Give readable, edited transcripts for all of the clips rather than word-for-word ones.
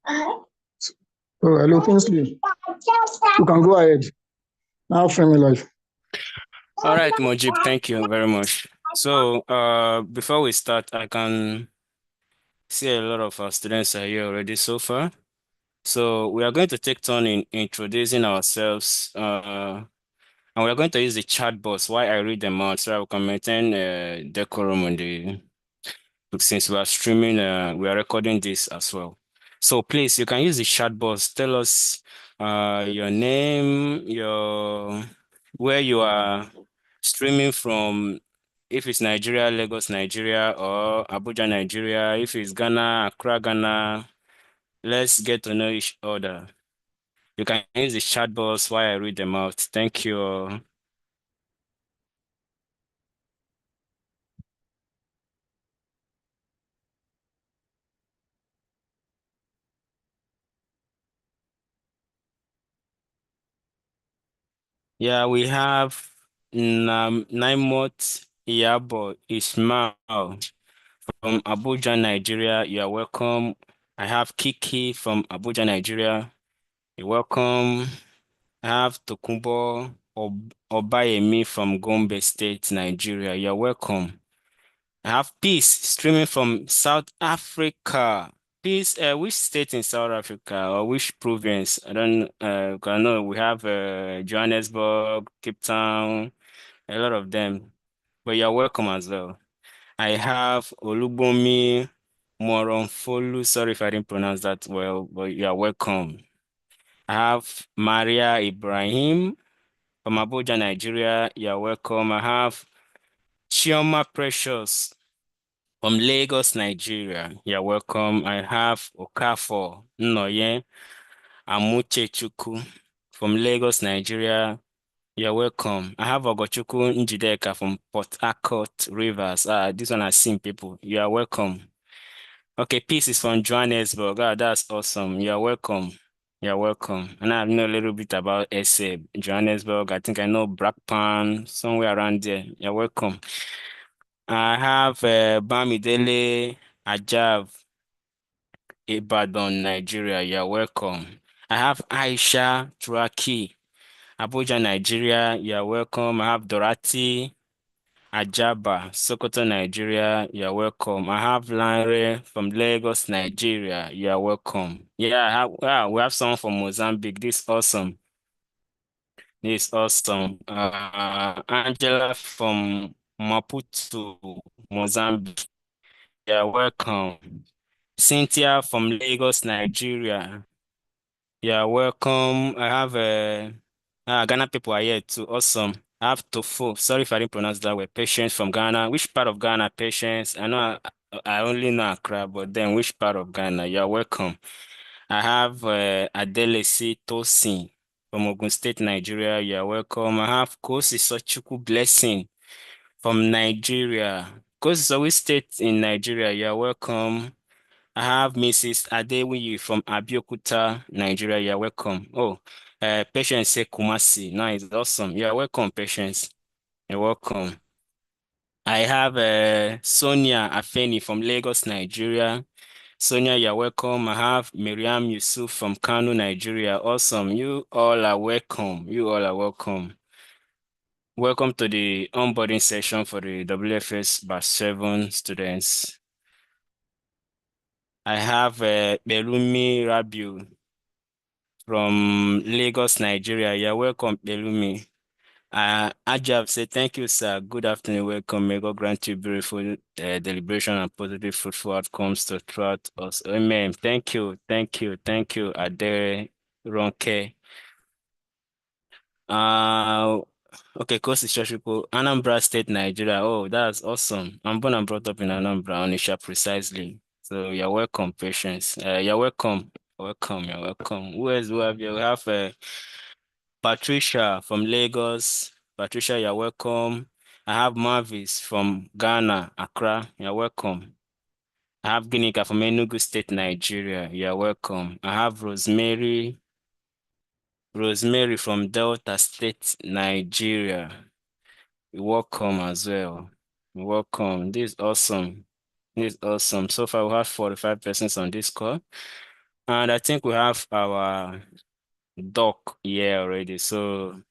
Oh, hello, Kingsley. You can go ahead. Now, frame your life. All right, Mojib, thank you very much. So, before we start, I can see a lot of our students are here already so far. So, we are going to take turn in introducing ourselves, and we are going to use the chat box while I read them out so I can maintain decorum on the since we are streaming, we are recording this as well. So please, you can use the chat box. Tell us your name, your where you are streaming from, if it's Nigeria, Lagos, Nigeria, or Abuja, Nigeria, if it's Ghana, Accra, Ghana. Let's get to know each other. You can use the chat box while I read them out. Thank you. Yeah, we have Naimot Iyabo Ismail from Abuja, Nigeria. You are welcome. I have Kiki from Abuja, Nigeria. You're welcome. I have Tokumbo Obayemi from Gombe State, Nigeria. You're welcome. I have Peace streaming from South Africa. Peace, which state in South Africa or which province? I know we have Johannesburg, Cape Town, a lot of them, but you're welcome as well. I have Olubomi Moronfolu. Sorry if I didn't pronounce that well, but you are welcome. I have Maria Ibrahim from Abuja, Nigeria. You are welcome. I have Chioma Precious from Lagos, Nigeria. You are welcome. I have Okafor Nnoye Amuchechukwu from Lagos, Nigeria. You're welcome. I have Ogochukwu Njideka from Port Harcourt, Rivers. This one I've seen people. You are welcome. Okay, Peace is from Johannesburg. That's awesome. You're welcome. You're welcome. And I know a little bit about SA, Johannesburg. I think I know Blackpan, somewhere around there. You're welcome. I have Bamidele Ajav, Ibadan, Nigeria. You're welcome. I have Aisha Turaki, Abuja, Nigeria. You're welcome. I have Dorati Ajaba, Sokoto, Nigeria. You're welcome. I have Lanre from Lagos, Nigeria. You're welcome. Yeah, we have someone from Mozambique. This is awesome. This is awesome. Angela from Maputo, Mozambique. You're welcome. Cynthia from Lagos, Nigeria. Yeah, welcome. I have Ghana people are here too. Awesome. I have Tofu. Sorry if I didn't pronounce that word. Patience from Ghana. Which part of Ghana, Patience? I know I only know Accra, but then which part of Ghana? You're welcome. I have Adelesi Tosin from Ogun State, Nigeria. You're welcome. I have Kosi Sochukwu Blessing from Nigeria. Kosi Sochukwu State in Nigeria. You're welcome. I have Mrs. Adewiyi from Abeokuta, Nigeria. You're welcome. Oh, Patience say Kumasi. Nice, awesome. You're welcome, Patience. You're welcome. I have Sonia Afeni from Lagos, Nigeria. Sonia, you're welcome. I have Miriam Yusuf from Kano, Nigeria. Awesome. You all are welcome. You all are welcome. Welcome to the onboarding session for the WFS Batch 7 students. I have Belumi Rabiu from Lagos, Nigeria. You're welcome, Belumi. Ajab say, thank you, sir. Good afternoon. Welcome. May God grant you beautiful deliberation and positive fruitful outcomes to throughout us. Amen. Thank you. Thank you. Thank you, Adere Ronke. Uh, okay, Kosi Shoshuko, Anambra State, Nigeria. Oh, that's awesome. I'm born and brought up in Anambra, Onisha, precisely. So you're welcome, patience. You're welcome. Welcome, you're welcome. Who else do we have here? We have Patricia from Lagos. Patricia, you're welcome. I have Marvis from Ghana, Accra. You're welcome. I have Ginika from Enugu State, Nigeria. You're welcome. I have Rosemary from Delta State, Nigeria. You're welcome as well. You're welcome. This is awesome. This is awesome. So far, we have 45 persons on this call. And I think we have our doc here already. So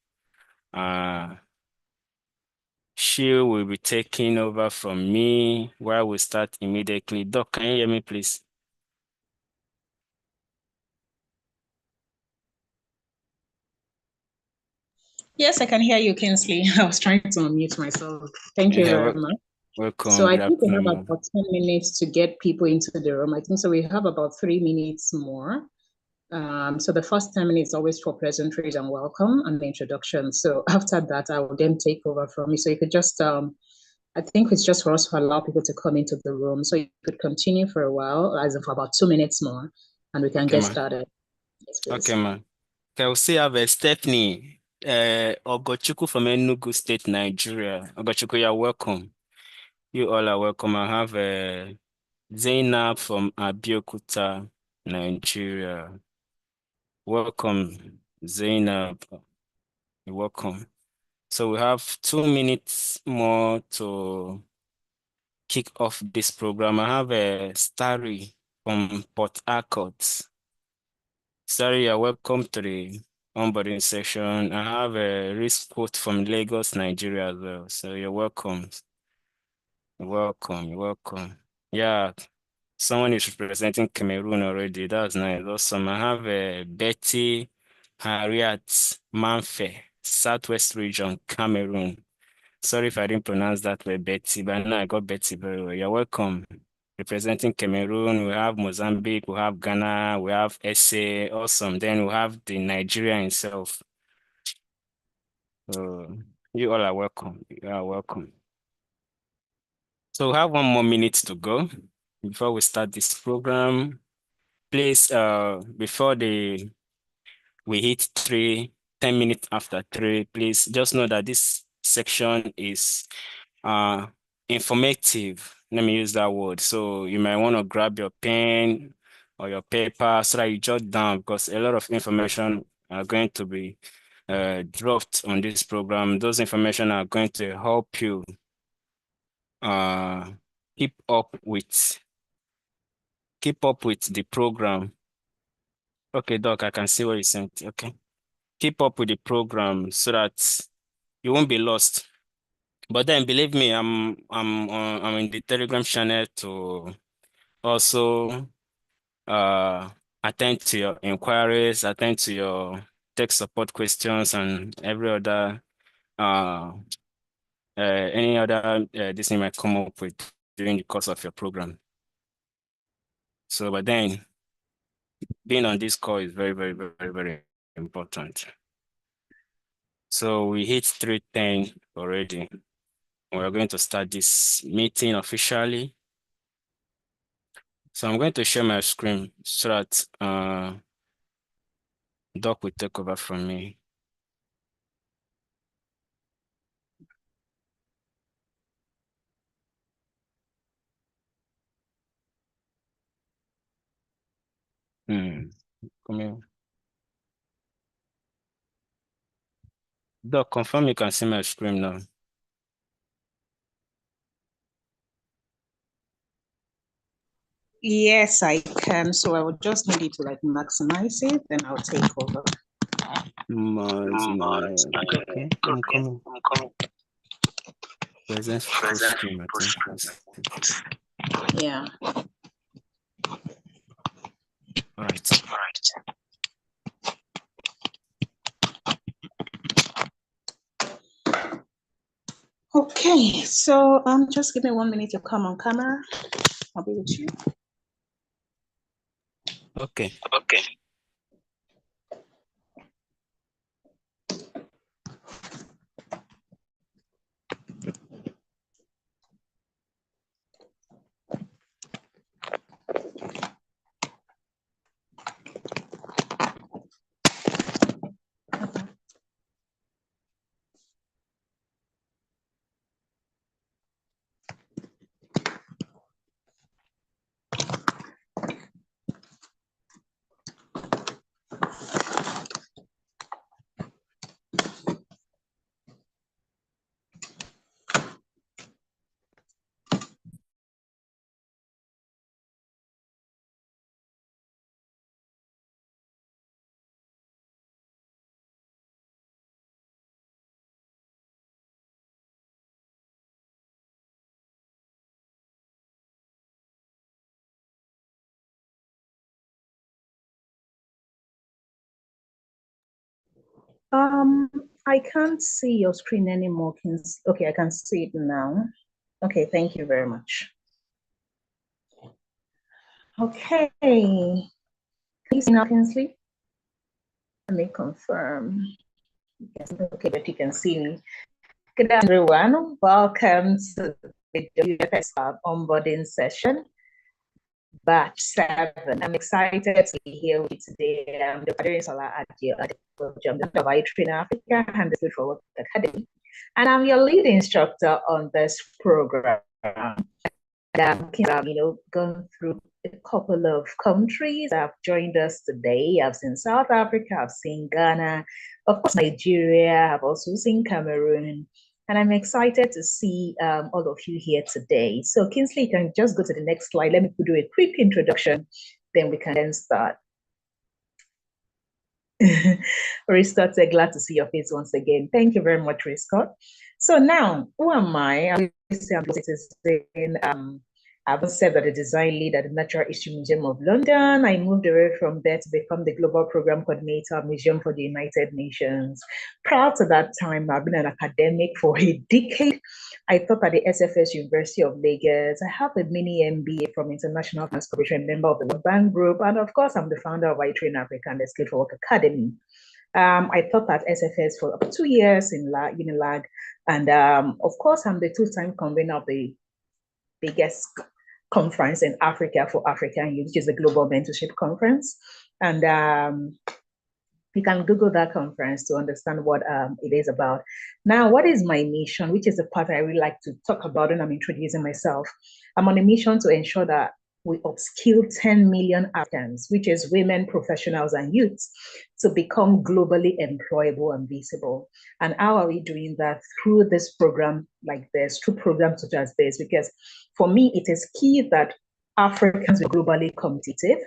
she will be taking over from me while we start immediately. Doc, can you hear me, please? Yes, I can hear you, Kingsley. I was trying to unmute myself. Thank you very much. Welcome. So I Good think we have afternoon. about 10 minutes to get people into the room. I think so we have about 3 minutes more. So the first 10 minutes is always for pleasantries and welcome and the introduction. So after that, I will then take over from you. So you could just, I think it's just for us to allow people to come into the room. So you could continue for a while, as in for about 2 minutes more, and we can get started. Yes, please. Okay, man. Okay, we'll see have Stephanie Ogochukwu from Enugu State, Nigeria. Ogochukwu, you're welcome. You all are welcome. I have Zainab from Abeokuta, Nigeria. Welcome, Zainab. You're welcome. So we have 2 minutes more to kick off this program. I have a Starry from Port Harcourt. Starry, you're welcome to the onboarding session. I have a risk quote from Lagos, Nigeria as well. So you're welcome. You're welcome. You're welcome. Yeah, someone is representing Cameroon already. That's nice. Awesome. I have Betty Harriet Manfe, Southwest Region, Cameroon. Sorry if I didn't pronounce that way, Betty, but now I got Betty very well. You're welcome. Representing Cameroon, we have Mozambique, we have Ghana, we have SA. Awesome. Then we have the Nigeria itself. So you all are welcome. You are welcome. So we have 1 more minute to go before we start this program. Please, before we hit 10 minutes after 3, please just know that this section is informative. Let me use that word. So you might want to grab your pen or your paper so that you jot down, because a lot of information are going to be dropped on this program. Those information are going to help you keep up with the program. Okay, Doc, I can see what you sent. Okay. Keep up with the program so that you won't be lost. But then believe me, I'm in the Telegram channel to also attend to your inquiries, attend to your tech support questions and every other any other this you might come up with during the course of your program. So but then being on this call is very, very, very, very important. So we hit 3:10 already. We're going to start this meeting officially. So I'm going to share my screen so that Doc will take over from me. Come here. Doc, confirm you can see my screen now. Yes, I can. So I would just need you to like maximize it, then I'll take over. Okay, I'm coming. Present full screen, I think. Yeah. All right. Okay, so just give me 1 minute to come on camera. I'll be with you. Okay. I can't see your screen anymore. Okay, I can see it now. Okay, thank you very much. Okay, can you see now, Kinsley? Let me confirm. Yes, okay, but you can see me. Good afternoon, everyone. Welcome to the WFS onboarding session, batch 7. I'm excited to be here with you today. I'm the Solar Adio at the White Train Africa and the Food for Work Academy. And I'm your lead instructor on this program. Gone through a couple of countries that have joined us today. I've seen South Africa, I've seen Ghana, of course, Nigeria, I've also seen Cameroon. And I'm excited to see all of you here today. So Kinsley, you can just go to the next slide. Let me do a quick introduction, then we can then start. Scott said, glad to see your face once again. Thank you very much, Scott. So now, who am I? I'm I've said that the design lead at the Natural History Museum of London. I moved away from there to become the Global Program Coordinator of Museum for the United Nations. Prior to that time, I've been an academic for a decade. I taught at the SFS University of Lagos. I have a mini MBA from International Finance Corporation, member of the World Bank Group, and of course, I'm the founder of iTrain Africa and the Skilled for Work Academy. I taught at SFS for up 2 years in Unilag, and of course, I'm the two-time convener of the biggest conference in Africa for African youth, which is the Global Mentorship Conference. And you can Google that conference to understand what it is about. Now, what is my mission, which is the part I really like to talk about when I'm introducing myself? I'm on a mission to ensure that we upskill 10 million Africans, which is women, professionals, and youths, to become globally employable and visible. And how are we doing that? Through this program like this, through programs such as this, because for me, it is key that Africans are globally competitive.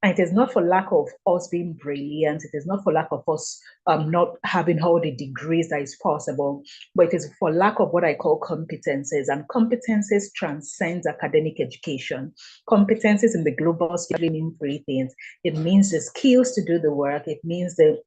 And it is not for lack of us being brilliant. It is not for lack of us not having all the degrees that is possible, but it is for lack of what I call competencies. And competencies transcends academic education. Competencies in the global scale mean 3 things. It means the skills to do the work. It means the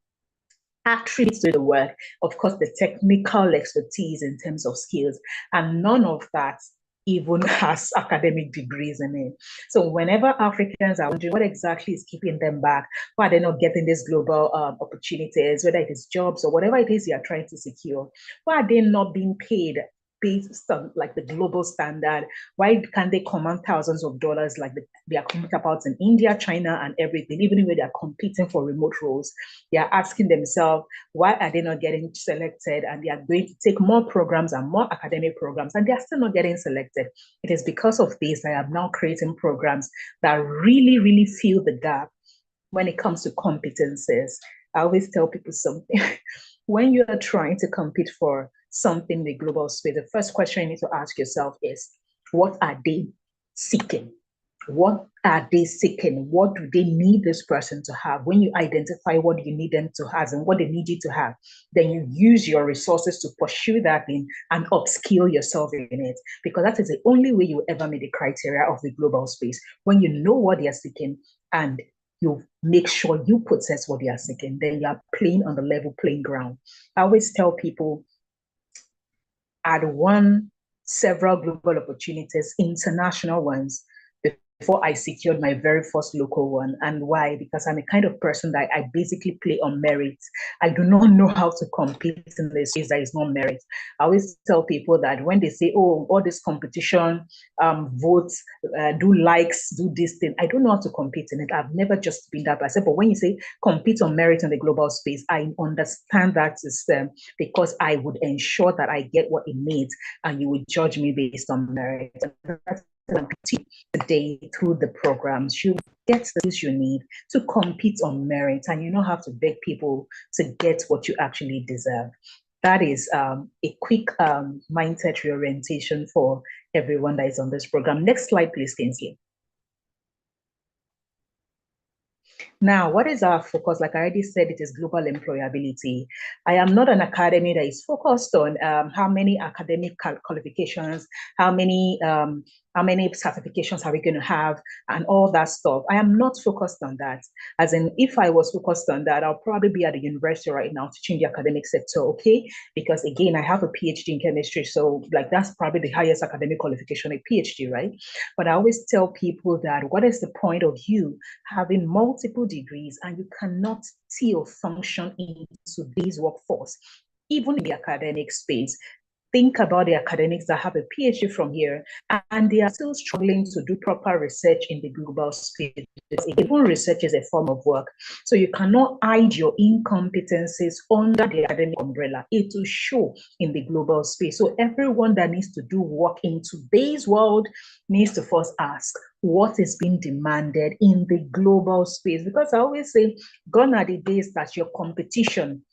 attributes to the work. Of course, the technical expertise in terms of skills. And none of that even has academic degrees in it. So whenever Africans are wondering what exactly is keeping them back, why are they not getting these global opportunities, whether it is jobs or whatever it is you are trying to secure, why are they not being paid based on like the global standard? Why can't they command thousands of dollars like their counterparts in India, China, and everything, even when they're competing for remote roles? They are asking themselves, why are they not getting selected? And they are going to take more programs and more academic programs, and they are still not getting selected. It is because of this that I am now creating programs that really, really fill the gap when it comes to competencies. I always tell people something. When you are trying to compete for something in the global space, the first question you need to ask yourself is, what are they seeking? What are they seeking? What do they need this person to have? When you identify what you need them to have and what they need you to have, then you use your resources to pursue that thing and upskill yourself in it, because that is the only way you will ever meet the criteria of the global space. When you know what they are seeking and you make sure you possess what they are seeking, then you are playing on the level playing ground. I always tell people, I'd won several global opportunities, international ones, before I secured my very first local one. And why? Because I'm a kind of person that I basically play on merit. I do not know how to compete in this space that is not merit. I always tell people that when they say, oh, all this competition, votes, do likes, do this thing, I don't know how to compete in it. I've never just been that person. But when you say compete on merit in the global space, I understand that system, because I would ensure that I get what it needs, and you would judge me based on merit. That's today through the programs. You get the skills you need to compete on merit, and you don't have to beg people to get what you actually deserve. That is a quick mindset reorientation for everyone that is on this program. Next slide, please, Kinsley. Now, what is our focus? Like I already said, it is global employability. I am not an academy that is focused on how many academic qualifications, how many certifications are we going to have, and all that stuff. I am not focused on that. As in, if I was focused on that, I'll probably be at the university right now teaching the academic sector, okay? Because again, I have a PhD in chemistry, so like that's probably the highest academic qualification, a PhD, right? But I always tell people that what is the point of you having multiple degrees and you cannot still function in today's workforce, even in the academic space? Think about the academics that have a PhD from here and they are still struggling to do proper research in the global space. Even research is a form of work. So you cannot hide your incompetencies under the academic umbrella. It will show in the global space. So everyone that needs to do work in today's world needs to first ask what is being demanded in the global space. Because I always say, gone are the days that your competition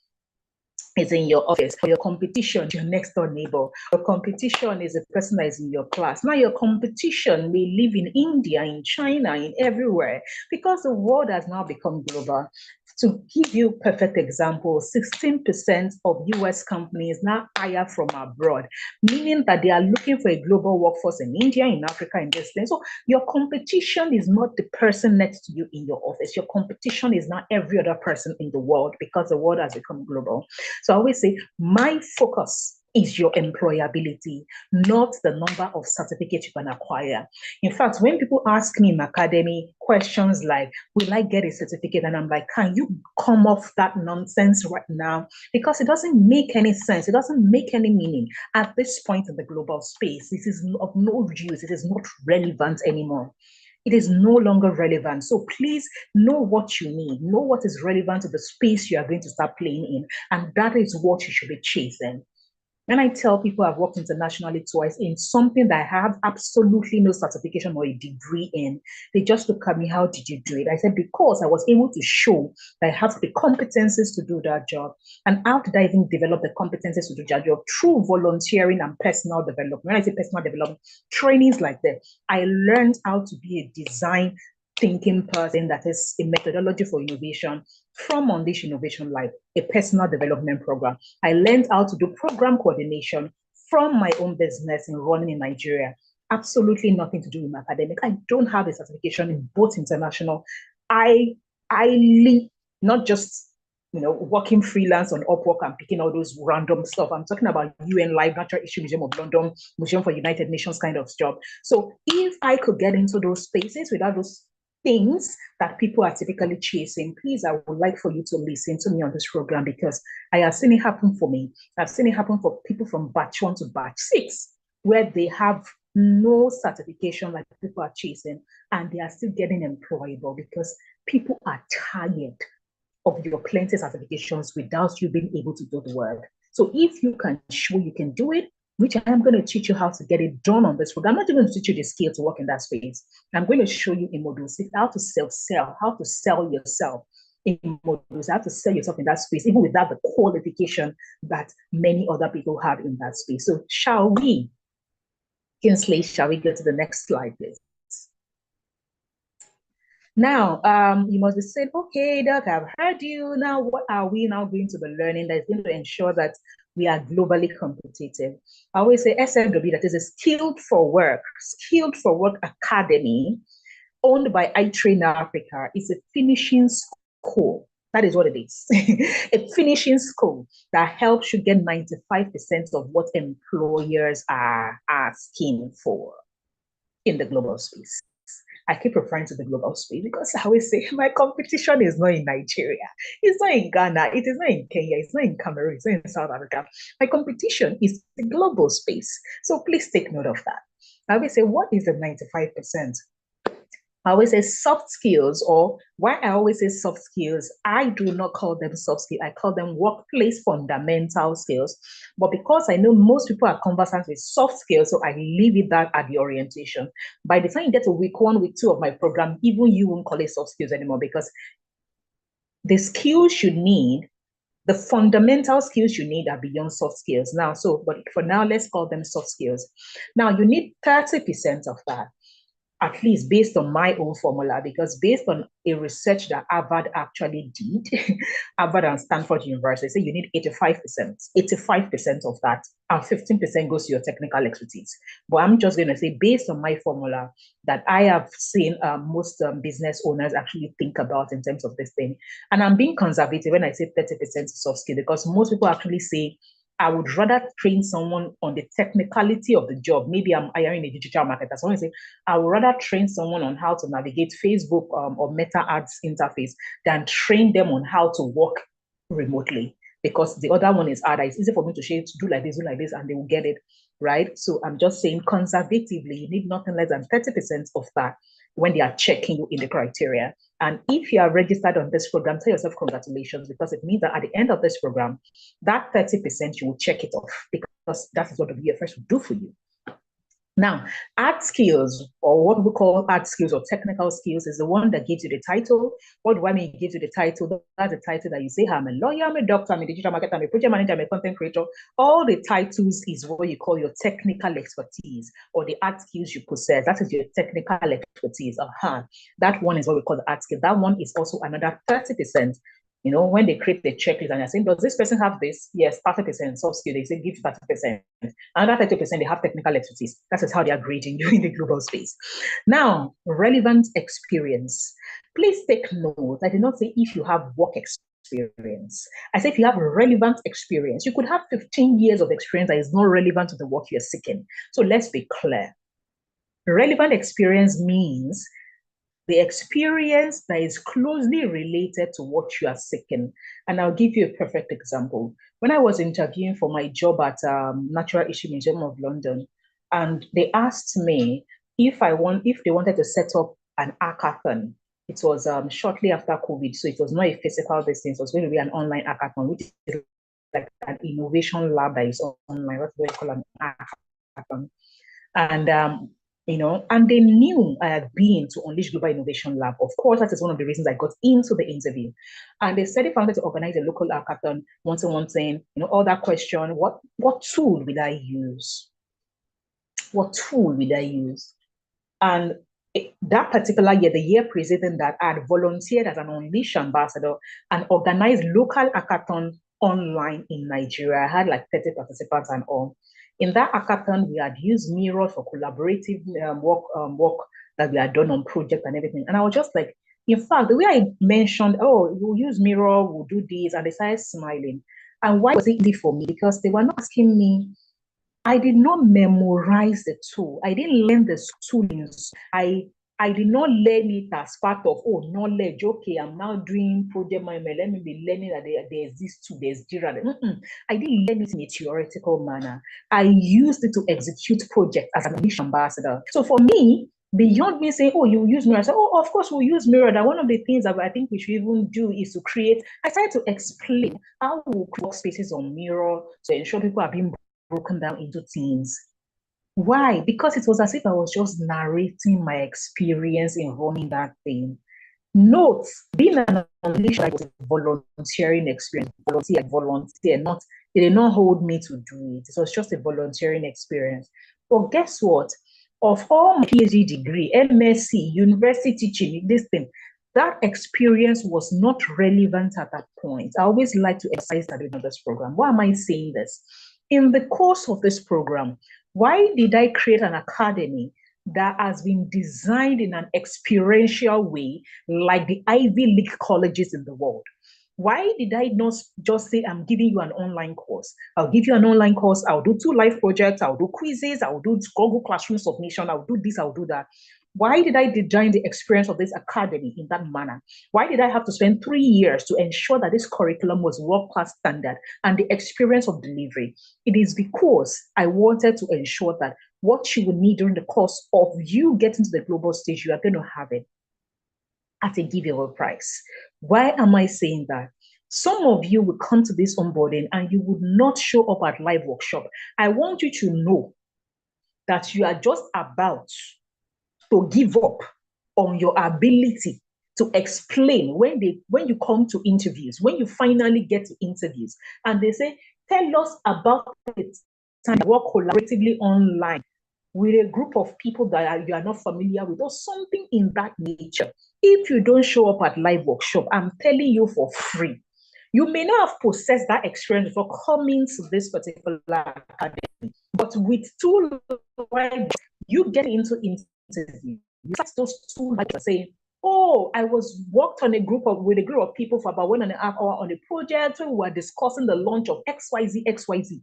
is in your office, or your competition is your next door neighbor. Your competition is the person that is in your class. Now your competition may live in India, in China, in everywhere, because the world has now become global. To give you a perfect example, 16% of US companies now hire from abroad, meaning that they are looking for a global workforce in India, in Africa, in this thing. So your competition is not the person next to you in your office. Your competition is not every other person in the world, because the world has become global. So I always say my focus is your employability, not the number of certificates you can acquire. In fact, when people ask me in academy questions like, will I get a certificate? And I'm like, can you come off that nonsense right now? Because it doesn't make any sense. It doesn't make any meaning. At this point in the global space, this is of no use. It is not relevant anymore. It is no longer relevant. So please know what you need, know what is relevant to the space you are going to start playing in, and that is what you should be chasing. When I tell people I've worked internationally twice in something that I have absolutely no certification or a degree in, they just look at me, how did you do it? I said, because I was able to show that I have the competencies to do that job. And how did I even develop the competencies to do that job? Through volunteering and personal development. When I say personal development, trainings like that, I learned how to be a design thinking person, that is a methodology for innovation, from Unleash Innovation Life, a personal development program. I learned how to do program coordination from my own business in running in Nigeria. Absolutely nothing to do with my academic. I don't have a certification in both international. I live not just working freelance on Upwork and picking all those random stuff. I'm talking about UN Live, Natural History Museum of London, Museum for United Nations kind of job. So if I could get into those spaces without those things that people are typically chasing, please, I would like for you to listen to me on this program, because I have seen it happen for me. I've seen it happen for people from batch 1 to batch 6, where they have no certification like people are chasing, and they are still getting employable because people are tired of your plenty certifications without you being able to do the work. So if you can show you can do it, which I am going to teach you how to get it done on this program. I'm not even going to teach you the skill to work in that space. I'm going to show you in Module 6 how to sell, how to sell yourself in modules, how to sell yourself in that space, even without the qualification that many other people have in that space. So shall we, Kinsley, shall we go to the next slide, please? Now, you must be saying, okay, Doc, I've heard you. Now, what are we now going to be learning that is going to ensure that we are globally competitive? I always say SMW, that is a Skilled for Work Academy owned by iTrain Africa. It's a finishing school. That is what it is. A finishing school that helps you get 95% of what employers are asking for in the global space. I keep referring to the global space because I always say my competition is not in Nigeria, it's not in Ghana, it is not in Kenya, it's not in Cameroon, it's not in South Africa. My competition is the global space. So please take note of that. I always say, what is the 95%? I always say soft skills, or why I always say soft skills, I do not call them soft skills. I call them workplace fundamental skills. But because I know most people are conversant with soft skills, so I leave it that at the orientation. By the time you get to week 1, week 2 of my program, even you won't call it soft skills anymore, because the skills you need, the fundamental skills you need, are beyond soft skills now. So, but for now, let's call them soft skills. Now, you need 30% of that. at least based on my own formula, because based on a research that Harvard actually did, Harvard and Stanford University, say you need 85% of that, and 15% goes to your technical expertise. But I'm just going to say, based on my formula that I have seen most business owners actually think about in terms of this thing, and I'm being conservative when I say 30% soft skill, because most people actually say, I would rather train someone on the technicality of the job. Maybe I'm hiring a digital marketer. So I say, I would rather train someone on how to navigate Facebook or Meta Ads interface than train them on how to work remotely. Because the other one is harder. It's easy for me to say, do like this, and they will get it, right? So I'm just saying, conservatively, you need nothing less than 30% of that when they are checking you in the criteria. And if you are registered on this program, tell yourself congratulations, because it means that at the end of this program, that 30% you will check it off, because that is what the WFS will do for you. Now, art skills, or what we call art skills or technical skills, is the one that gives you the title. What do I mean gives you the title? That's the title that you say, I'm a lawyer, I'm a doctor, I'm a digital marketer, I'm a project manager, I'm a content creator. All the titles is what you call your technical expertise, or the art skills you possess. That is your technical expertise. That one is what we call the art skill. That one is also another 30%. You know, when they create the checklist and they're saying, does this person have this? Yes, 30% soft skill. They say give 30%. Another 30%, they have technical expertise. That is how they are grading you in the global space. Now, relevant experience. Please take note. I did not say if you have work experience. I say if you have relevant experience. You could have 15 years of experience that is not relevant to the work you're seeking. So let's be clear. Relevant experience means the experience that is closely related to what you are seeking. And I'll give you a perfect example. When I was interviewing for my job at Natural History Museum of London, and they asked me if they wanted to set up an hackathon. It was shortly after COVID, so it was not a physical distance. It was going to be an online hackathon, which is like an innovation lab that is online. That's what we call an hackathon. And and they knew I had been to Unleash Global Innovation Lab. Of course, that is one of the reasons I got into the interview. And they said if I wanted to organize a local hackathon, one thing, all that question, what tool will I use? What tool will I use? And that particular year, the year preceding that, I had volunteered as an Unleash ambassador and organized local hackathon online in Nigeria. I had like 30 participants and all. In that hackathon, we had used Miro for collaborative work that we had done on project and everything. And I was just like, in fact, the way I mentioned, we'll use Miro, we'll do this, and they started smiling. And why was it easy for me? Because they were not asking me, I did not memorize the tool. I didn't learn the toolings. I did not learn it as part of, knowledge. Okay, I'm now doing project management. Let me be learning that there's this tool, there's Jira. I didn't learn it in a theoretical manner. I used it to execute projects as an English ambassador. So for me, beyond me saying, you use Miro, I said, of course we'll use Miro. That one of the things that I think we should even do is to create, I started to explain how we'll create spaces on Miro to ensure people are being broken down into teams. Why? Because it was as if I was just narrating my experience in running that thing. Note, being an Unleash was a volunteering experience. Volunteer, not, they did not hold me to do it. It was just a volunteering experience. But guess what? Of all my PhD degree, MSc, university teaching, this thing, that experience was not relevant at that point. I always like to emphasize that in this program. Why am I saying this? In the course of this program, why did I create an academy that has been designed in an experiential way, like the Ivy League colleges in the world? Why did I not just say, I'm giving you an online course? I'll give you an online course. I'll do 2 live projects. I'll do quizzes. I'll do Google Classroom submission. I'll do this. I'll do that. Why did I design the experience of this academy in that manner? Why did I have to spend 3 years to ensure that this curriculum was world-class standard and the experience of delivery? It is because I wanted to ensure that what you will need during the course of you getting to the global stage, you are going to have it at a giveaway price. Why am I saying that? Some of you will come to this onboarding and you would not show up at live workshop. I want you to know that you are just about to give up on your ability to explain when you come to interviews, when you finally get to interviews, and they say, tell us about it, and work collaboratively online. with a group of people that you are not familiar with, or something in that nature. If you don't show up at live workshop, I'm telling you for free, you may not have possessed that experience for coming to this particular academy, but with two live, you get into interview. You start those two live saying, oh, I was worked on with a group of people for about 1.5 hours on a project where we were discussing the launch of XYZ, XYZ.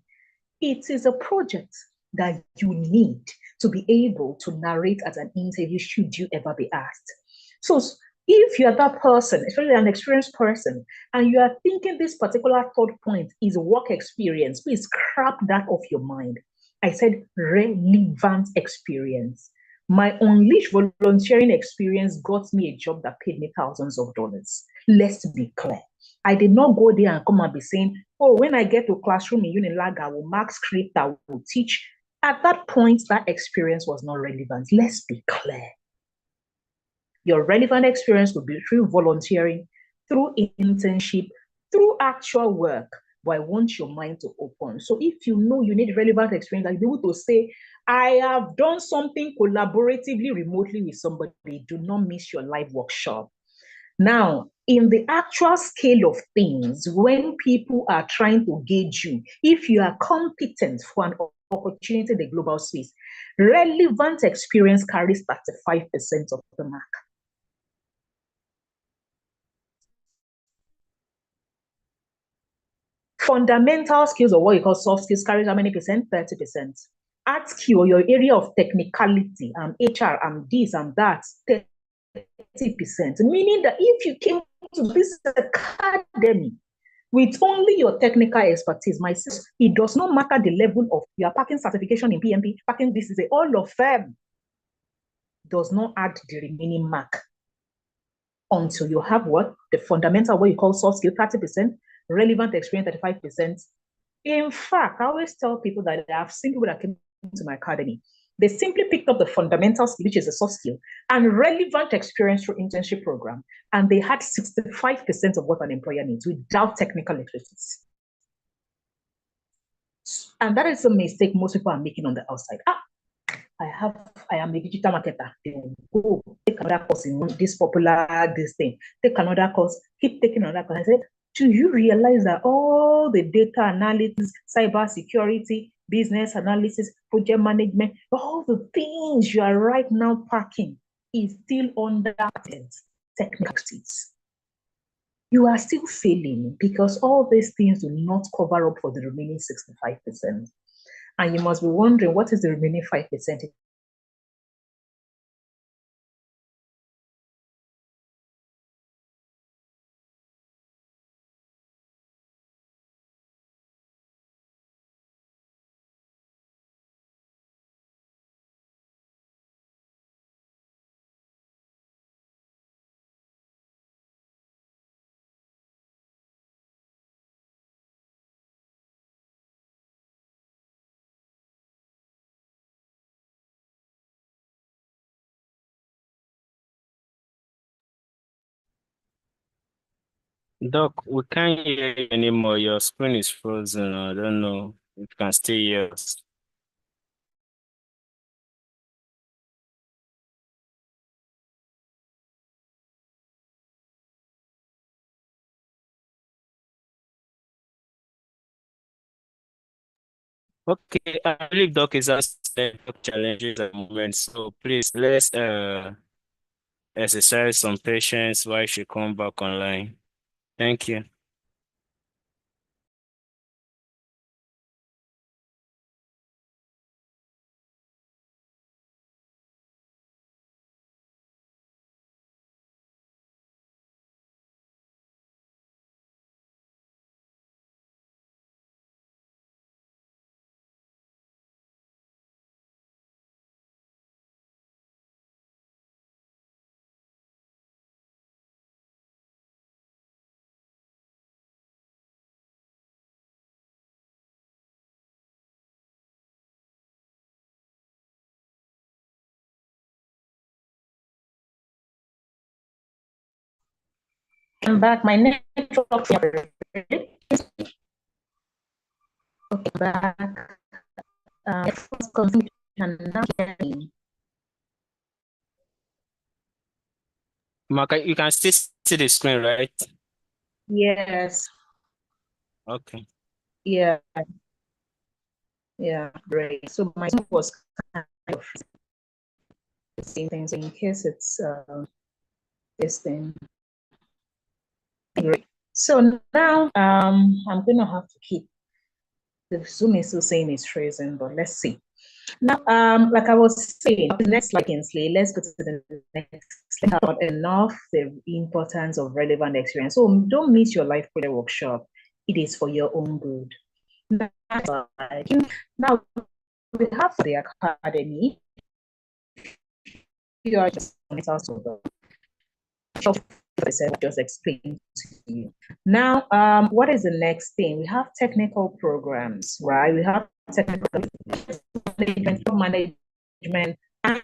It is a project that you need to be able to narrate at an interview should you ever be asked. So if you're that person, especially an experienced person, and you are thinking this particular third point is work experience, please scrap that off your mind. I said relevant experience. My Unleash volunteering experience got me a job that paid me thousands of dollars. Let's be clear. I did not go there and come and be saying, oh, when I get to classroom in Unilag, I will mark script, I will teach. At that point, that experience was not relevant. Let's be clear. Your relevant experience will be through volunteering, through internship, through actual work. But I want your mind to open. So if you know you need relevant experience, I'll be able to say, I have done something collaboratively, remotely with somebody. Do not miss your live workshop. Now, in the actual scale of things, when people are trying to gauge you, if you are competent for an opportunity in the global space, relevant experience carries 35% of the mark. Fundamental skills, or what you call soft skills, carries how many percent? 30%. Art skill, your area of technicality, HR, this and that, 30%. Meaning that if you came to this academy with only your technical expertise, my sister, it does not matter the level of your parking certification in PMP, parking this is all of them does not add the remaining mark until you have what? The fundamental, what you call soft skill, 30%, relevant experience, 35%. In fact, I always tell people that I've seen people that came to my academy. They simply picked up the fundamental skill, which is a soft skill, and relevant experience through internship program, and they had 65% of what an employer needs without technical expertise. And that is a mistake most people are making on the outside. I am a digital marketer. Go take another course in this thing. Take another course, keep taking another course. I said, do you realize that all the data analytics, cyber security, business analysis, project management, all the things you are right now packing is still under technical expertise? You are still failing because all these things do not cover up for the remaining 65%. And you must be wondering, what is the remaining 5%? Doc, we can't hear you anymore. Your screen is frozen. I don't know if you can still hear us. Okay, I believe Doc is asking challenges at the moment. So please let's exercise some patience while she come back online. Thank you. I'm back. My network. Okay, back. can now hear me. Mark, you can still see the screen, right? Yes. Okay. Yeah. Yeah. Great. So my Zoom was kind of seeing things in case it's this thing. Great. So now I'm gonna have to keep the Zoom is still saying it's freezing, but let's see. Now, like I was saying, the next slide, Kinsley, let's go to the next slide. About enough the importance of relevant experience. So don't miss your life project workshop. It is for your own good. Now we have the academy. You are just just explain to you. Now, what is the next thing? We have technical programs, right? We have technical management, and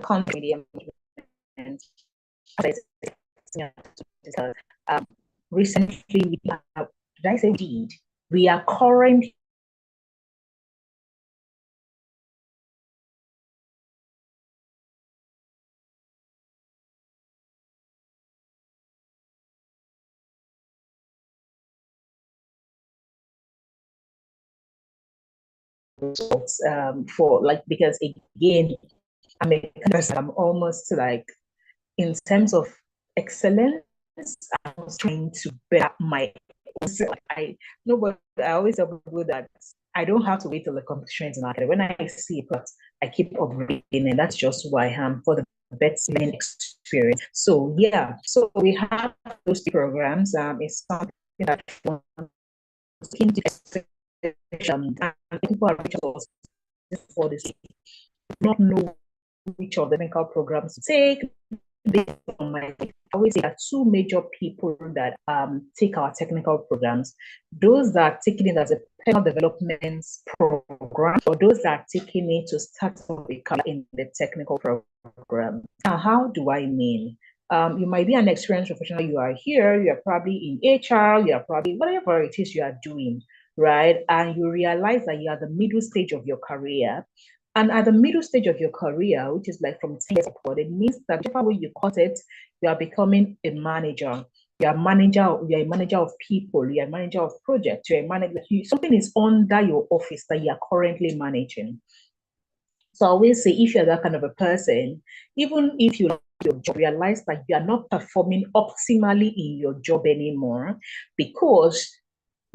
content management. Recently, we have, did I say indeed? We are currently for like, because again, I'm almost like, in terms of excellence, I was trying to better my. I know, but I always tell people that I don't have to wait till the competition is market. When I see it, but I keep upgrading, and that's just who I am for the best learning experience. So yeah, so we have those programs. It's something that into and people are reaching us for this. Not know which of the medical programs to take. I always say there are two major people that take our technical programs. Those that are taking it as a personal development program, or those that are taking it to start in the technical program. Now, how do I mean? You might be an experienced professional, you are here, you are probably in HR, you are probably whatever it is you are doing, right? And you realize that you are the middle stage of your career. And at the middle stage of your career, which is like from 10 years upward, it means that whichever way you cut it, you are becoming a manager. You're a manager of people, you're a manager of projects, you're a manager, something is under your office that you are currently managing. So I always say, if you're that kind of a person, even if you realize that you are not performing optimally in your job anymore, because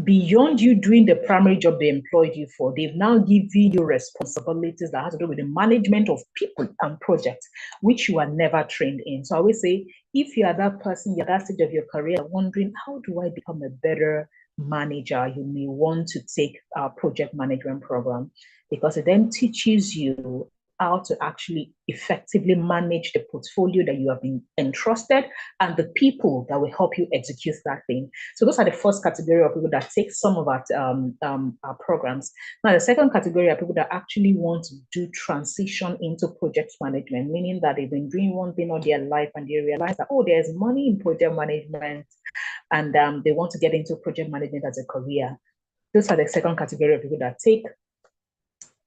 beyond you doing the primary job they employed you for, they've now given you responsibilities that have to do with the management of people and projects, which you are never trained in. So I always say, if you are that person, you're at that stage of your career, wondering, how do I become a better manager? You may want to take our project management program, because it then teaches you how to actually effectively manage the portfolio that you have been entrusted and the people that will help you execute that thing. So those are the first category of people that take some of our programs. Now, the second category are people that actually want to do transition into project management, meaning that they've been doing one thing all their life and they realize that, oh, there's money in project management, and they want to get into project management as a career. Those are the second category of people that take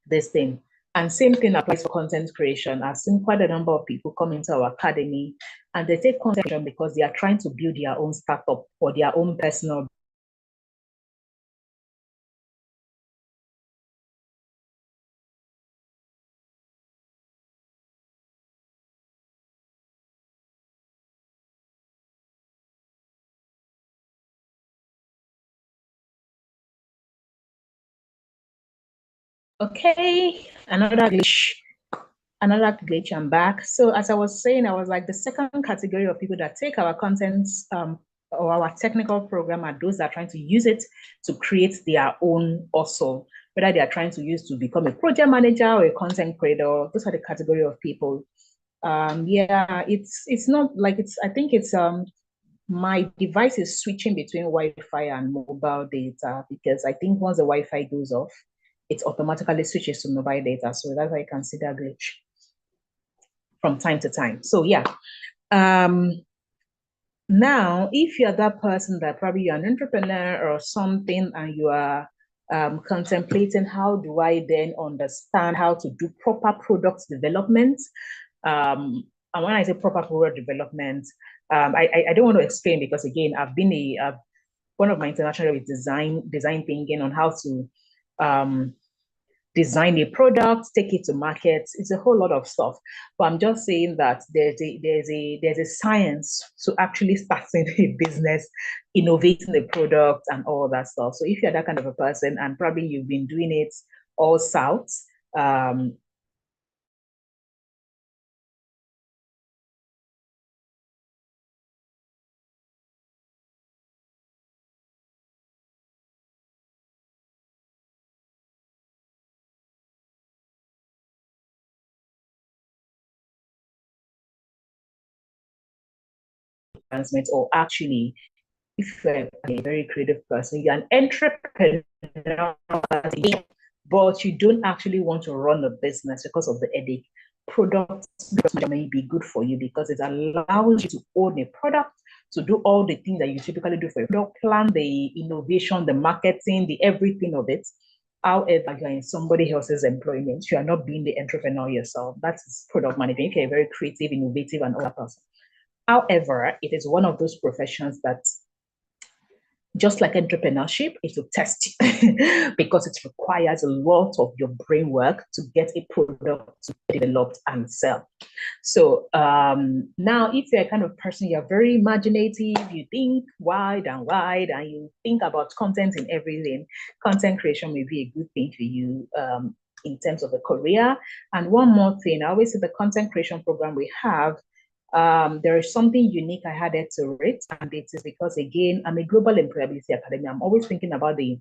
this thing. And same thing applies for content creation. I've seen quite a number of people come into our academy and they take content creation because they are trying to build their own startup or their own personal. Okay, another glitch. I'm back. So as I was saying, I was like, the second category of people that take our contents or our technical program are those that are trying to use it to create their own also, whether they are trying to use to become a project manager or a content creator. Those are the category of people. Yeah, it's not like I think it's my device is switching between Wi-Fi and mobile data, because I think once the Wi-Fi goes off, it automatically switches to mobile data. So that's why I consider glitch from time to time. So yeah. Now, if you're that person that probably you're an entrepreneur or something and you are contemplating how do I then understand how to do proper product development. And when I say proper product development, I don't want to explain because again, one of my international is design thinking on how to design a product, take it to market. It's a whole lot of stuff. But I'm just saying that there's a science to actually starting a business, innovating a product and all that stuff. So if you're that kind of a person and probably you've been doing it all south, or actually if you're a very creative person, you're an entrepreneur, but you don't actually want to run a business because of the headache. Product may be good for you because it allows you to own a product, to do all the things that you typically do for a product, plan the innovation, the marketing, the everything of it. However, you're in somebody else's employment. You are not being the entrepreneur yourself. That is product management. If you're very creative, innovative, and all that person. However, it is one of those professions that, just like entrepreneurship, it will test you because it requires a lot of your brain work to get a product to be developed and sell. So now, if you're a kind of person, you're very imaginative, you think wide, and you think about content and everything, content creation may be a good thing for you in terms of a career. And one more thing, I always say the content creation program we have, there is something unique I added to it, and it is because, again, I'm a global employability academy. I'm always thinking about the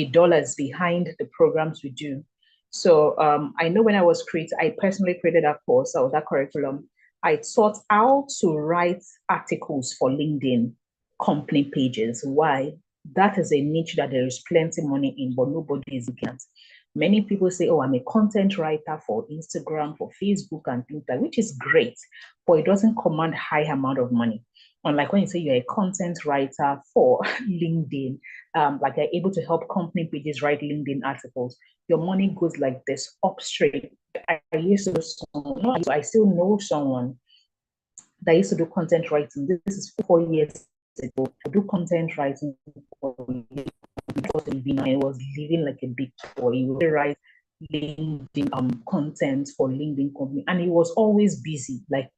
dollars behind the programs we do. So I know when I was I personally created that course or that curriculum. I taught how to write articles for LinkedIn company pages. Why? That is a niche that there is plenty money in, but nobody is looking at. Many people say, oh, I'm a content writer for Instagram, for Facebook, and things like that, which is great, but it doesn't command high amount of money. Unlike when you say you're a content writer for LinkedIn, like you're able to help company pages write LinkedIn articles, your money goes like this up straight. I still know someone that used to do content writing. This is 4 years ago. I do content writing for I was living like a big boy. He would write LinkedIn content for LinkedIn company, and he was always busy. Like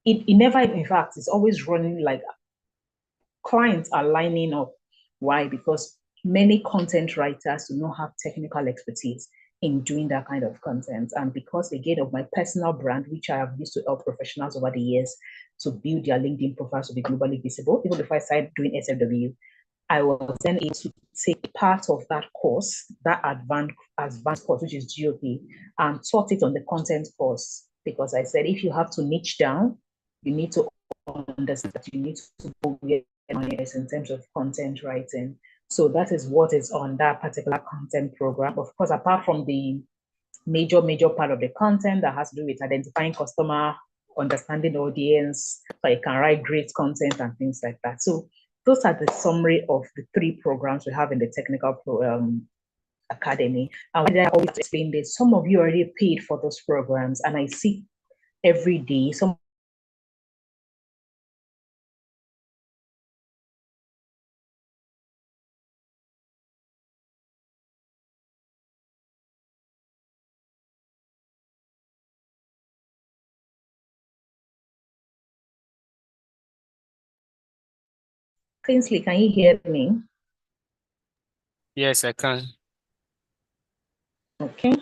it never, in fact, it's always running. Like clients are lining up. Why? Because many content writers do not have technical expertise in doing that kind of content, and because again of my personal brand, which I have used to help professionals over the years to build their LinkedIn profiles to be globally visible. Even if I started doing SFW, I was then able to take part of that course, that advanced course, which is GOP, and taught it on the content course. Because I said, if you have to niche down, you need to understand that you need to go where money is in terms of content writing. So that is what is on that particular content program. Of course, apart from the major part of the content that has to do with identifying customer, understanding the audience, so you can write great content and things like that. So those are the summary of the 3 programs we have in the technical academy. And I always explain this, some of you already paid for those programs, and I see every day some Kingsley, can you hear me? Yes, I can. Okay.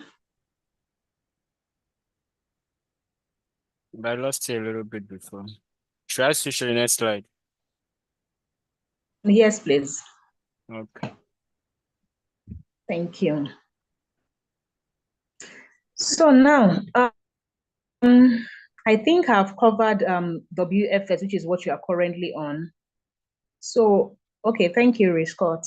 But I lost you a little bit before. Should I switch to the next slide? Yes, please. Okay. Thank you. So now, I think I've covered WFS, which is what you are currently on. So, okay, thank you, Ray Scott.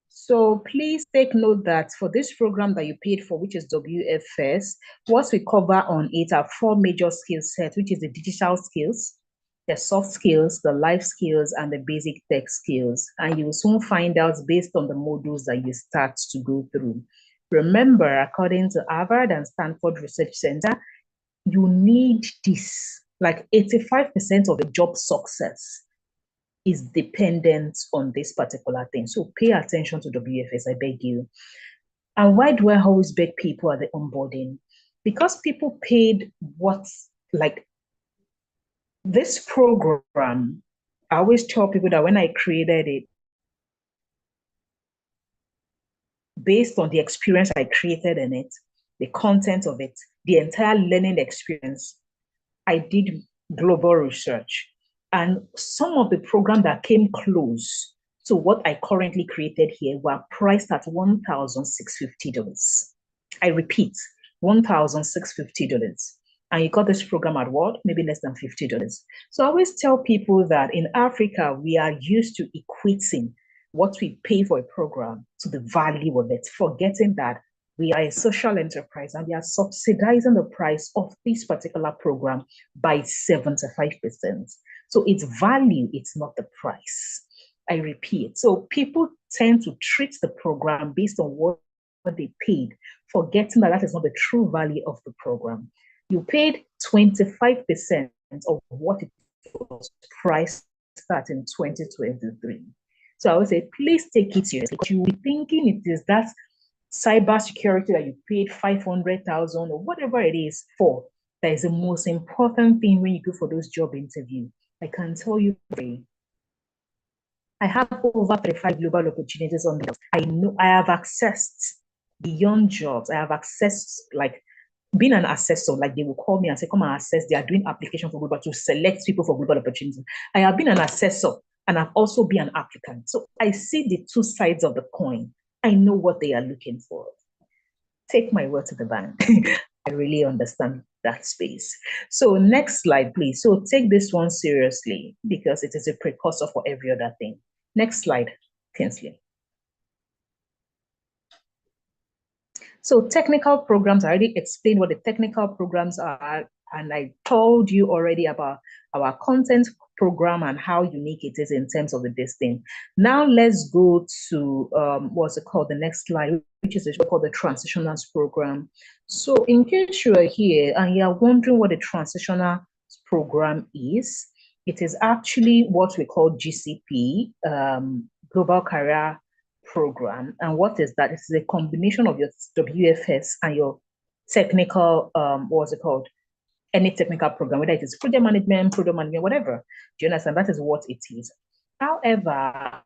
So please take note that for this program that you paid for, which is WFS, what we cover on it are 4 major skill sets, which is the digital skills, the soft skills, the life skills, and the basic tech skills. And you will soon find out based on the modules that you start to go through. Remember, according to Harvard and Stanford Research Center, you need this. Like 85% of the job success is dependent on this particular thing. So pay attention to WFS, I beg you. And why do I always beg people at the onboarding? Because people paid like this program. I always tell people that when I created it, based on the experience I created in it, the content of it, the entire learning experience, I did global research. And some of the programs that came close to what I currently created here were priced at $1,650. I repeat, $1,650. And you got this program at what? Maybe less than $50. So I always tell people that in Africa, we are used to equating what we pay for a program to the value of it, forgetting that we are a social enterprise and we are subsidizing the price of this particular program by 75%. So it's value, it's not the price. I repeat. So people tend to treat the program based on what they paid, forgetting that that is not the true value of the program. You paid 25% of what it was priced at in 2023. So I would say, please take it seriously, because you will be thinking it is that cybersecurity that you paid 500,000 or whatever it is for. That is the most important thing when you go for those job interviews. I can tell you, I have over 35 global opportunities on the. I know I have accessed beyond jobs. I have accessed like being an assessor, like they will call me and say, come and assess. They are doing application for global to select people for global opportunities. I have been an assessor and I've also been an applicant. So I see the two sides of the coin. I know what they are looking for. Take my word to the bank. I really understand that space. So next slide, please. So take this one seriously because it is a precursor for every other thing. Next slide, Kinsley. So technical programs, I already explained what the technical programs are, and I told you already about our content program and how unique it is in terms of this thing. Now let's go to what's it called, the next slide, which is called the transitionals program. So in case you are here and you are wondering what a transitional program is, it is actually what we call GCP, Global Career Program. And what is that? It's a combination of your WFS and your technical, what's it called? Any technical program, whether it is project management, whatever. Do you understand? That is what it is. However,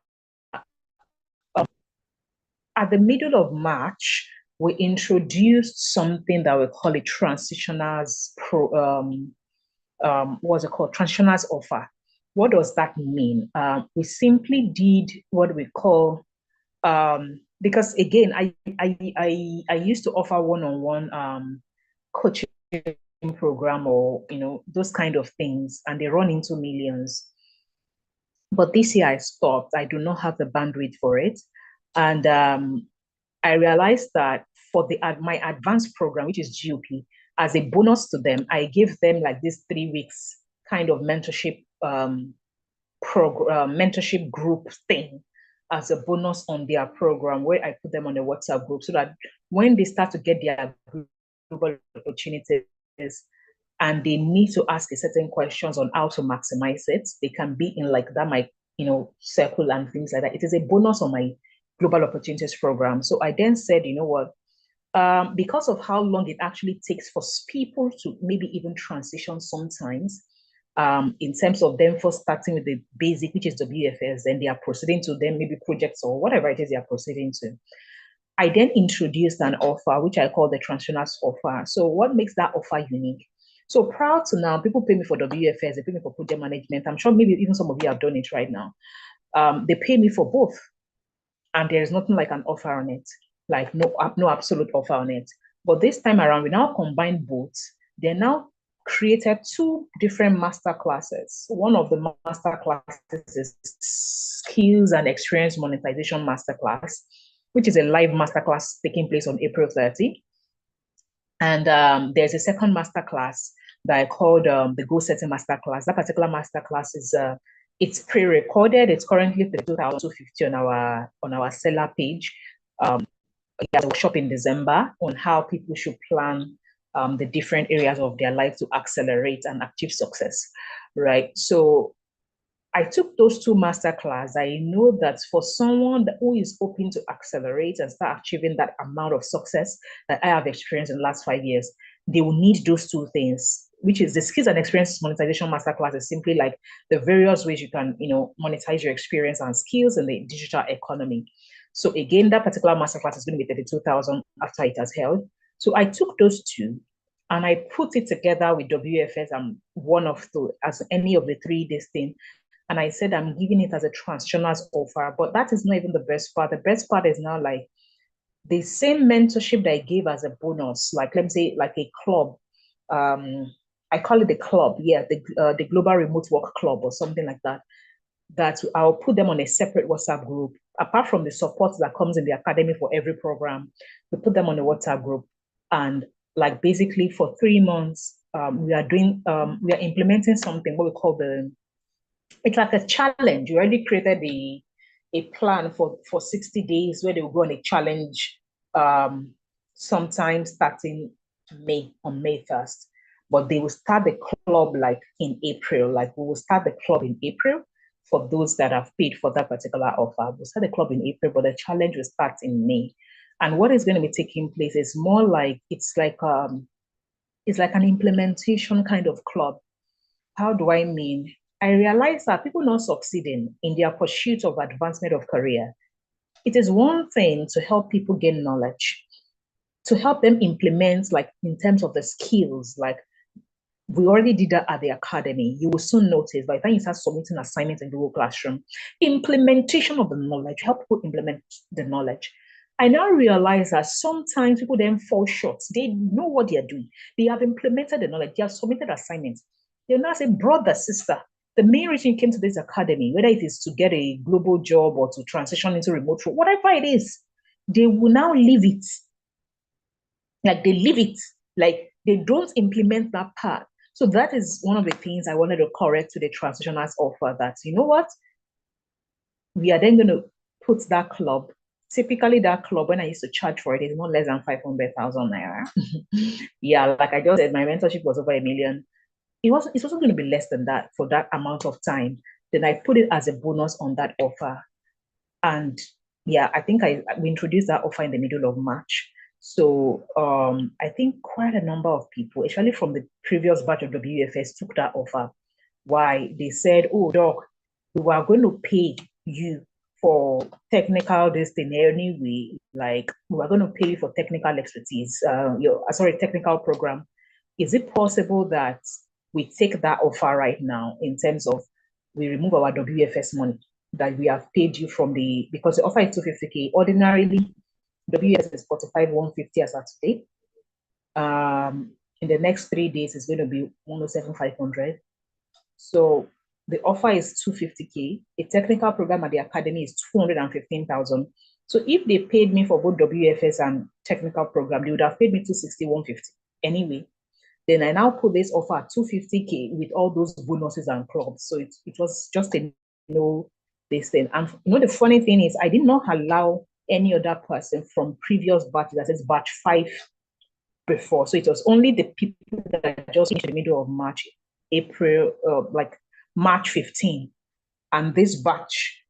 at the middle of March, we introduced something that we call a transitionals what's it called? Transitionals offer. What does that mean? We simply did what we call because again, I used to offer one-on-one coaching program or those kind of things, and they run into millions. But this year I stopped. I do not have the bandwidth for it, and I realized that for my advanced program, which is GOP, as a bonus to them, I give them like this 3 weeks kind of mentorship mentorship group thing as a bonus on their program, where I put them on a WhatsApp group so that when they start to get their global opportunities and they need to ask a certain questions on how to maximize it, they can be in like that, my circle and things like that. It is a bonus on my global opportunities program. So I then said, you know what, because of how long it actually takes for people to maybe even transition sometimes, in terms of them first starting with the basic, which is WFS, then they are proceeding to then maybe projects or whatever it is they are proceeding to. I then introduced an offer, which I call the transitionals offer. So what makes that offer unique? So prior to now, people pay me for WFS, they pay me for project management. I'm sure maybe even some of you have done it right now. They pay me for both. And there's nothing like an offer on it, like no absolute offer on it. But this time around, we now combine both. They're now created 2 different master classes. One of the master classes is Skills and Experience Monetization Masterclass, which is a live masterclass taking place on April 30. And there's a second masterclass, that I called the Goal Setting Masterclass. That particular masterclass is it's pre-recorded. It's currently 3250 on our seller page. There's a workshop in December on how people should plan the different areas of their life to accelerate and achieve success, right? So I took those two masterclass. I know that for someone who is hoping to accelerate and start achieving that amount of success that I have experienced in the last 5 years, they will need those two things, which is the skills and experience monetization masterclass is simply like the various ways you can, monetize your experience and skills in the digital economy. So again, that particular masterclass is going to be 32,000 after it has held. So I took those two and I put it together with WFS and one of the, as any of the 3 days thing. And I said, I'm giving it as a transactionals offer, but that is not even the best part. The best part is now like the same mentorship that I gave as a bonus, like let me say like a club. I call it the club. Yeah, the Global Remote Work Club or something like that. That I'll put them on a separate WhatsApp group. Apart from the support that comes in the academy for every program, we put them on a WhatsApp group. And like basically for 3 months, we are implementing something, what we call it's like a challenge. We already created a plan for 60 days where they will go on a challenge sometime starting on May 1st. But they will start the club like in April. Like we will start the club in April for those that have paid for that particular offer. We'll start the club in April, but the challenge will start in May. And what is going to be taking place is more like it's like an implementation kind of club. How do I mean? I realize that people not succeeding in their pursuit of advancement of career, it is one thing to help people gain knowledge, to help them implement, like in terms of the skills, like we already did that at the academy. You will soon notice by the time you start submitting assignments in Google Classroom, implementation of the knowledge, help people implement the knowledge. I now realize that sometimes people then fall short. They know what they are doing. They have implemented the knowledge. They have submitted assignments. They'll now say, brother, sister, the main reason you came to this academy, whether it is to get a global job or to transition into remote role, whatever it is, they will now leave it. Like they leave it. Like they don't implement that part. So that is one of the things I wanted to correct to the transitioners offer, that, you know what? We are then going to put that club. Typically, that club, when I used to charge for it, is not less than 500,000 naira. Yeah, like I just said, my mentorship was over 1 million. It wasn't going to be less than that for that amount of time. Then I put it as a bonus on that offer. And yeah, I think we introduced that offer in the middle of March. So I think quite a number of people, especially from the previous batch of WFS, took that offer. Why? They said, oh, doc, we were going to pay you for technical this thing anyway. Like, we are going to pay you for technical expertise, technical program. Is it possible that we take that offer right now in terms of we remove our WFS money that we have paid you from because the offer is 250K. Ordinarily, WFS is 45,150 as of today. In the next 3 days, it's going to be 107,500. So the offer is 250K. A technical program at the academy is 215,000. So if they paid me for both WFS and technical program, they would have paid me 261,150 anyway. Then I now put this offer at 250K with all those bonuses and clubs. So it was just this thing. And the funny thing is, I did not allow any other person from previous batches, that is batch 5 before. So it was only the people that just in the middle of March, April, like March 15, and this batch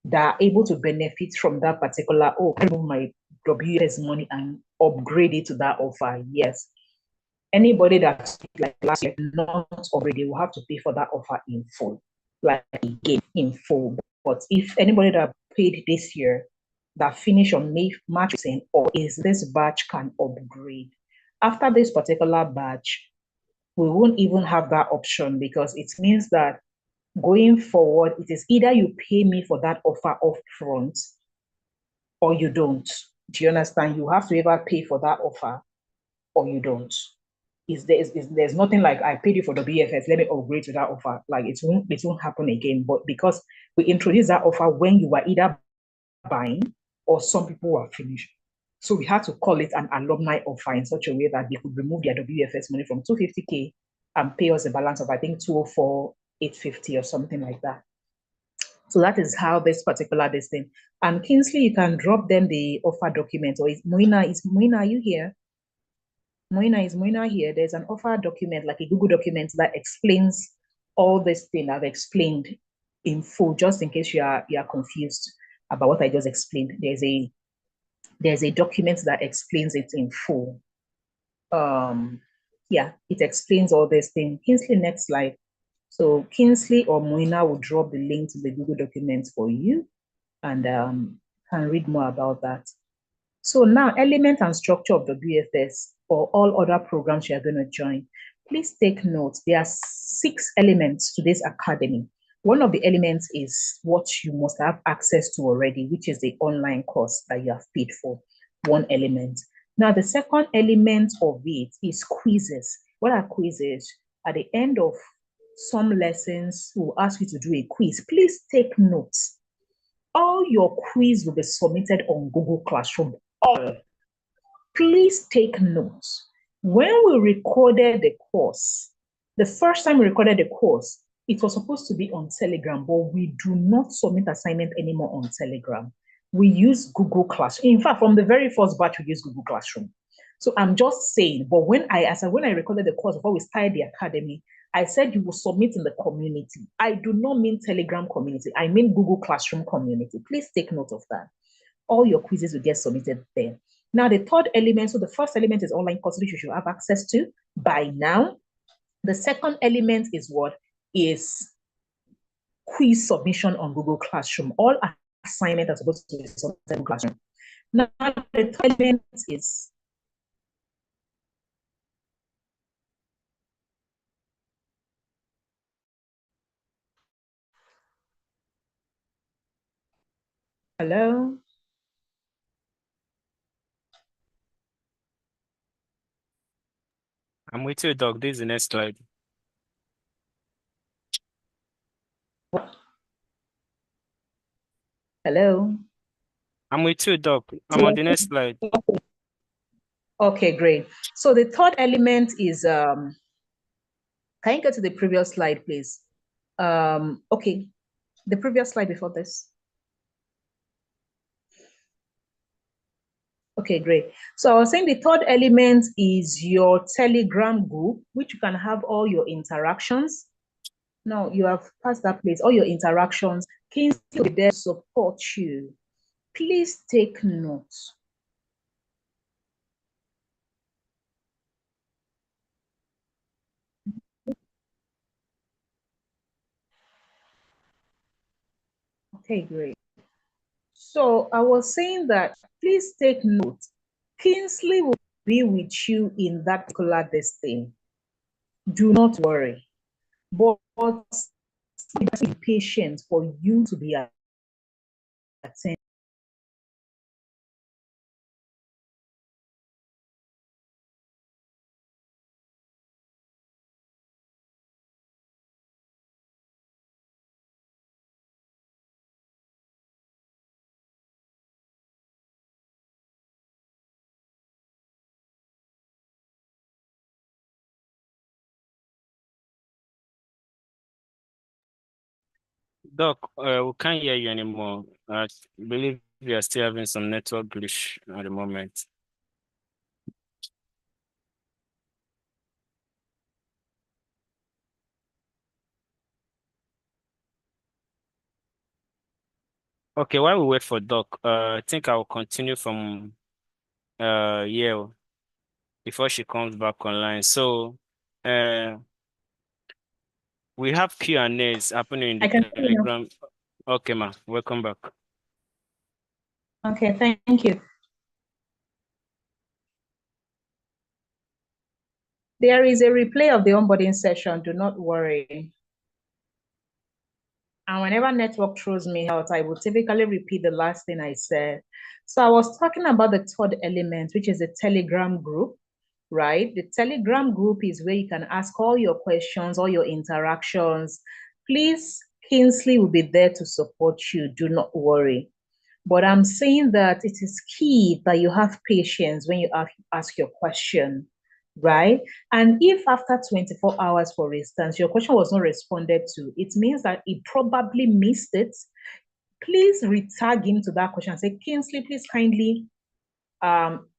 that are able to benefit from that particular, I remove my WS money and upgrade it to that offer. Yes. Anybody that's like last year not already will have to pay for that offer in full, like again in full. But if anybody that paid this year that finished on March 10, or is this batch can upgrade. After this particular batch, we won't even have that option, because it means that going forward, it is either you pay me for that offer upfront or you don't. Do you understand? You have to either pay for that offer or you don't. There's nothing like I paid you for the WFS, let me upgrade to that offer. Like it won't happen again. But because we introduced that offer when you were either buying or some people were finished. So we had to call it an alumni offer in such a way that they could remove their WFS money from 250K and pay us a balance of, I think, 204,850 or something like that. So that is how this particular thing. And Kingsley, you can drop them the offer document. Or is Moina, are you here? Is Moina here? There's an offer document, like a Google document that explains all this thing I've explained in full, just in case you are confused about what I just explained. There's a document that explains it in full. Yeah, it explains all this thing. Kingsley, next slide. So Kingsley or Moina will drop the link to the Google documents for you and can read more about that. So now, element and structure of the WFS or all other programs you are going to join. Please take note, there are 6 elements to this academy. One of the elements is what you must have access to already, which is the online course that you have paid for, one element. Now, the second element of it is quizzes. What are quizzes? At the end of some lessons, we'll ask you to do a quiz. Please take notes. All your quiz will be submitted on Google Classroom. All. Please take notes. When we recorded the course, the first time we recorded the course, it was supposed to be on Telegram, but we do not submit assignment anymore on Telegram. We use Google Classroom. In fact, from the very first batch, we use Google Classroom. So I'm just saying, but when I recorded the course before we started the academy, I said you will submit in the community. I do not mean Telegram community. I mean Google Classroom community. Please take note of that. All your quizzes will get submitted there. Now, the third element, so the first element is online courses, which you should have access to by now. The second element is what? Is quiz submission on Google Classroom. All assignments are supposed to be submitted on Google Classroom. Now, the third element is hello? I'm with you, Doc. This is the next slide. Hello? I'm with you, Doc. I'm on the next slide. Okay, great. So the third element is, can you go to the previous slide, please? Okay, the previous slide before this. Okay, great. So I was saying the third element is your Telegram group, which you can have all your interactions. Now you have passed that place, all your interactions. Kingsley will be there to support you. Please take notes. Okay, great. So I was saying that please take note. Kingsley will be with you in that particular thing. Do not worry. But be patient for you to be attending. Doc, we can't hear you anymore. I believe we are still having some network glitch at the moment. Okay, while we wait for Doc, I think I will continue from here before she comes back online. So we have Q&As happening in the Telegram. Okay, ma, welcome back. Okay, thank you. There is a replay of the onboarding session, do not worry. And whenever network throws me out, I will typically repeat the last thing I said. So I was talking about the third element, which is the Telegram group, right? The Telegram group is where you can ask all your questions, all your interactions. Please, Kingsley will be there to support you, do not worry. But I'm saying that it is key that you have patience when you ask your question, right? And if after 24 hours, for instance, your question was not responded to, it means that he probably missed it. Please retag him to that question and say, Kingsley, please kindly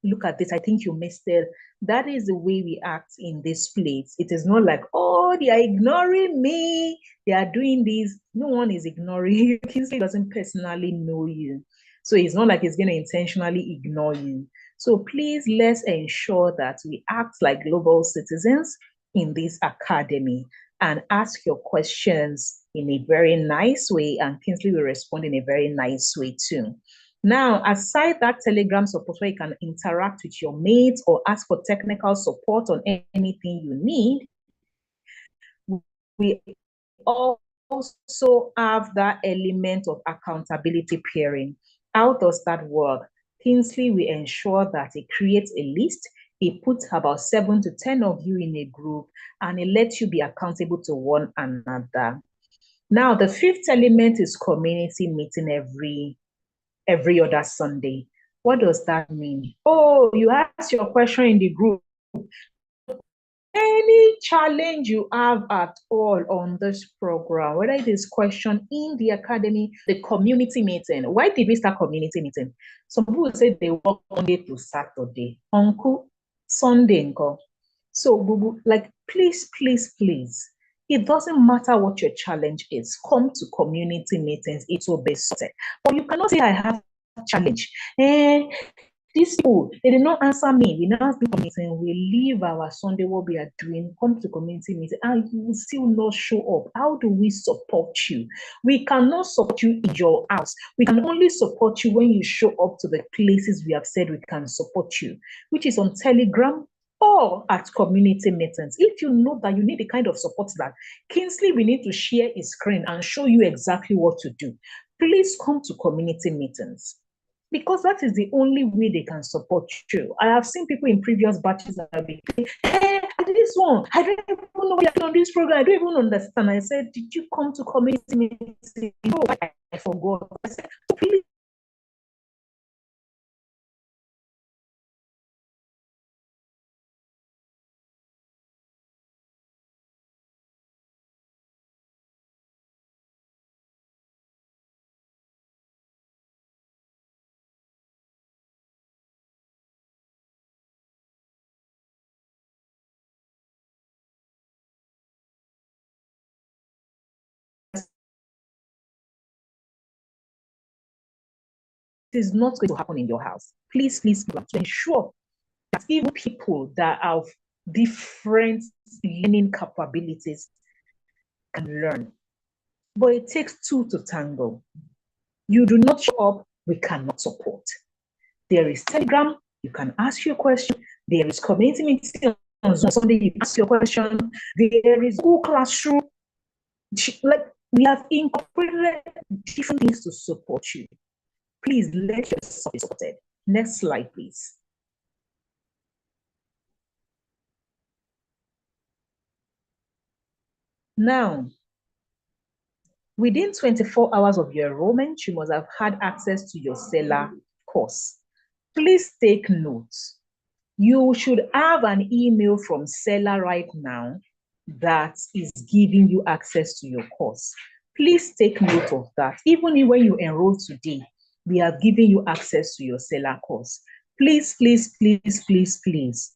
look at this. I think you missed it. That is the way we act in this place. It is not like, oh, they are ignoring me. They are doing this. No one is ignoring you. Kingsley doesn't personally know you. So it's not like he's going to intentionally ignore you. So please, let's ensure that we act like global citizens in this academy and ask your questions in a very nice way, and Kingsley will respond in a very nice way too. Now, aside that Telegram support where you can interact with your mates or ask for technical support on anything you need, we also have that element of accountability pairing. How does that work? Kingsley will ensure that he creates a list. He puts about 7 to 10 of you in a group, and he lets you be accountable to one another. Now, the fifth element is community meeting every other Sunday. What does that mean? Oh, you ask your question in the group. Any challenge you have at all on this program, whether it is question in the academy, the community meeting. Why did we start community meeting? Some people say they work Monday to Saturday. Uncle, Sunday, uncle. So, like, please, please, please. It doesn't matter what your challenge is. Come to community meetings. It will be sorted. But you cannot say I have a challenge. These people, they did not answer me. We now do meeting. We leave our Sunday, what we are doing, come to community meeting, and you will still not show up. How do we support you? We cannot support you in your house. We can only support you when you show up to the places we have said we can support you, which is on Telegram or at community meetings. If you know that you need the kind of support that Kingsley, we need to share his screen and show you exactly what to do, please come to community meetings, because that is the only way they can support you. I have seen people in previous batches that have been saying, hey, this one, I don't even know what you're on this program. I don't even understand. I said, did you come to community meeting? No, I forgot. I said, please. It is not going to happen in your house. Please, please, to ensure that even people that have different learning capabilities can learn. But it takes two to tango. You do not show up, we cannot support. There is Telegram, you can ask your question. There is community meeting on Sunday, you ask your question. There is Google Classroom. Like, we have incorporated different things to support you. Please let yourself be supported. Next slide, please. Now, within 24 hours of your enrollment, you must have had access to your seller course. Please take notes. You should have an email from seller right now that is giving you access to your course. Please take note of that. Even when you enroll today, we are giving you access to your seller course. Please, please, please, please, please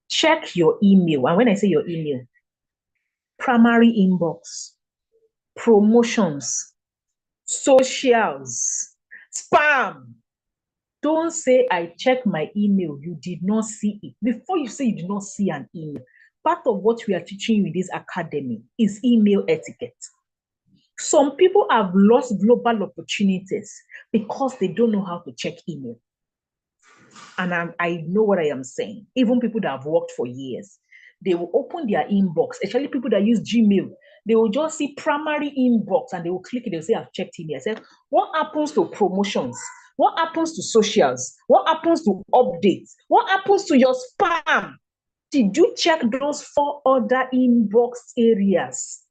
check your email. And when I say your email, primary inbox, promotions, socials, spam. Don't say I checked my email, you did not see it. Before you say you did not see an email, part of what we are teaching you in this academy is email etiquette. Some people have lost global opportunities because they don't know how to check email. And I know what I am saying. Even people that have worked for years, they will open their inbox, especially people that use Gmail. They will just see primary inbox and they will click it. They'll say, I've checked email. I said, what happens to promotions? What happens to socials? What happens to updates? What happens to your spam? Did you check those 4 other inbox areas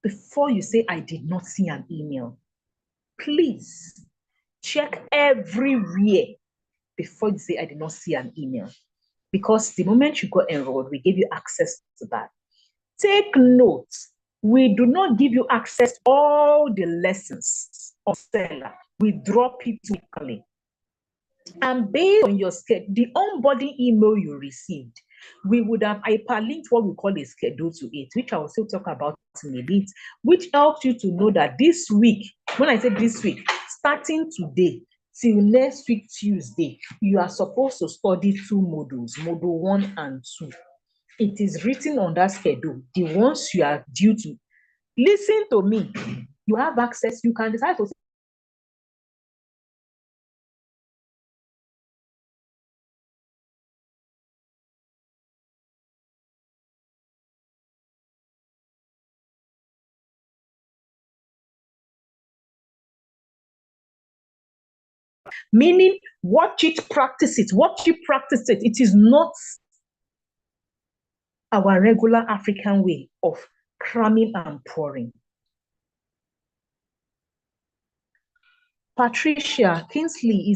before you say, I did not see an email? Please check everywhere before you say, I did not see an email. because the moment you got enrolled, we gave you access to that. Take note, we do not give you access to all the lessons of Stella. We drop it weekly. And based on your schedule, the onboarding email you received, we would have hyperlinked what we call a schedule to it, which I will still talk about in a bit, which helps you to know that this week, when I say this week, starting today till next week, Tuesday, you are supposed to study 2 modules, module 1 and 2. It is written on that schedule, the ones you are due to. Listen to me. You have access, you can decide to meaning watch it, practice it. Watch it, practice it. It is not our regular African way of cramming and pouring. Patricia, Kingsley,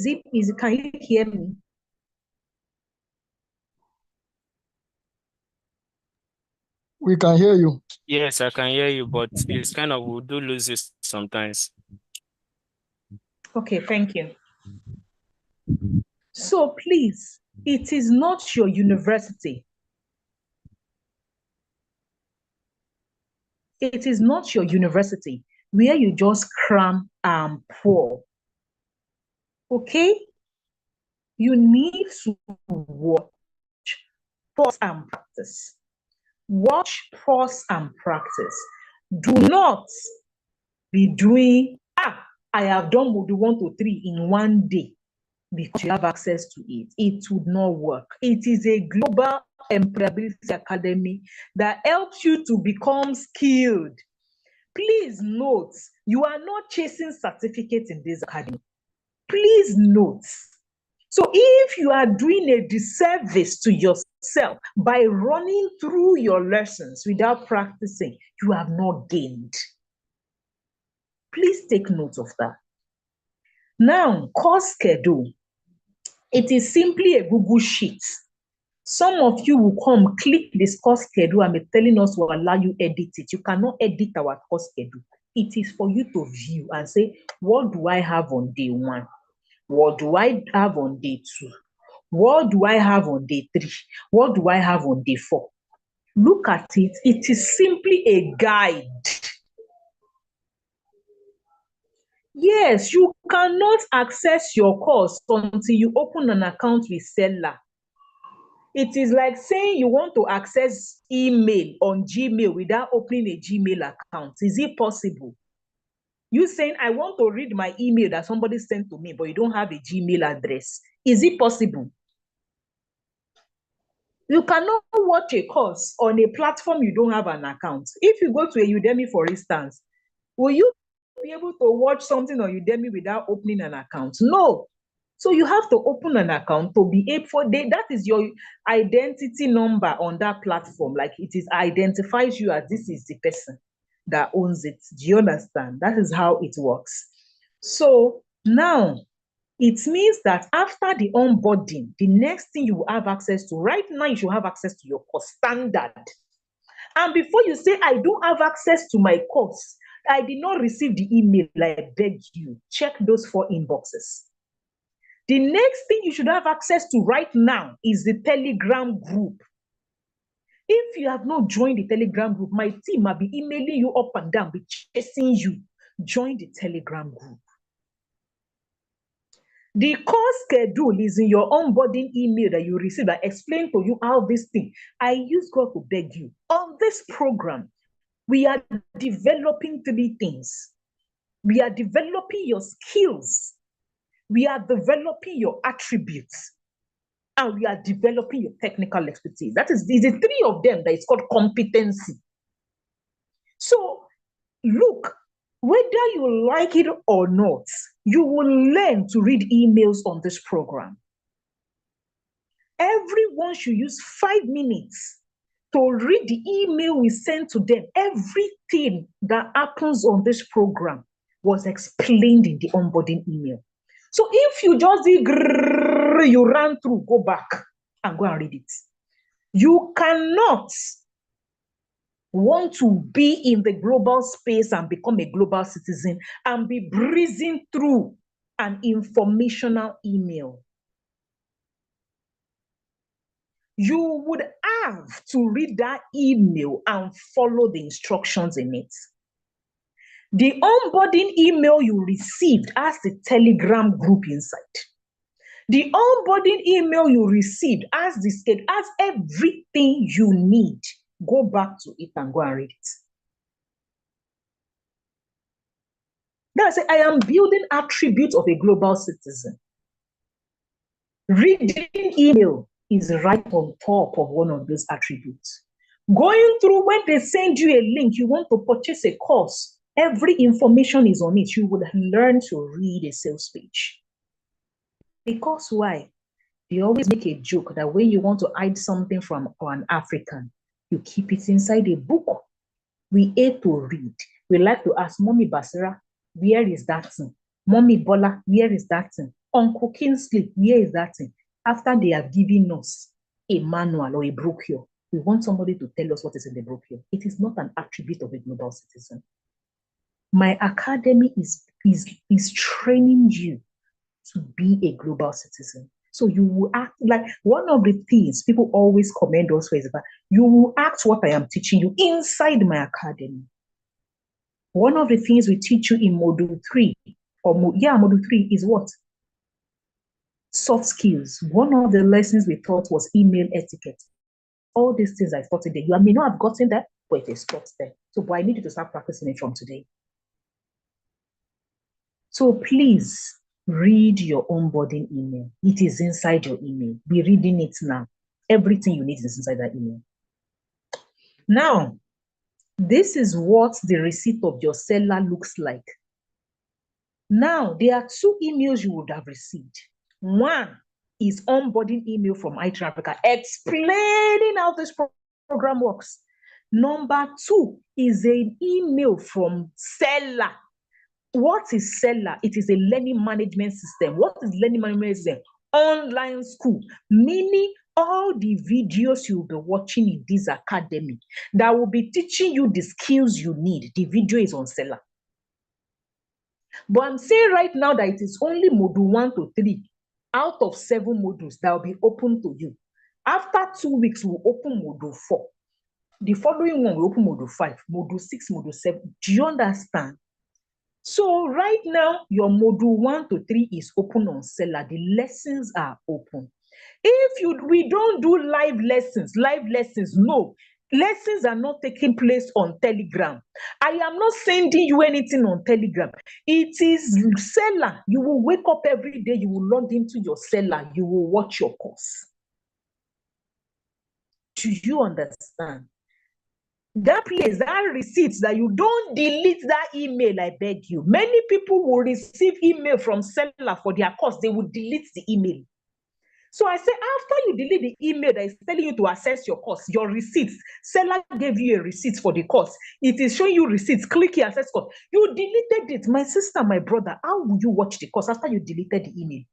can you hear me? We can hear you. Yes, I can hear you, but it's kind of, we do lose it sometimes. Okay, thank you. So please, it is not your university. It is not your university where you just cram and pour. Okay? You need to watch, pause, and practice. Watch, pause, and practice. Do not be doing, I have done module 1 to 3 in one day because you have access to it. It would not work. It is a global employability academy that helps you to become skilled. Please note, you are not chasing certificates in this academy. Please note. So if you are doing a disservice to yourself by running through your lessons without practicing, you have not gained. Please take note of that. Now, course schedule. It is simply a Google Sheet. Some of you will come, click this course schedule and be telling us will allow you edit it. You cannot edit our course schedule. It is for you to view and say, what do I have on day 1? What do I have on day 2? What do I have on day 3? What do I have on day 4? Look at it. It is simply a guide. Yes, you cannot access your course until you open an account with Seller. It is like saying you want to access email on Gmail without opening a Gmail account. Is it possible? You saying, I want to read my email that somebody sent to me, but you don't have a Gmail address. Is it possible? You cannot watch a course on a platform you don't have an account. If you go to a Udemy, for instance, will you be able to watch something on Udemy without opening an account? No. So you have to open an account to be able for that is your identity number on that platform. Like it identifies you as this is the person that owns it. Do you understand? That is how it works. So now it means that after the onboarding, the next thing you will have access to, right now you should have access to your course standard. And before you say, I don't have access to my course, I did not receive the email, I beg you, check those 4 inboxes. The next thing you should have access to right now is the Telegram group. If you have not joined the Telegram group, my team might be emailing you up and down, be chasing you. Join the Telegram group. The course schedule is in your onboarding email that you receive that explain to you how this thing. I use God to beg you. On this program, we are developing 3 things. We are developing your skills. We are developing your attributes. And we are developing your technical expertise. That is, these are 3 of them that is called competency. So, look, whether you like it or not, you will learn to read emails on this program. Everyone should use 5 minutes to read the email we send to them. Everything that happens on this program was explained in the onboarding email. So if you just did, you ran through, go back. and go and read it. You cannot want to be in the global space and become a global citizen and be breezing through an informational email. You would have to read that email and follow the instructions in it. The onboarding email you received has the Telegram group inside. The onboarding email you received has the schedule, has everything you need. Go back to it and go and read it. That's it. I am building attributes of a global citizen. Reading email is right on top of one of those attributes. Going through, when they send you a link, you want to purchase a course, every information is on it. You would learn to read a sales page. Because why? They always make a joke that when you want to hide something from an African, you keep it inside a book. We hate to read. We like to ask, Mommy Basira, where is that thing? Mommy Bola, where is that thing? Uncle Kingsley, where is that thing? After they have given us a manual or a brochure, we want somebody to tell us what is in the brochure. It is not an attribute of a global citizen. My academy is training you to be a global citizen. So you will act like one of the things people always commend us for is that you will act what I am teaching you inside my academy. One of the things we teach you in module 3, module 3 is what? Soft skills. One of the lessons we taught was email etiquette. All these things I taught today, you may not have gotten that, but it is taught there. So, but I need you to start practicing it from today. So please read your onboarding email. It is inside your email. Be reading it now. Everything you need is inside that email. Now, this is what the receipt of your seller looks like. Now, there are 2 emails you would have received. One is onboarding email from iTrain Africa explaining how this program works. Number 2 is an email from seller. What is seller? It is a learning management system. What is learning management system? Online school, meaning all the videos you'll be watching in this academy that will be teaching you the skills you need. The video is on seller. But I'm saying right now that it is only module 1 to 3 out of 7 modules that will be open to you. After 2 weeks, we'll open module 4. The following one will open module 5, module 6, module 7. Do you understand? So right now, your module 1 to 3 is open on seller. The lessons are open. We don't do live lessons, no. Lessons are not taking place on Telegram. I am not sending you anything on Telegram. It is seller. You will wake up every day, you will log into your seller, you will watch your course. Do you understand? That place, that receipts, that you don't delete that email, I beg you. Many people will receive email from seller for their course, they will delete the email. So I say, after you delete the email that is telling you to access your course, your receipts, seller gave you a receipt for the course. It is showing you receipts, click here, access course. You deleted it. My sister, my brother, how will you watch the course after you deleted the email?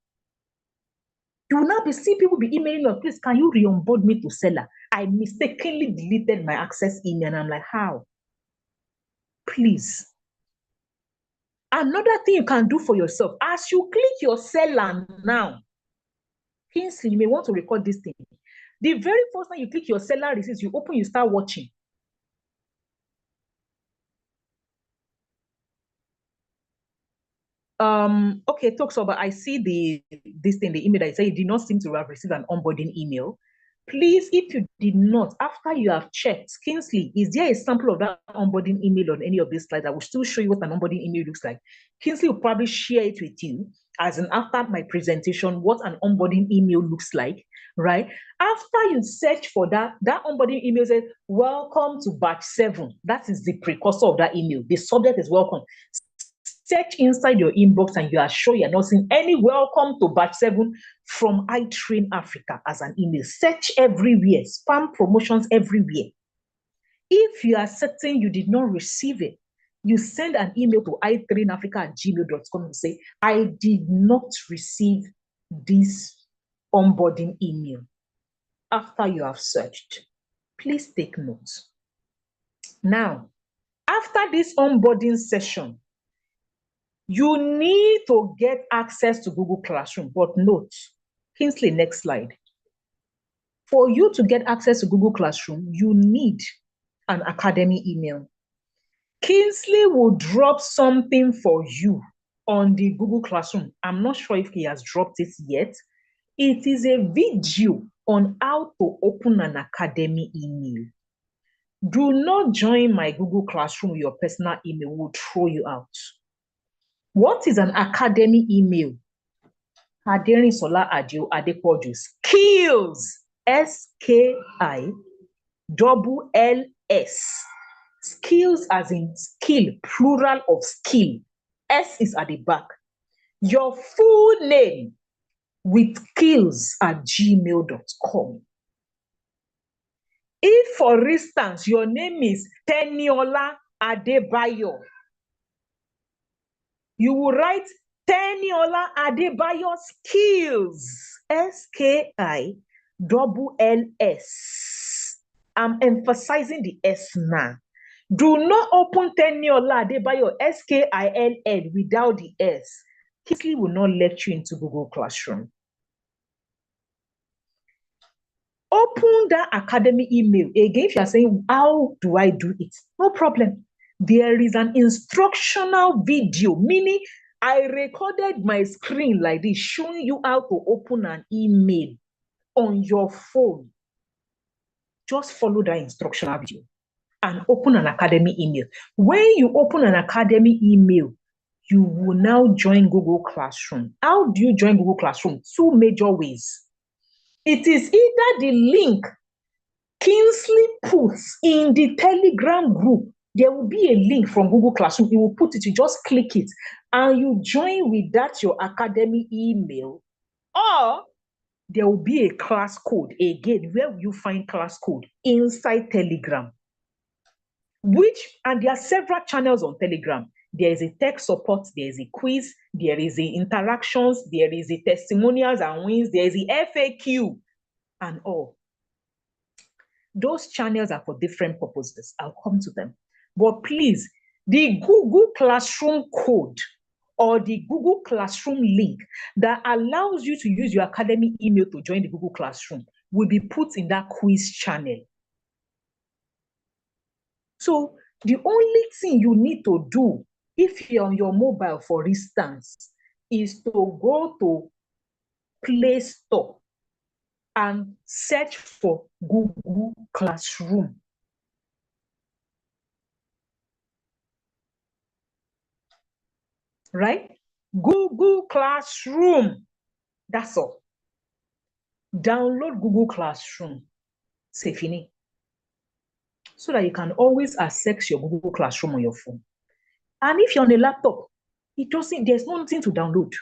You will now be seeing people be emailing us, please, can you re-onboard me to seller? I mistakenly deleted my access email and I'm like, how? Please. Another thing you can do for yourself, as you click your seller now, Kingsley, you may want to record this thing. The very first time you click your seller receipts, you open, you start watching. Okay, talks about, I see this thing, the email that I say you did not seem to have received an onboarding email. Please, if you did not, after you have checked, Kingsley, is there a sample of that onboarding email on any of these slides? I will still show you what an onboarding email looks like. Kingsley will probably share it with you, as in after my presentation, what an onboarding email looks like, right? After you search for that onboarding email says, welcome to batch 7. That is the precursor of that email. The subject is welcome. Search inside your inbox and you are sure you're not seeing any welcome to batch 7 from iTrain Africa as an email. Search everywhere, spam promotions everywhere. If you are certain you did not receive it, you send an email to itrainafrica@gmail.com and say, I did not receive this onboarding email. after you have searched. Please take note. Now, after this onboarding session, you need to get access to Google Classroom. But note, Kingsley, next slide. For you to get access to Google Classroom, you need an academy email. Kingsley will drop something for you on the Google Classroom. I'm not sure if he has dropped it yet. It is a video on how to open an academy email. Do not join my Google Classroom with your personal email. Will throw you out. What is an academy email? Aderinsola Adio Adepoju. Skills. SKILLS. Skills as in skill, plural of skill. S is at the back. Your full name with skills@gmail.com. If, for instance, your name is Teniola Adebayo, you will write Teniola Adebayo Skills, SKILLS. I'm emphasizing the S now. Do not open Teniola Adebayo, SKILL, without the S. Kingsley will not let you into Google Classroom. Open that academy email. Again, if you are saying, how do I do it? No problem. There is an instructional video, meaning I recorded my screen like this, showing you how to open an email on your phone. Just follow that instructional video and open an academy email. When you open an academy email, you will now join Google Classroom. How do you join Google Classroom? Two major ways. It is either the link Kingsley puts in the Telegram group. There will be a link from Google Classroom. He will put it, you just click it, and you join with that your academy email. Or there will be a class code. Again, where will you find class code? Inside Telegram. And there are several channels on Telegram. There is a tech support, there is a quiz, there is the interactions, there is the testimonials and wins, there is the FAQ, and all. Those channels are for different purposes. I'll come to them. But please, the Google Classroom code or the Google Classroom link that allows you to use your academy email to join the Google Classroom will be put in that quiz channel. So the only thing you need to do if you're on your mobile, for instance, is to go to Play Store and search for Google Classroom. Right? Google Classroom. That's all. Download Google Classroom. C'est fini. So that you can always access your Google Classroom on your phone. And if you're on a laptop, there's nothing to download.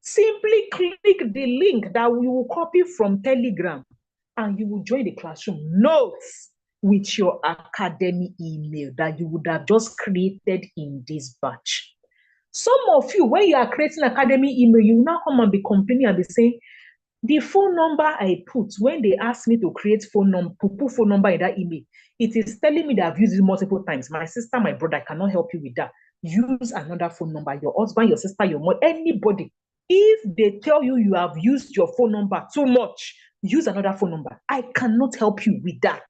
Simply click the link that we will copy from Telegram and you will join the classroom. Notes with your academy email that you would have just created in this batch. Some of you, when you are creating academy email, you will now come and be complaining and be saying, the phone number I put, when they ask me to create phone number, to put phone number in that email, it is telling me that I've used it multiple times. My sister, my brother, I cannot help you with that. Use another phone number, your husband, your sister, your mother, anybody. If they tell you you have used your phone number too much, use another phone number. I cannot help you with that.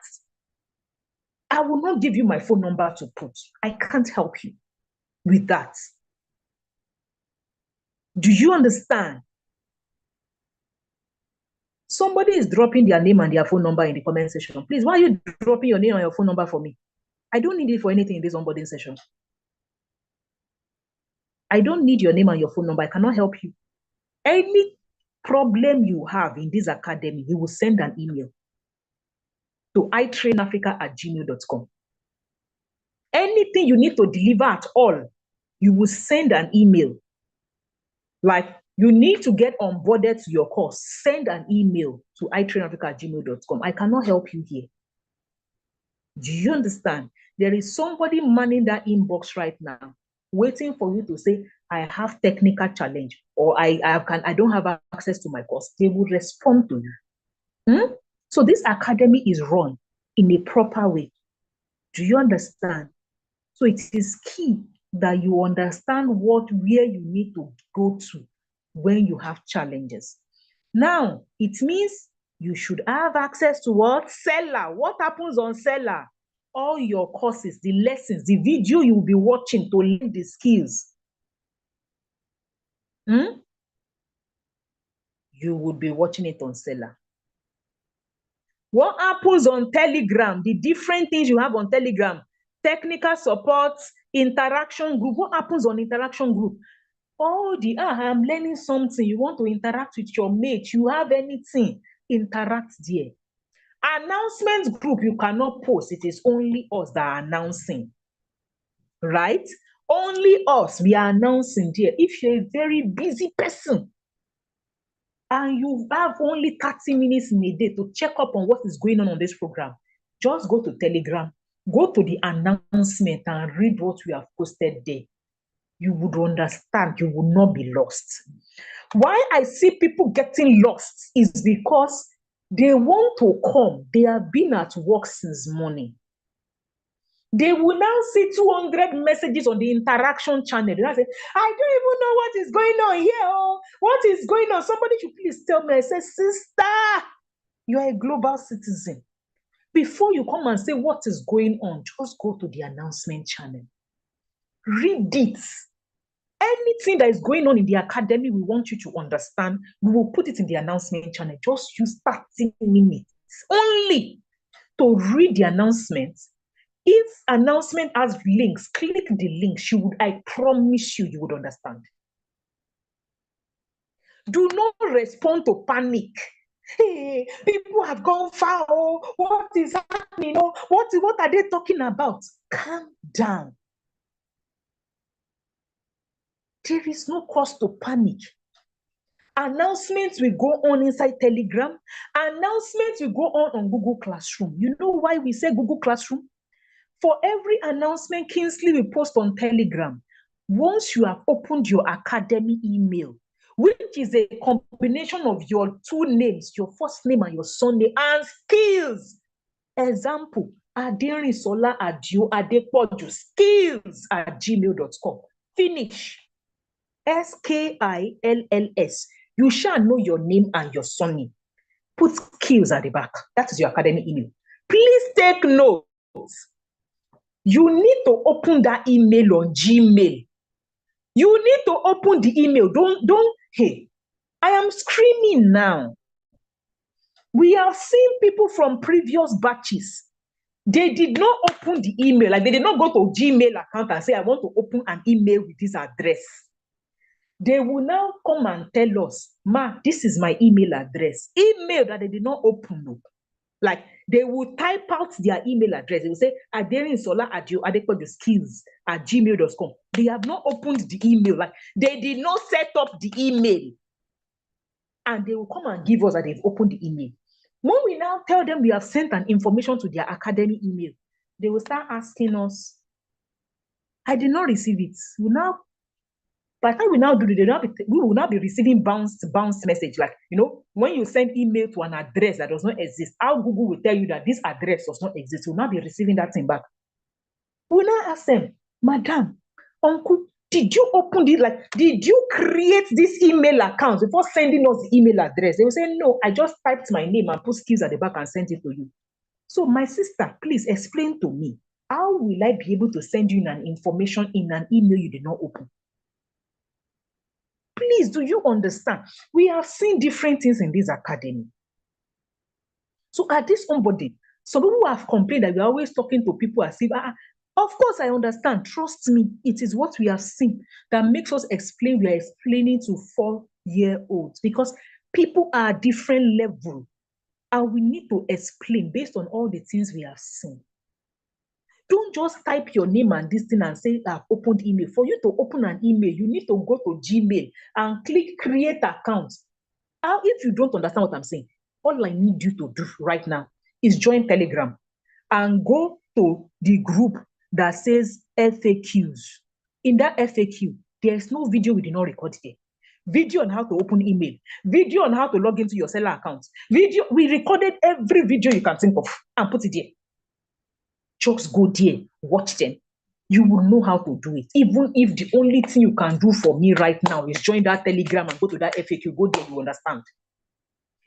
I will not give you my phone number to put. I can't help you with that. Do you understand? Somebody is dropping their name and their phone number in the comment section. Please, why are you dropping your name and your phone number for me? I don't need it for anything in this onboarding session. I don't need your name and your phone number. I cannot help you. Any problem you have in this academy, you will send an email to itrainafrica@gmail.com. Anything you need to deliver at all, you will send an email. Like, you need to get onboarded to your course, send an email to itrainafrica@gmail.com. I cannot help you here. Do you understand? There is somebody manning that inbox right now, waiting for you to say, I have technical challenge, or I don't have access to my course. They will respond to you. So this academy is run in a proper way. Do you understand? So it is key that you understand where you need to go to when you have challenges. Now, it means you should have access to what? Seller. What happens on Seller? All your courses, the lessons, the video you will be watching to learn the skills. You would be watching it on Seller. What happens on Telegram? The different things you have on Telegram. Technical support, interaction group. What happens on interaction group? All the, I'm learning something. You want to interact with your mate. You have anything, interact there. Announcement group, you cannot post. It is only us that are announcing. Right? Only us, we are announcing there. If you're a very busy person, and you have only 30 minutes in a day to check up on what is going on this program, just go to Telegram, go to the announcement and read what we have posted there. You would understand, you will not be lost. Why I see people getting lost is because they want to come. They have been at work since morning. They will now see 200 messages on the interaction channel. They will say, I don't even know what is going on here. Oh, what is going on? Somebody should please tell me. I say, sister, you are a global citizen. Before you come and say what is going on, just go to the announcement channel. Read it. Anything that is going on in the academy, we want you to understand. We will put it in the announcement channel. Just use 30 minutes only to read the announcement. If announcement has links, click the links. I promise you, you would understand. Do not respond to panic. Hey, people have gone far. Oh, what is happening? Oh, what are they talking about? Calm down. There is no cause to panic. Announcements will go on inside Telegram. Announcements will go on Google Classroom. You know why we say Google Classroom? For every announcement Kingsley will post on Telegram, once you have opened your academy email, which is a combination of your two names, your first name and your surname, and skills. Example, Aderinsola Adio Adepoju, skills@gmail.com. Finish. SKILLS. You shall know your name and your surname. Put skills at the back. That is your academy email. Please take notes. You need to open that email on Gmail. You need to open the email. Hey, I am screaming now. We have seen people from previous batches. They did not open the email. Like they did not go to Gmail account and say, I want to open an email with this address. They will now come and tell us, Ma, this is my email address. Email that they did not open up. Like they will type out their email address. They will say, aderinsola@skills@gmail.com. They have not opened the email. Like they did not set up the email. And they will come and give us that they've opened the email. When we now tell them we have sent an information to their academy email, they will start asking us, I did not receive it. By the time we now do it, we will now be receiving bounced message. Like, when you send email to an address that does not exist, how Google will tell you that this address does not exist, we'll now be receiving that thing back. We now ask them, Madam, Uncle, did you open it? Like, did you create this email account before sending us the email address? They will say, no, I just typed my name and put skills at the back and sent it to you. So my sister, please explain to me, how will I be able to send you an information in an email you did not open? Please, do you understand? We have seen different things in this academy. So at this onboarding, some people have complained that we're always talking to people as if, of course I understand, trust me, it is what we have seen that makes us explain, we are explaining to 4-year-olds because people are different level and we need to explain based on all the things we have seen. Don't just type your name and this thing and say, I've opened email. For you to open an email, you need to go to Gmail and click create account. If you don't understand what I'm saying, all I need you to do right now is join Telegram and go to the group that says FAQs. In that FAQ, there is no video we did not record there. video on how to open email, video on how to log into your seller account, video. We recorded every video you can think of and put it there. Just go there, watch them. You will know how to do it. Even if the only thing you can do for me right now is join that Telegram and go to that FAQ, go there, you understand.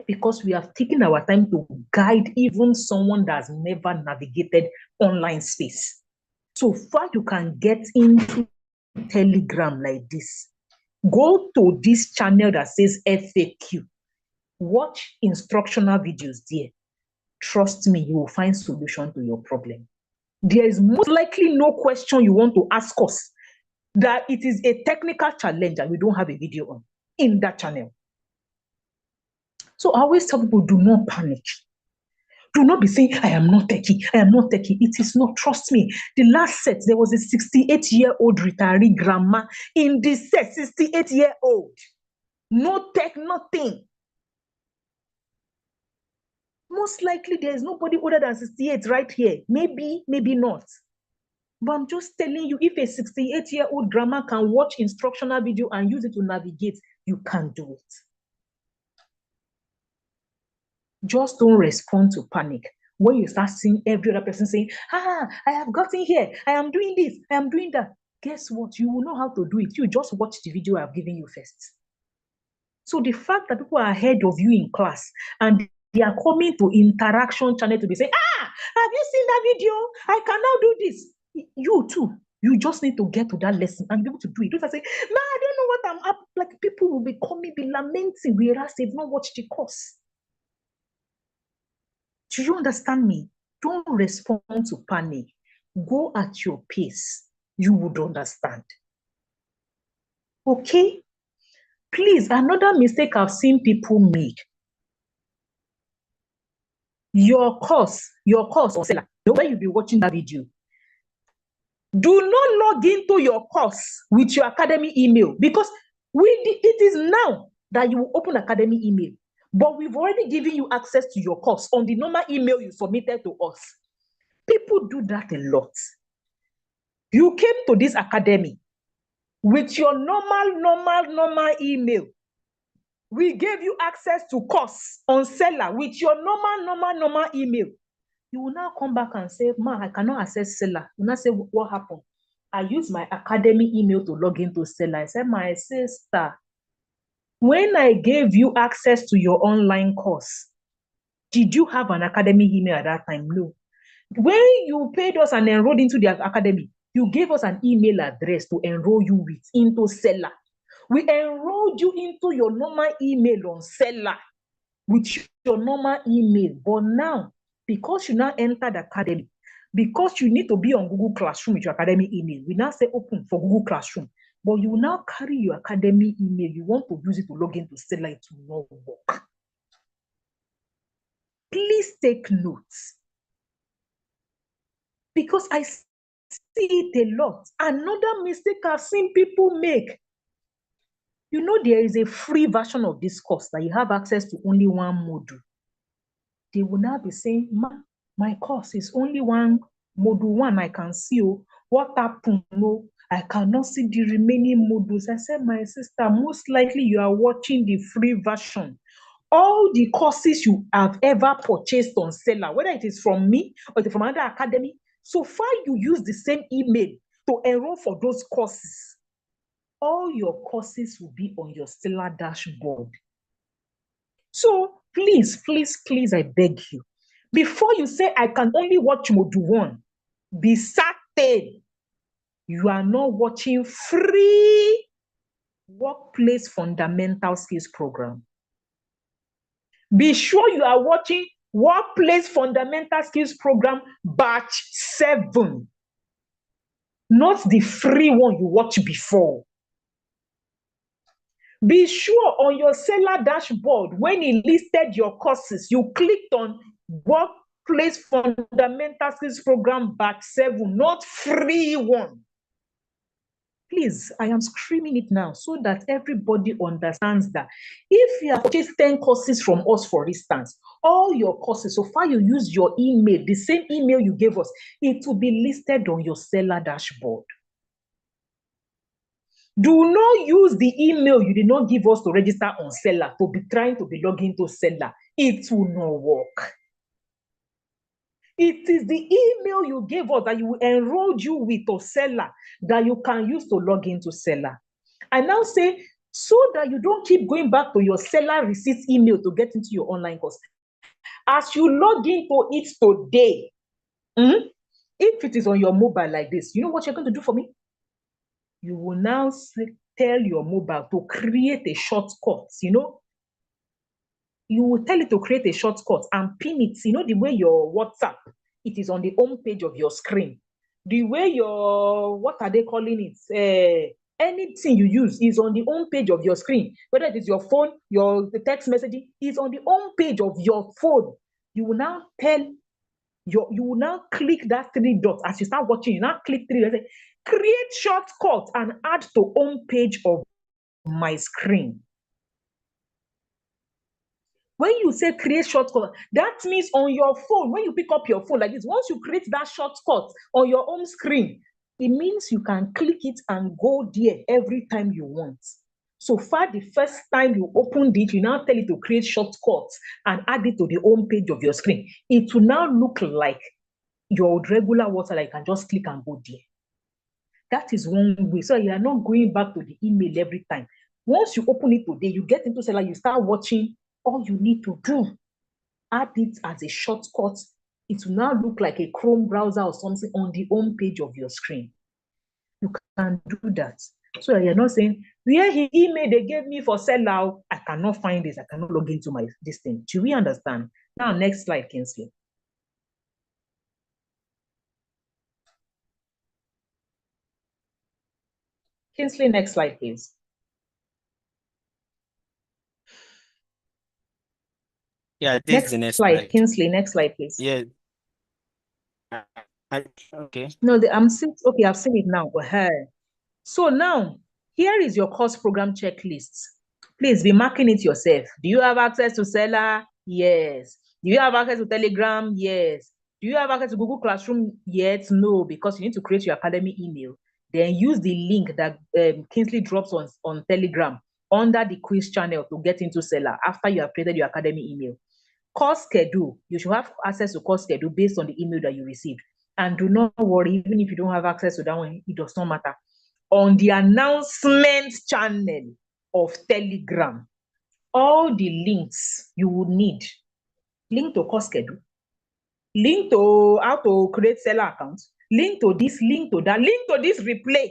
Because we have taken our time to guide even someone that's never navigated online space. So far you can get into Telegram like this. Go to this channel that says FAQ. Watch instructional videos there. Trust me, you will find solution to your problem. There is most likely no question you want to ask us that it is a technical challenge and we don't have a video on in that channel. So I always tell people, do not panic. Do not be saying, I am not techie, I am not techie. It is not, trust me. The last set, there was a 68-year-old retiree grandma in this set, 68-year-old. No tech, nothing. Most likely there is nobody older than 68 right here. Maybe, maybe not. But I'm just telling you, if a 68-year-old grandma can watch instructional video and use it to navigate, you can do it. Just don't respond to panic. When you start seeing every other person saying, I have gotten here, I am doing this, I am doing that. Guess what? You will know how to do it. You just watch the video I've given you first. So the fact that people are ahead of you in class and they are coming to interaction channel to be saying, have you seen that video? I can now do this. You too. You just need to get to that lesson and be able to do it. Don't say, no, I don't know what I'm up. Like people will be coming, be lamenting, whereas they've not watched the course. Do you understand me? Don't respond to panic. Go at your pace. You would understand. Okay? Please, another mistake I've seen people make. Your course or seller, the way you'll be watching that video, do not log into your course with your academy email because it is now that you will open academy email. But we've already given you access to your course on the normal email you submitted to us. People do that a lot. You came to this academy with your normal email. We gave you access to course on seller with your normal email. You will now come back and say, Ma, I cannot access seller. You now say, what happened? I used my academy email to log into seller. I said, my sister, when I gave you access to your online course, did you have an academy email at that time? No. When you paid us and enrolled into the academy, you gave us an email address to enroll you with into seller. We enrolled you into your normal email on seller with your normal email. But now, because you now entered the academy, because you need to be on Google Classroom with your academy email, we now say open for Google Classroom. But you will now carry your academy email. You want to use it to log into seller, it will not work. Please take notes. Because I see it a lot. Another mistake I've seen people make. You know, there is a free version of this course that you have access to only one module. They will now be saying, Ma, my course is only one module one. I can see what happened. No, I cannot see the remaining modules. I said, my sister, most likely you are watching the free version. All the courses you have ever purchased on seller, whether it is from me or from another academy, so far you use the same email to enroll for those courses. All your courses will be on your seller dashboard. So please, I beg you, before you say I can only watch module one, be certain you are not watching free workplace fundamental skills program. Be sure you are watching workplace fundamental skills program batch 7, not the free one you watched before. Be sure on your seller dashboard, when it listed your courses, you clicked on workplace fundamental skills program batch 7, not free one. Please, I am screaming it now so that everybody understands that if you have purchased 10 courses from us, for instance, all your courses, so far you use your email, the same email you gave us, it will be listed on your seller dashboard. Do not use the email you did not give us to register on Seller to be trying to be logged into Seller. It will not work. It is the email you gave us that you enrolled you with to Seller that you can use to log into Seller. I now say, so that you don't keep going back to your Seller receipts email to get into your online course. As you log into it today, if it is on your mobile like this, you know what you're going to do for me? You will now tell your mobile to create a shortcut, You will tell it to create a shortcut and pin it, the way your WhatsApp, it is on the home page of your screen. The way your, what are they calling it? Anything you use is on the home page of your screen. Whether it is your phone, the text messaging is on the home page of your phone. You will now you will now click that 3 dots as you start watching. You now click 3 dots, create shortcut and add to home page of my screen. When you say create shortcut, that means on your phone, when you pick up your phone like this, once you create that shortcut on your home screen, it means you can click it and go there every time you want. So far, the first time you opened it, you now tell it to create shortcuts and add it to the home page of your screen. It will now look like your regular water, like you can just click and go there. That is one way. So you are not going back to the email every time. Once you open it today, you get into Seller, you start watching. All you need to do, add it as a shortcut. It will now look like a Chrome browser or something on the home page of your screen. You can do that. So you're not saying, where he email they gave me for Seller, I cannot find this, I cannot log into this thing. Do we understand? Now, next slide, Kinsley. Kinsley, next slide, please. Yeah, this is the next slide. slide. Kinsley, next slide, please. Yeah. Okay. No, I've seen it now. So now, here is your course program checklist. Please be marking it yourself. Do you have access to Seller? Yes. Do you have access to Telegram? Yes. Do you have access to Google Classroom yet? No, because you need to create your academy email. Then use the link that Kinsley drops on Telegram under the quiz channel to get into Seller after you have created your academy email. Course schedule, you should have access to course schedule based on the email that you received. And do not worry, even if you don't have access to that one, it does not matter. On the announcement channel of Telegram, all the links you would need, link to course schedule, link to how to create Seller accounts, link to this, link to that, link to this replay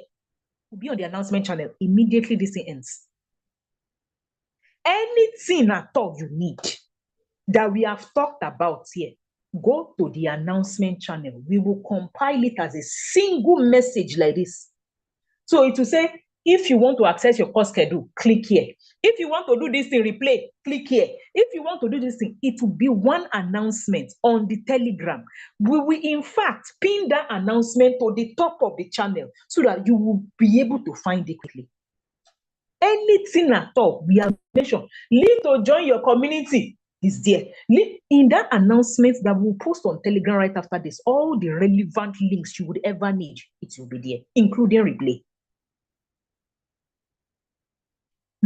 will be on the announcement channel immediately this thing ends. Anything at all you need that we have talked about here, go to the announcement channel. We will compile it as a single message like this. So it will say, if you want to access your course schedule, click here. If you want to do this thing, replay, click here. If you want to do this thing, it will be one announcement on the Telegram. We will, in fact, pin that announcement to the top of the channel so that you will be able to find it quickly. Anything at all, we have mentioned. Link to join your community is there. In that announcement that we'll post on Telegram right after this, all the relevant links you would ever need, it will be there, including replay.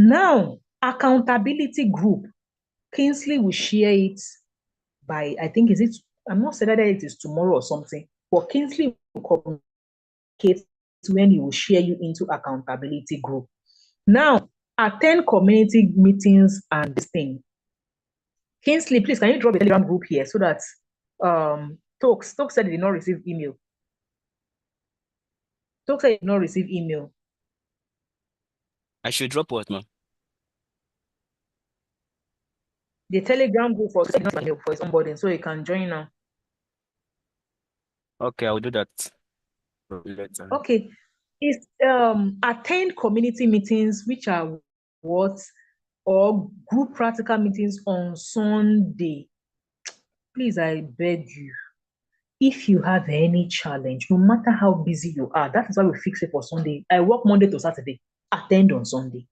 Now, accountability group. Kinsley will share it by, I think, I'm not saying that it is tomorrow or something, but Kinsley will communicate when he will share you into accountability group. Now, attend community meetings and this thing. Kinsley, please, can you drop a Telegram group here so that Talks said he did not receive email. Talks said he did not receive email. I should drop what, ma'am? The Telegram group for his onboarding, so you can join now. Okay, I'll do that later. Okay. It's attend community meetings, which are what? Or group practical meetings on Sunday. Please, I beg you. If you have any challenge, no matter how busy you are, that is why we fix it for Sunday. I work Monday to Saturday. Attend on Sunday.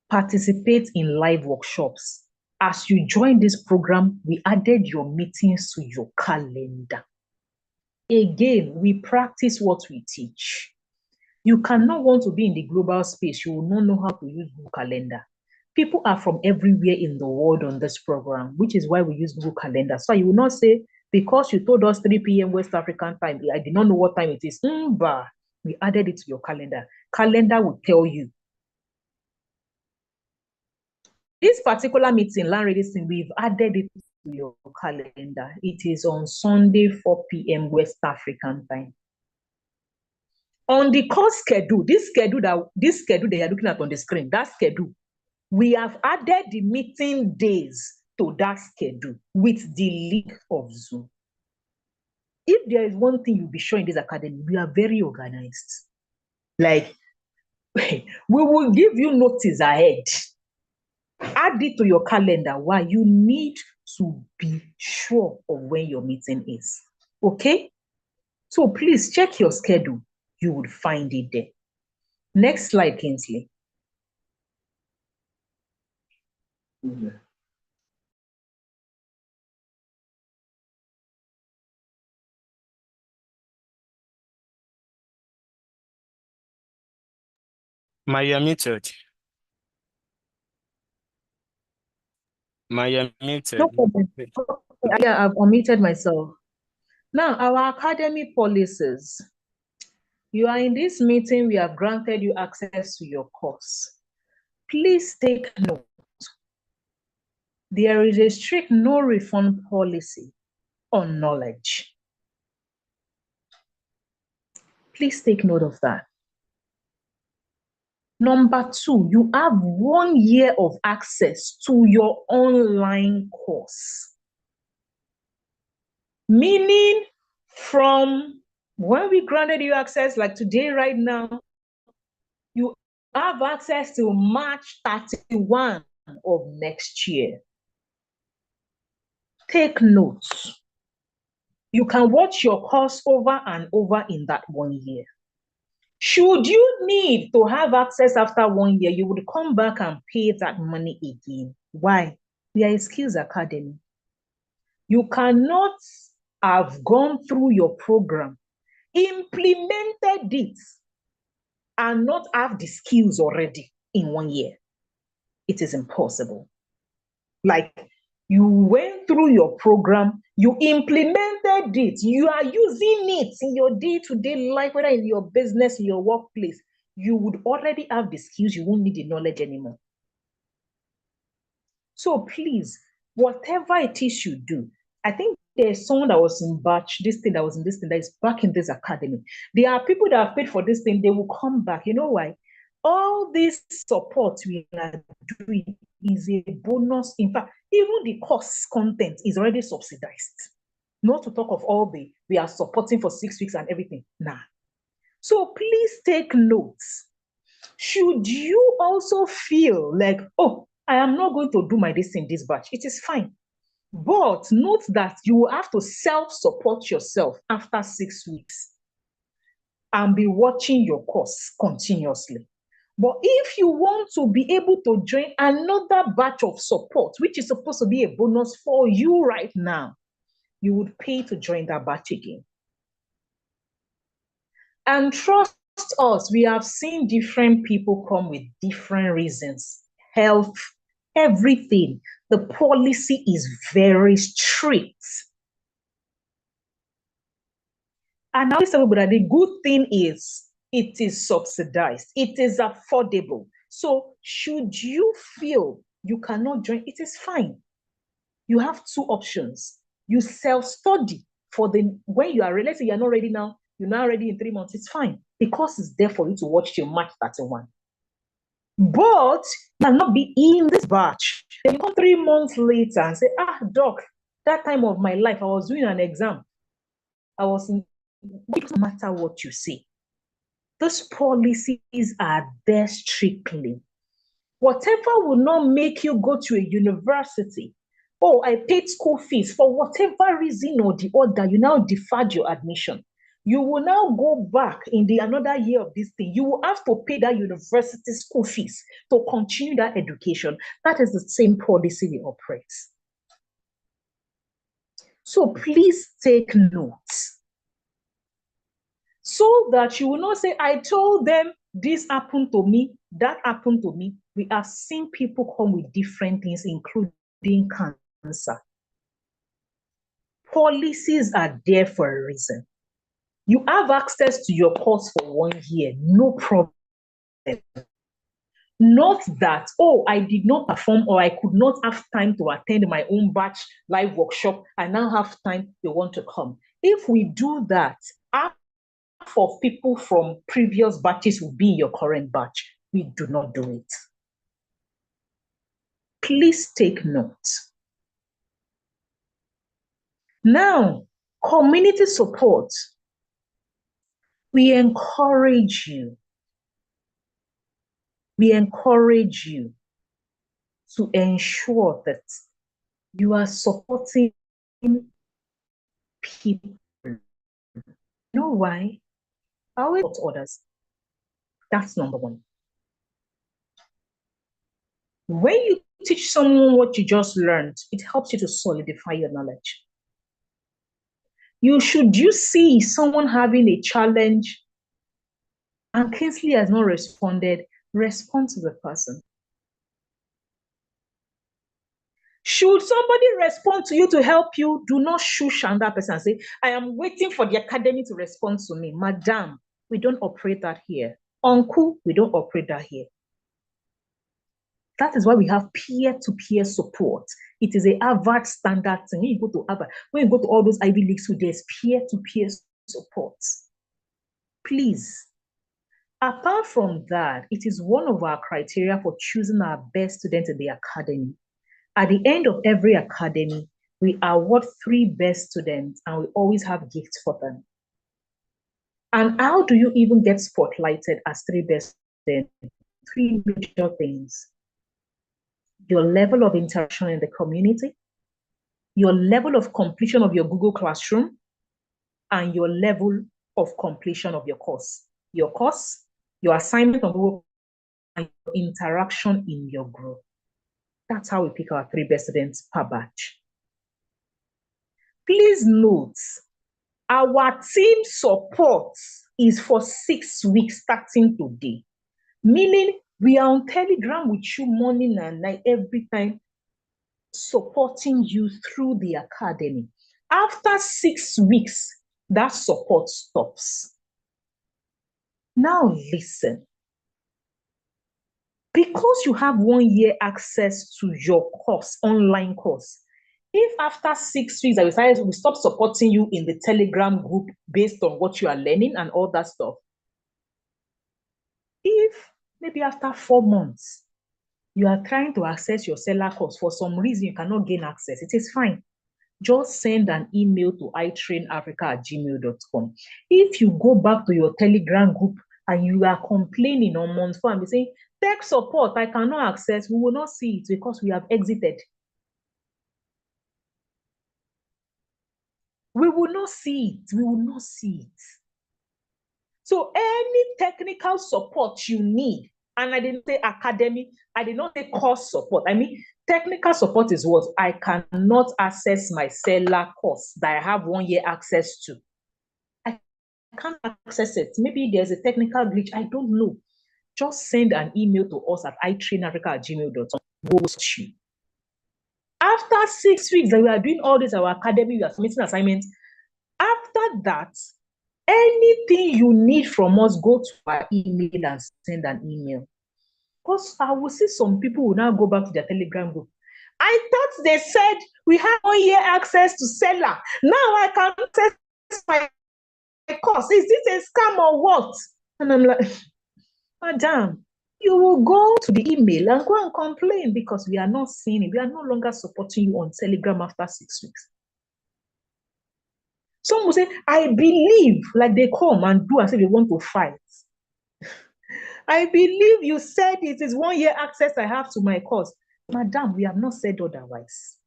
Participate in live workshops. As you join this program, we added your meetings to your calendar. Again, we practice what we teach. You cannot want to be in the global space. You will not know how to use Google Calendar. People are from everywhere in the world on this program, which is why we use Google Calendar. So you will not say, because you told us 3 p.m. West African time, I did not know what time it is. But we added it to your calendar. Calendar will tell you. This particular meeting, we've added it to your calendar. It is on Sunday, 4 p.m. West African time. On the course schedule, this schedule that you're looking at on the screen, that schedule, we have added the meeting days to that schedule with the link of Zoom. If there is one thing you'll be sure in this academy, we are very organized. Like, we will give you notice ahead. Add it to your calendar. Why? You need to be sure of when your meeting is. Okay? So please check your schedule. You would find it there. Next slide, Kingsley. Maya muted. Maya muted. No problem. Yeah, I've unmuted myself. Now, our academy policies. You are in this meeting, we have granted you access to your course. Please take note. There is a strict no refund policy on knowledge. Please take note of that. Number 2, you have 1 year of access to your online course. Meaning from when we granted you access, like today, right now, you have access to March 31 of next year. Take notes. You can watch your course over and over in that 1 year. Should you need to have access after 1 year, you would come back and pay that money again. Why? We are a skills academy. You cannot have gone through your program, implemented it, and not have the skills already in 1 year. It is impossible. Like, you went through your program, you implemented it, you are using it in your day-to-day life, whether in your business, in your workplace, you would already have the skills, you won't need the knowledge anymore. So please, whatever it is you do, I think there's someone that was in batch, that is back in this academy. There are people that have paid for this thing, they will come back. You know why? All this support we are doing is a bonus. In fact, even the course content is already subsidized. Not to talk of all we are supporting for 6 weeks and everything. Nah. So please take notes. Should you also feel like, oh, I am not going to do my this in this batch, it is fine. But note that you will have to self-support yourself after 6 weeks and be watching your course continuously. But if you want to be able to join another batch of support, which is supposed to be a bonus for you right now, you would pay to join that batch again. And trust us, we have seen different people come with different reasons, health, everything. The policy is very strict. And now, the good thing is it is subsidized. It is affordable. So should you feel you cannot join, it is fine. You have 2 options. You self-study for when you are ready, let's say you're not ready now, you're not ready in 3 months, it's fine. Because it's there for you to watch till March 31. But you cannot be in this batch. Then you come 3 months later and say, doc, that time of my life, I was doing an exam. I was in, it doesn't matter what you say. Those policies are there strictly. Whatever will not make you go to a university, oh, I paid school fees for whatever reason or the other, you now deferred your admission. You will now go back in another year of this thing. You will have to pay that university school fees to continue that education. That is the same policy we operate. So please take notes. So that you will not say, I told them this happened to me, that happened to me. We have seen people come with different things, including cancer. Policies are there for a reason. You have access to your course for 1 year, no problem. Not that, oh, I did not perform or I could not have time to attend my own batch live workshop. I now have time, they want to come. If we do that, half of people from previous batches will be in your current batch. We do not do it. Please take note. Now, community support. We encourage you. We encourage you to ensure that you are supporting people. You know why? I always support others. That's number one. When you teach someone what you just learned, it helps you to solidify your knowledge. You see someone having a challenge and Kingsley has not responded, respond to the person. Should somebody respond to you to help you, do not shush on that person and say, I am waiting for the academy to respond to me. Madam, we don't operate that here. Uncle, we don't operate that here. That is why we have peer-to-peer support. It is a Harvard standard thing. When you go to Harvard, when you go to all those Ivy League schools, there's peer-to-peer support. Please. Apart from that, it is one of our criteria for choosing our best students in the academy. At the end of every academy, we award 3 best students and we always have gifts for them. And how do you even get spotlighted as 3 best students? 3 major things. Your level of interaction in the community, your level of completion of your Google Classroom, and your level of completion of your course. Your course, your assignment on Google, and your interaction in your group. That's how we pick our 3 best students per batch. Please note, our team support is for 6 weeks starting today. Meaning we are on Telegram with you morning and night every time, supporting you through the academy. After 6 weeks, that support stops. Now listen. Because you have 1 year access to your course, online course, if after 6 weeks we stop supporting you in the Telegram group based on what you are learning and all that stuff, if maybe after 4 months, you are trying to access your seller course, for some reason you cannot gain access, it is fine. Just send an email to itrainafrica@gmail.com. If you go back to your Telegram group and you are complaining on month 4 and be saying, tech support, I cannot access, we will not see it because we have exited. We will not see it. We will not see it. So any technical support you need, and I didn't say academic, I did not say course support. I mean, technical support is what I cannot access my seller course that I have 1 year access to. I can't access it. Maybe there's a technical glitch. I don't know. Just send an email to us at itrainafrica@gmail.com. We'll search you. After 6 weeks that we are doing all this, our academy, we are submitting assignments. After that, anything you need from us, go to our email and send an email. Because I will see some people will now go back to their Telegram group. I thought they said we have 1 year access to seller. Now I can access my course. Is this a scam or what? And I'm like, Madam, you will go to the email and go and complain because we are not seeing it. We are no longer supporting you on Telegram after 6 weeks. Some will say, I believe, like they come and do as if they want to fight. I believe you said it is 1 year access I have to my course. Madam, we have not said otherwise.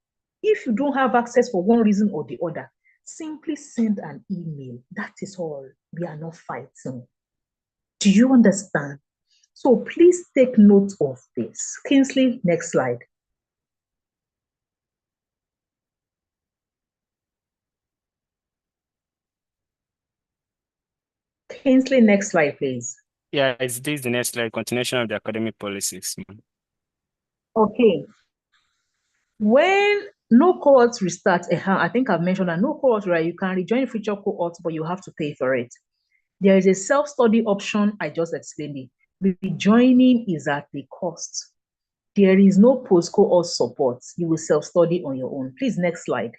If you don't have access for one reason or the other, simply send an email. That is all. We are not fighting. Do you understand? So please take note of this. Kingsley, next slide. Kingsley, next slide, please. Yeah, is this the next slide? Continuation of the academic policies. Okay. When no cohorts restart, I think I've mentioned that no cohorts, right? You can rejoin future cohorts, but you have to pay for it. There is a self-study option. I just explained it. Rejoining is at the cost. There is no post-cohort support. You will self-study on your own. Please, next slide.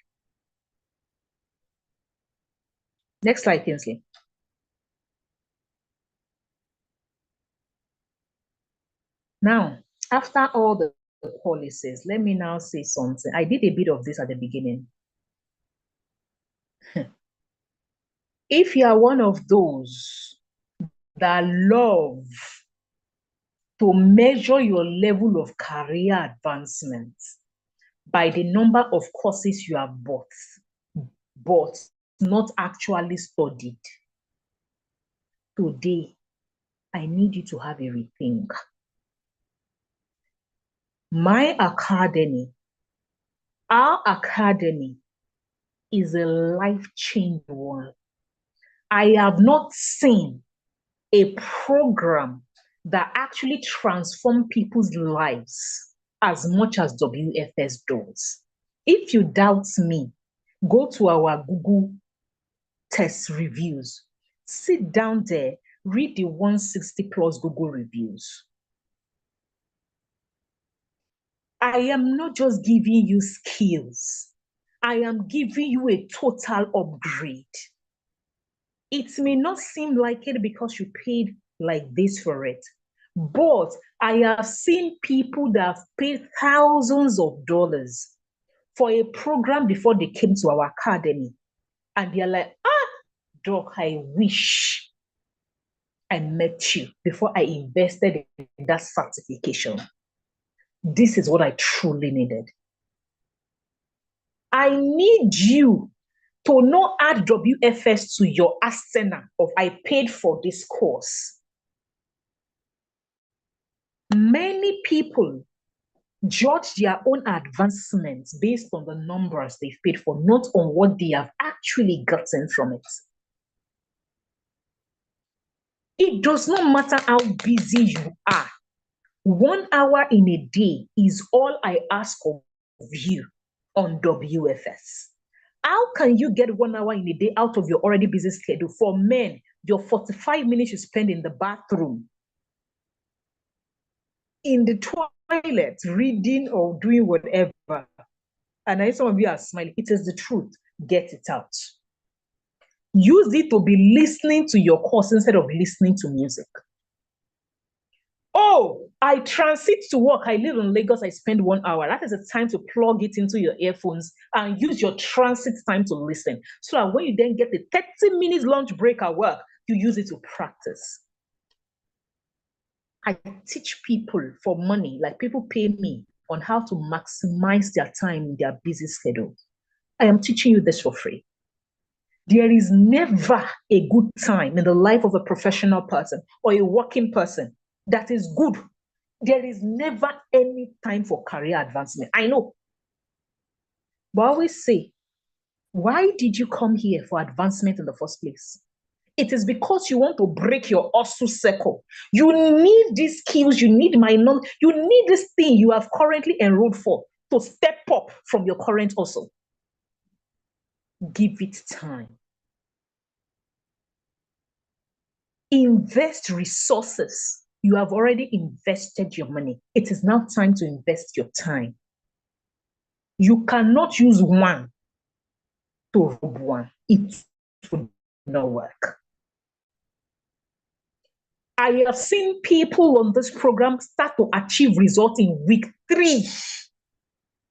Next slide, Kingsley. Now, after all the policies, let me now say something. I did a bit of this at the beginning. If you are one of those that love to measure your level of career advancement by the number of courses you have bought, but not actually studied, today, I need you to have a rethink. My academy, our academy, is a life-changing one. I have not seen a program that actually transforms people's lives as much as WFS does. If you doubt me, go to our Google test reviews. Sit down there, read the 160 plus Google reviews. I am not just giving you skills. I am giving you a total upgrade. It may not seem like it because you paid like this for it, but I have seen people that have paid thousands of dollars for a program before they came to our academy. And they're like, Doc, I wish I met you before I invested in that certification. This is what I truly needed. I need you to not add WFS to your arsenal of I paid for this course. Many people judge their own advancements based on the numbers they've paid for, not on what they have actually gotten from it. It does not matter how busy you are. 1 hour in a day is all I ask of you on WFS. How can you get 1 hour in a day out of your already busy schedule? For men, your 45 minutes you spend in the bathroom, in the toilet, reading or doing whatever. And I know some of you are smiling. It is the truth. Get it out. Use it to be listening to your course instead of listening to music. Oh, I transit to work. I live in Lagos. I spend 1 hour. That is the time to plug it into your earphones and use your transit time to listen. So that when you then get the 30 minutes lunch break at work, you use it to practice. I teach people for money, like people pay me on how to maximize their time in their busy schedule. I am teaching you this for free. There is never a good time in the life of a professional person or a working person that is good. There is never any time for career advancement. I know. But I always say, why did you come here for advancement in the first place? It is because you want to break your hustle circle. You need these skills, you need you need this thing you have currently enrolled for to step up from your current hustle. Give it time. Invest resources. You have already invested your money. It is now time to invest your time. You cannot use one to rob one. It would not work. I have seen people on this program start to achieve results in week 3,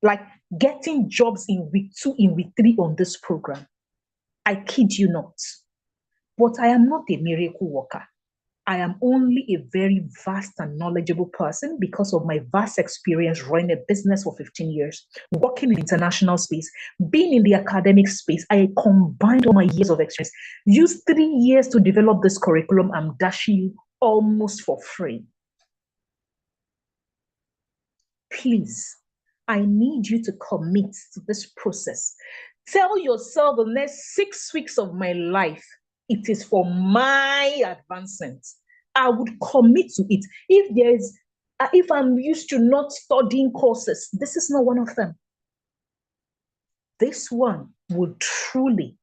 like getting jobs in week 2, in week 3 on this program. I kid you not. But I am not a miracle worker. I am only a very vast and knowledgeable person because of my vast experience running a business for 15 years, working in international space, being in the academic space. I combined all my years of experience, used 3 years to develop this curriculum. I'm dashing you almost for free. Please, I need you to commit to this process. Tell yourself the next 6 weeks of my life, It is for my advancement. I would commit to it. If I'm used to not studying courses, this is not one of them. This one will truly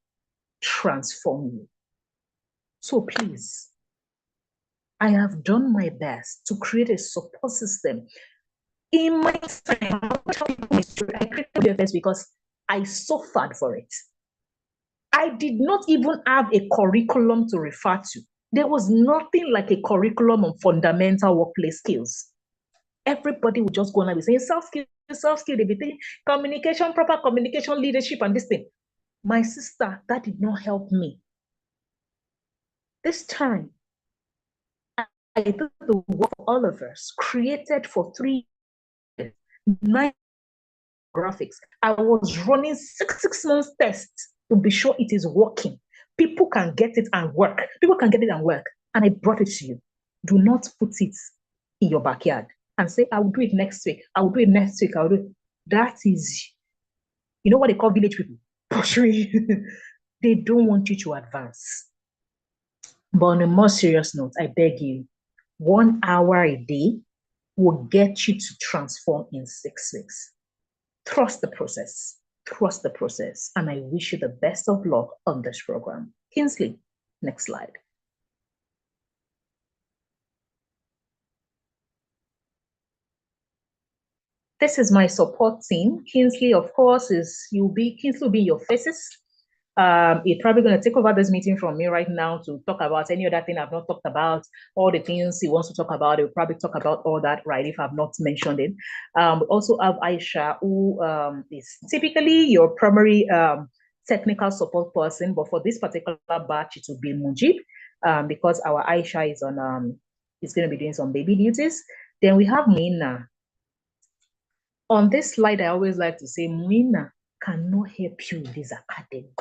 transform you. So please, I have done my best to create a support system. In my time, I created WFS because I suffered for it. I did not even have a curriculum to refer to. There was nothing like a curriculum on fundamental workplace skills. Everybody would just go and be saying soft skill, they be thinking communication, proper communication, leadership, and this thing. My sister, that did not help me. This time, I did the work for all of us, created for 3 years, 9 graphics. I was running six months tests to be sure it is working. People can get it and work. People can get it and work. And I brought it to you. Do not put it in your backyard and say, I will do it next week. I will do it next week. I will do it. That is, you know what they call village people? They don't want you to advance. But on a more serious note, I beg you, 1 hour a day will get you to transform in 6 weeks. Trust the process. Trust the process. And I wish you the best of luck on this program. Kingsley, next slide. This is my support team. Kingsley, of course, Kingsley will be your faces. He's probably going to take over this meeting from me right now to talk about any other thing I've not talked about, all the things he wants to talk about. He'll probably talk about all that, right, if I've not mentioned it. We also have Aisha, who is typically your primary technical support person, but for this particular batch, it will be Mujib, because our Aisha is on is going to be doing some baby duties. Then we have Mina. On this slide, I always like to say, Mina cannot help you in this academy.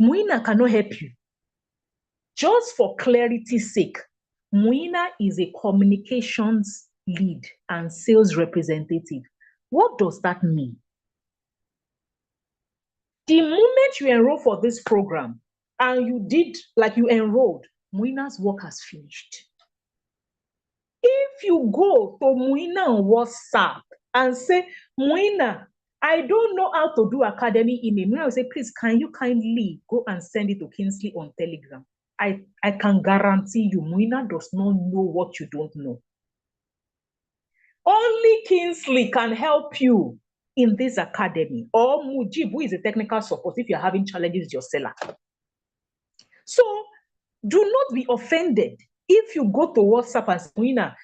Muina cannot help you. Just for clarity's sake, Muina is a communications lead and sales representative. What does that mean? The moment you enroll for this program and you enrolled, Muina's work has finished. If you go to Muina on WhatsApp and say, Muina, I don't know how to do academy email. Muina will say, please, can you kindly go and send it to Kingsley on Telegram? I can guarantee you, Muina does not know what you don't know. Only Kingsley can help you in this academy, or Mujib, who is a technical support if you're having challenges with your seller. So do not be offended if you go to WhatsApp and say, Muina,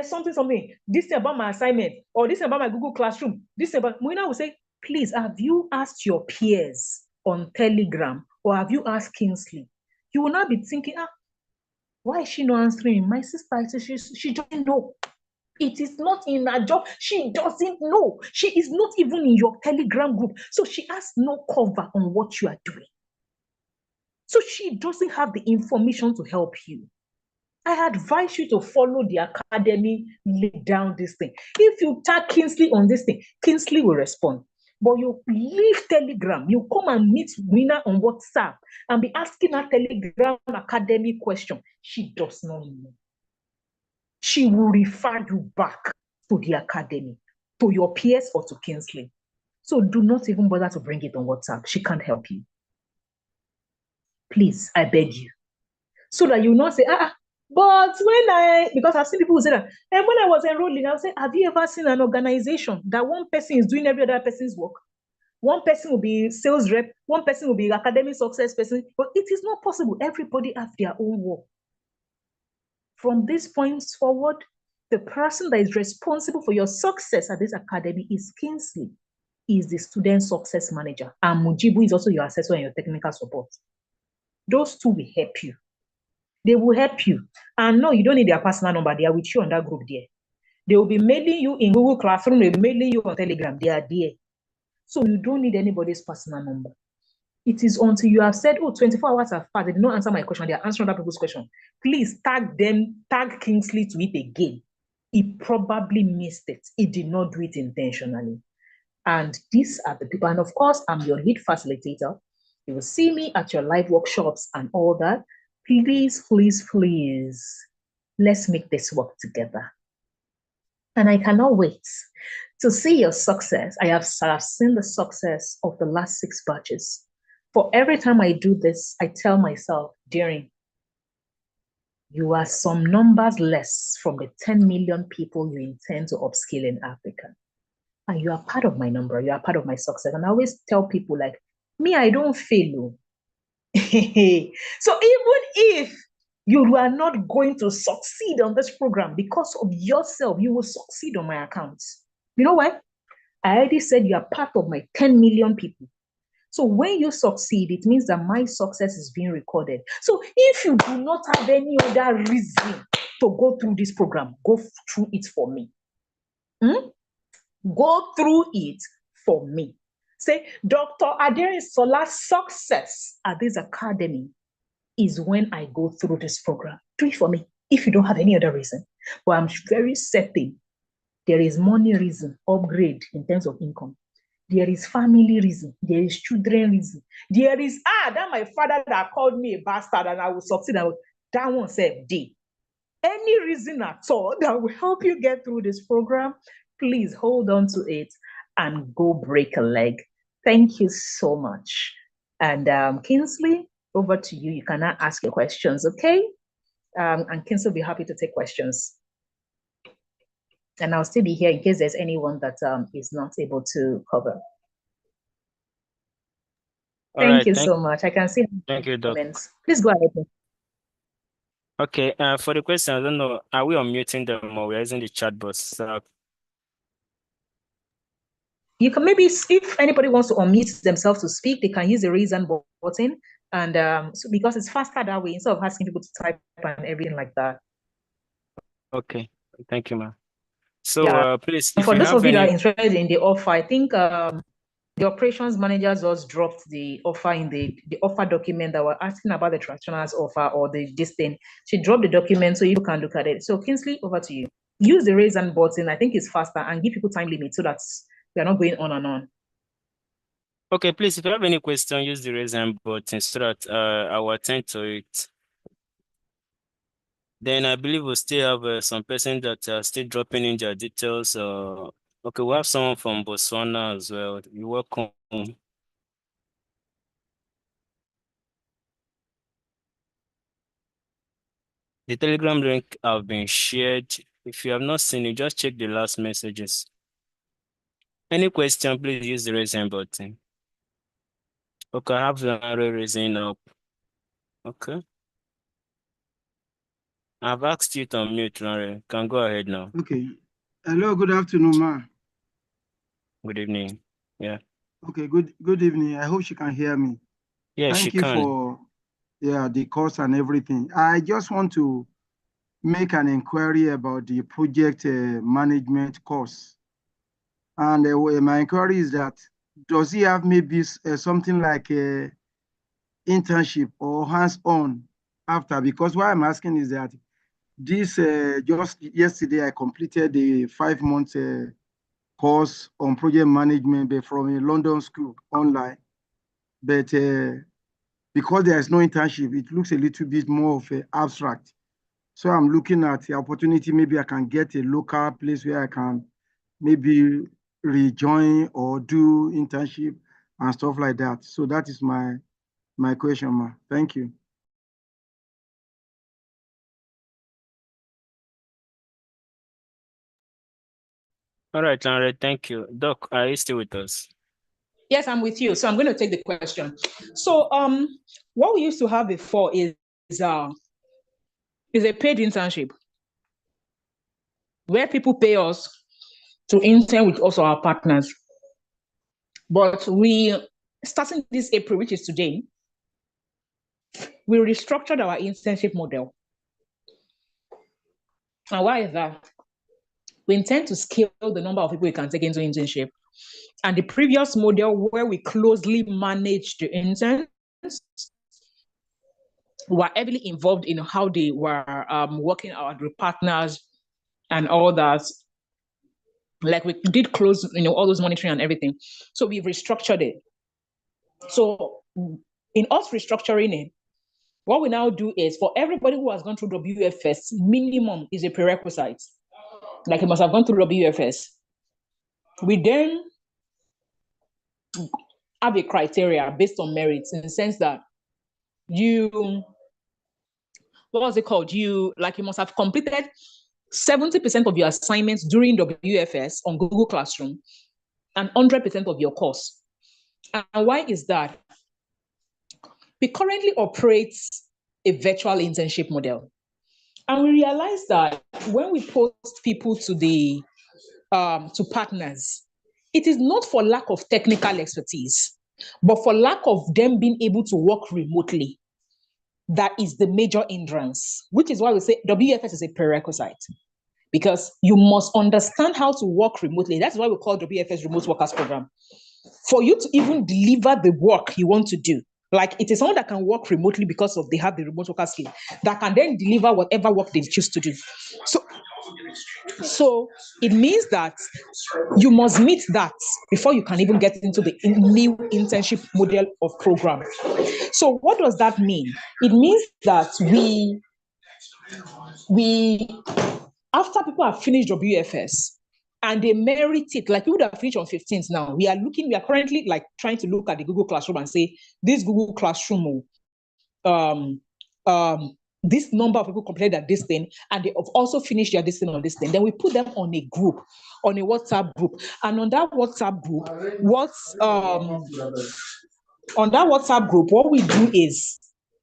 something, this thing about my assignment, or this thing about my Google Classroom, this thing about, Muina will say, please, have you asked your peers on Telegram, or have you asked Kingsley? You will not be thinking, why is she not answering? My sister, she doesn't know. It is not in her job. She doesn't know. She is not even in your Telegram group. So she has no cover on what you are doing. So she doesn't have the information to help you. I advise you to follow the academy, lay down this thing. If you tag Kingsley on this thing, Kingsley will respond. But you leave Telegram, you come and meet Mina on WhatsApp and be asking her Telegram academy question. She does not know. She will refer you back to the academy, to your peers or to Kingsley. So do not even bother to bring it on WhatsApp. She can't help you. Please, I beg you. So that you will not say, but because I've seen people who say that, and when I was enrolling, I'll say, have you ever seen an organization that one person is doing every other person's work? One person will be sales rep, one person will be academic success person, but it is not possible. Everybody has their own work. From this point forward, the person that is responsible for your success at this academy is Kingsley. He is the student success manager, and Mujibu is also your assessor and your technical support. Those two will help you. They will help you. And no, you don't need their personal number. They are with you on that group there. They will be mailing you in Google Classroom. They'll be mailing you on Telegram. They are there. So you don't need anybody's personal number. It is until you have said, 24 hours have passed. They did not answer my question. They are answering other people's question. Please tag them, tag Kingsley to it again. He probably missed it. He did not do it intentionally. And these are the people. And of course, I'm your lead facilitator. You will see me at your live workshops and all that. Please, please, please, let's make this work together. And I cannot wait to see your success. I have seen the success of the last 6 batches. For every time I do this, I tell myself, Deering, you are some numbers less from the 10 million people you intend to upskill in Africa. And you are part of my number. You are part of my success. And I always tell people, like, me, I don't fail. So even if you are not going to succeed on this program because of yourself, you will succeed on my account. You know what? I already said you are part of my 10 million people. So when you succeed, it means that my success is being recorded. So if you do not have any other reason to go through this program, go through it for me. Go through it for me. Say, Dr. Adering Sola's success at this academy is when I go through this program. Do it for me if you don't have any other reason. But I'm very certain there is money reason, upgrade in terms of income. There is family reason. There is children reason. There is, that my father that called me a bastard and I will succeed. That one said, D. Any reason at all that will help you get through this program, please hold on to it and go break a leg. Thank you so much. And Kingsley, over to you. You can now ask your questions, okay? And Kingsley will be happy to take questions. And I'll still be here in case there's anyone that is not able to cover. Thank you so much. I can see. Thank you, Doc. Comments. Please go ahead. Okay, for the question, I don't know, are we unmuting them or we're using the chat box? So you can maybe, if anybody wants to unmute themselves to speak, they can use the raise hand button. And so because it's faster that way, instead of asking people to type and everything like that. Okay, thank you, ma'am. So please, if for you those have of you that are any... interested in the offer, I think the operations manager just dropped the offer in the offer document that were asking about the transactional offer or this thing. She dropped the document so you can look at it. So Kingsley, over to you. Use the raise hand button. I think it's faster, and give people time limit so that we are not going on and on. Okay, please, if you have any question, use the raise hand button so that I will attend to it. Then I believe we'll still have some person that are still dropping in their details. Okay, we have someone from Botswana as well. You're welcome. The Telegram link have been shared. If you have not seen it, just check the last messages. Any question, please use the raise hand button. Okay, I have the arrow raising up. Okay. I've asked you to unmute, Larry. Can go ahead now. Okay. Hello, good afternoon, ma. Good evening. Yeah. Okay, good evening. I hope she can hear me. Yeah, Thank you for the course and everything. I just want to make an inquiry about the project management course. And my inquiry is that, does he have maybe something like a internship or hands-on after? Because why I'm asking is that this just yesterday I completed the 5-month course on project management from a London school online. But because there is no internship, it looks a little bit more of an abstract. So I'm looking at the opportunity, maybe I can get a local place where I can maybe rejoin or do internship and stuff like that. So that is my question, ma. Thank you. All right, Larry, thank you. Doc, are you still with us? Yes, I'm with you. So I'm going to take the question. So what we used to have before is a paid internship where people pay us to intern with also our partners. But we, starting this April, which is today, we restructured our internship model. And why is that? We intend to scale the number of people we can take into internship. And the previous model where we closely managed the interns were heavily involved in how they were working out with partners and all that. Like we did close, all those monitoring and everything. So we've restructured it. So in us restructuring it, what we now do is for everybody who has gone through WFS, minimum is a prerequisite. Like you must have gone through WFS. We then have a criteria based on merits in the sense that you, what was it called? You must have completed 70% of your assignments during WFS on Google Classroom and 100% of your course. And why is that? We currently operate a virtual internship model. And we realize that when we post people to the to partners, it is not for lack of technical expertise, but for lack of them being able to work remotely. That is the major hindrance, which is why we say WFS is a prerequisite, because you must understand how to work remotely. That's why we call WFS Remote Workers Program. For you to even deliver the work you want to do, like it is someone that can work remotely because of they have the remote worker skill, that can then deliver whatever work they choose to do. So it means that you must meet that before you can even get into the new internship model of program. So what does that mean? It means that we after people have finished WFS and they merit it, like we would have finished on 15th now, we are currently like trying to look at the Google Classroom and say, this Google Classroom, this number of people completed this thing, and they have also finished their this thing on this thing. Then we put them on a group, on a WhatsApp group. And on that WhatsApp group, what we do is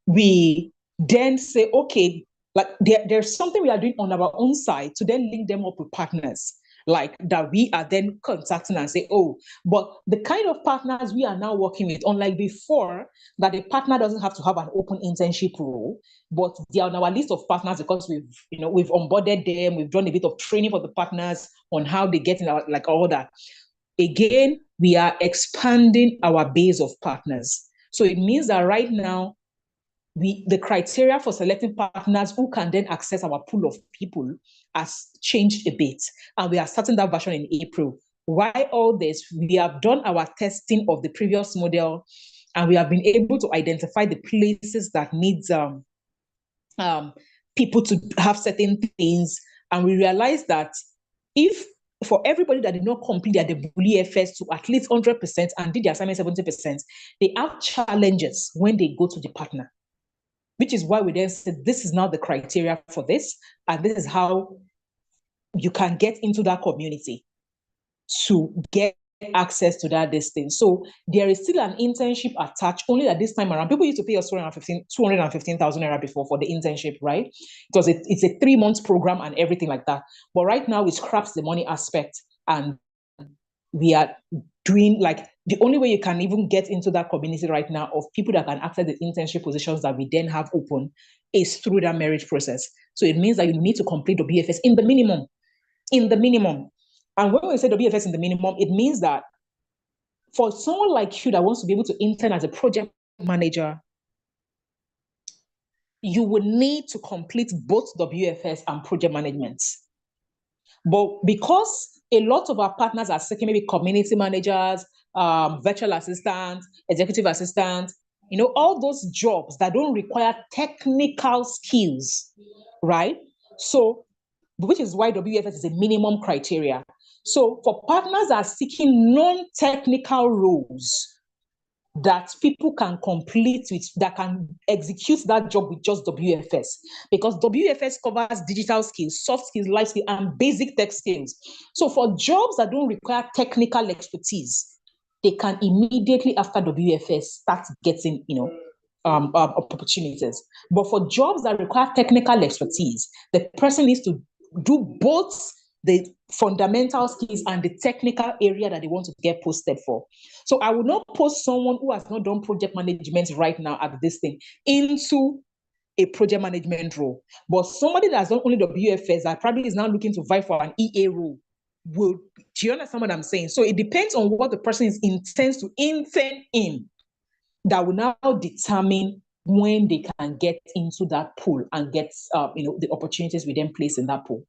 we then say, okay, like there's something we are doing on our own side to then link them up with partners, like that we are then contacting and say, oh, but the kind of partners we are now working with, unlike before, that the partner doesn't have to have an open internship role, but they are on our list of partners because we've onboarded them, we've done a bit of training for the partners on how they get in our, like all that. Again, we are expanding our base of partners. So it means that right now, the criteria for selecting partners who can then access our pool of people has changed a bit. And we are starting that version in April. Why all this? We have done our testing of the previous model, and we have been able to identify the places that needs people to have certain things. And we realized that if for everybody that did not complete their WFS to at least 100% and did their assignment 70%, they have challenges when they go to the partner, which is why we then said, this is now the criteria for this, and this is how you can get into that community to get access to that distance. So there is still an internship attached, only that this time around, people used to pay us 215,000 naira before for the internship, right? Because it's a 3-month program and everything like that. But right now, it scraps the money aspect, and we are doing like the only way you can even get into that community right now of people that can access the internship positions that we then have open is through that merit process. So it means that you need to complete the WFS in the minimum. And when we say WFS in the minimum, it means that for someone like you that wants to be able to intern as a project manager, you will need to complete both WFS and project management. But because a lot of our partners are seeking maybe community managers, virtual assistants, executive assistants, all those jobs that don't require technical skills, right? So, which is why WFS is a minimum criteria. So for partners that are seeking non-technical roles that people can complete with, that can execute that job with just WFS, because WFS covers digital skills, soft skills, life skills, and basic tech skills. So for jobs that don't require technical expertise, they can immediately after WFS start getting, opportunities. But for jobs that require technical expertise, the person needs to do both the fundamental skills and the technical area that they want to get posted for. So I will not post someone who has not done project management right now at this thing into a project management role. But somebody that's done only the WFS that probably is now looking to vie for an EA role. Do you understand what I'm saying? So it depends on what the person intends to intern in that will now determine when they can get into that pool and get the opportunities we then place in that pool.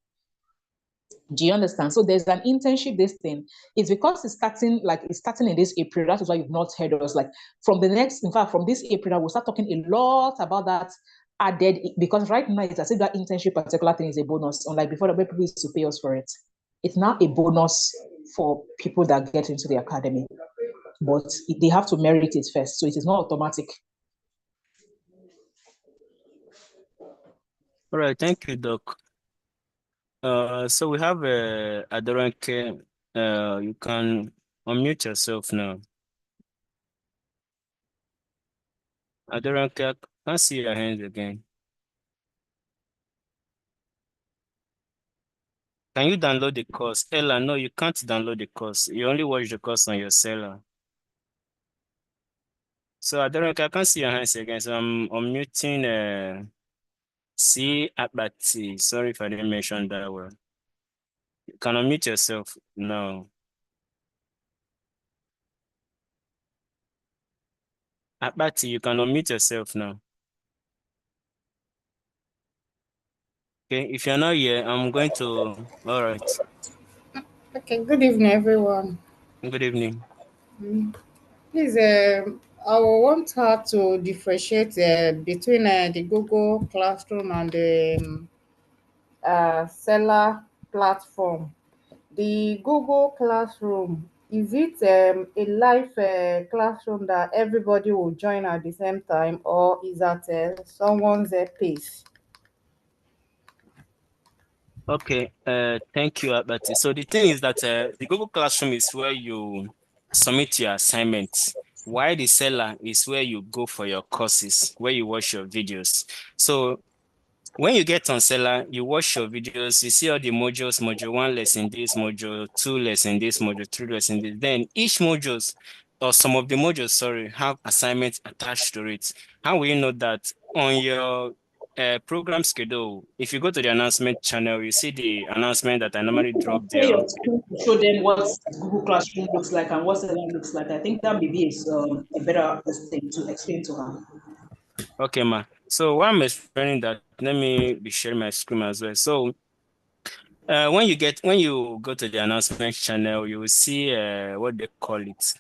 Do you understand? So there's an internship, this thing. It's because it's starting in this April. That is why you've not heard of us. Like from this April, we'll start talking a lot about that added, because right now it's as if that internship particular thing is a bonus, unlike before the way people used to pay us for it. It's now a bonus for people that get into the academy, but they have to merit it first. So it is not automatic. All right, thank you, Doc. So we have Adoranke. You can unmute yourself now. Adoranke, I can't see your hands again. Can you download the course? Ella, no, you can't download the course. You only watch the course on your cellular. So Adoranke, I can't see your hands again. So I'm unmuting C Abati. Sorry if I didn't mention that word. You can unmute yourself now. Abati, you can unmute yourself now. Okay, if you're not here, I'm going to. All right. Okay, good evening, everyone. Good evening. Please, I want her to differentiate between the Google Classroom and the Seller platform. The Google Classroom, is it a live classroom that everybody will join at the same time, or is that someone's pace? Okay, thank you, Abati. So the thing is that the Google Classroom is where you submit your assignments, while the seller is where you go for your courses, where you watch your videos. So when you get on Seller, you watch your videos, you see all the modules, module 1 lesson this, module 2 lesson this, module 3 lesson this. Then each modules, or some of the modules, sorry, have assignments attached to it. How will you know that? On your program schedule, if you go to the announcement channel, you see the announcement that I normally drop there. Your screen to show them what Google Classroom looks like and what Seller looks like. I think that maybe is a better thing to explain to her. Okay, ma. So while I'm explaining that, let me be sharing my screen as well. So when you go to the announcement channel, you will see what they call it.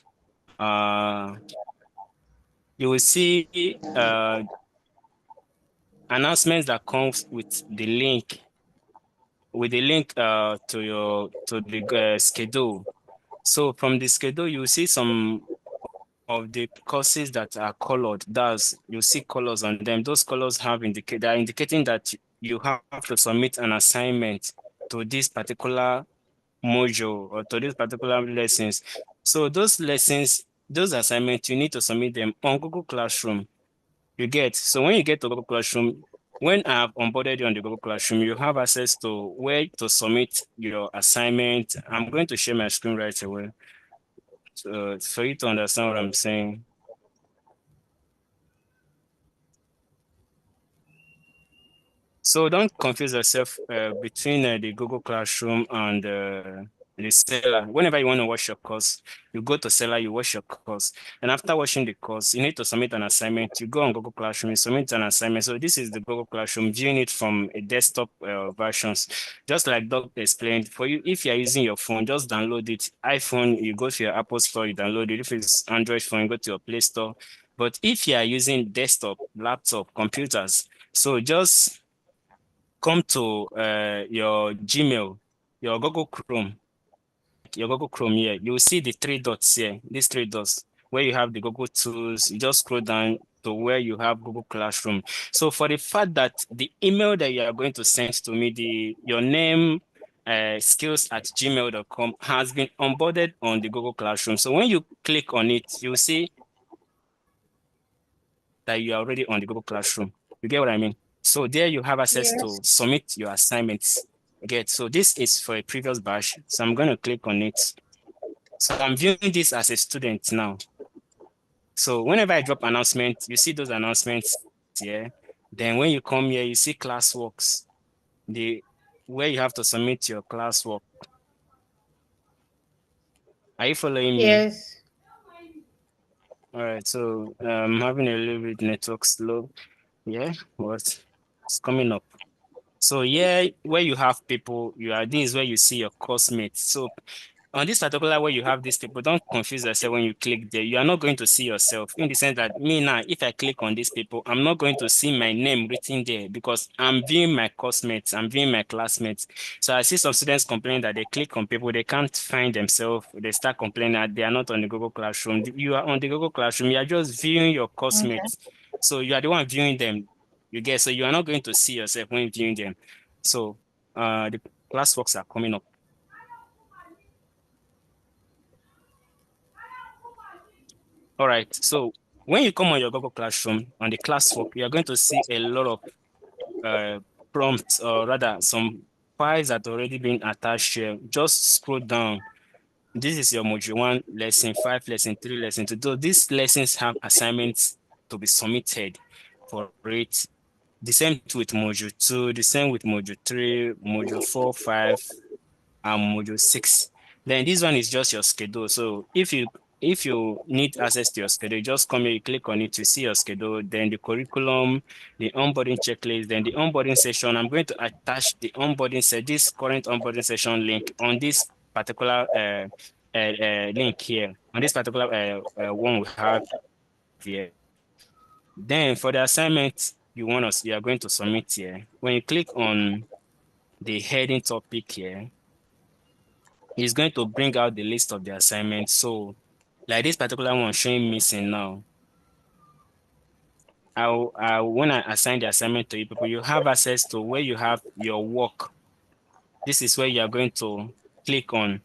You will see announcements that comes with the link to the schedule. So from the schedule, you will see some of the courses that are colored. Thus, you see colors on them. Those colors they are indicating that you have to submit an assignment to this particular module or to these particular lessons. So those lessons, those assignments, you need to submit them on Google Classroom. You get. So when you get to Google Classroom, when I have onboarded you on the Google Classroom, you have access to where to submit your assignment. I'm going to share my screen right away for you to understand what I'm saying. So don't confuse yourself between the Google Classroom and the Seller. Whenever you want to watch your course, you go to Seller, you watch your course. And after watching the course, you need to submit an assignment. You go on Google Classroom, you submit an assignment. So this is the Google Classroom, viewing it from a desktop versions. Just like Doc explained, for you, if you're using your phone, just download it. iPhone, you go to your Apple Store, you download it. If it's Android phone, you go to your Play Store. But if you are using desktop, laptop, computers, so just come to your Gmail, your Google Chrome, here. You'll see the three dots here, these three dots, where you have the Google Tools. You just scroll down to where you have Google Classroom. So for the fact that the email that you are going to send to me, your name, skills@gmail.com, has been onboarded on the Google Classroom. So when you click on it, you'll see that you are already on the Google Classroom. You get what I mean? So there you have access to submit your assignments. Okay, so this is for a previous batch. So I'm going to click on it. So I'm viewing this as a student now. So whenever I drop announcement, you see those announcements here. Then when you come here, you see classworks, where you have to submit your classwork. Are you following me? Yes. All right, so I'm having a little bit network slow. Yeah, but it's coming up. So yeah, where you have people, this is where you see your classmates. So on this particular where you have these people, don't confuse yourself when you click there. You are not going to see yourself in the sense that me now, if I click on these people, I'm not going to see my name written there because I'm viewing my classmates, I'm viewing my classmates. So I see some students complaining that they click on people, they can't find themselves. They start complaining that they are not on the Google Classroom. You are on the Google Classroom, you are just viewing your Okay. classmates. So you are the one viewing them. You get, so you are not going to see yourself when viewing them. So the classworks are coming up. All right. So when you come on your Google Classroom on the classwork, you are going to see a lot of prompts, or rather some files that already been attached here. Just scroll down. This is your module 1, lesson 5, lesson 3, lesson 2. So these lessons have assignments to be submitted for it. The same with module 2, the same with module 3, module 4, 5, and module 6. Then this one is just your schedule. So if you need access to your schedule, just come here, you click on it to see your schedule, then the curriculum, the onboarding checklist, then the onboarding session. I'm going to attach the this current onboarding session link on this particular link here, on this particular one we have here. Then for the assignment you are going to submit here. When you click on the heading topic here, it's going to bring out the list of the assignments. So like this particular one showing missing now. When I assign the assignment to you people, you have access to where you have your work. This is where you are going to click on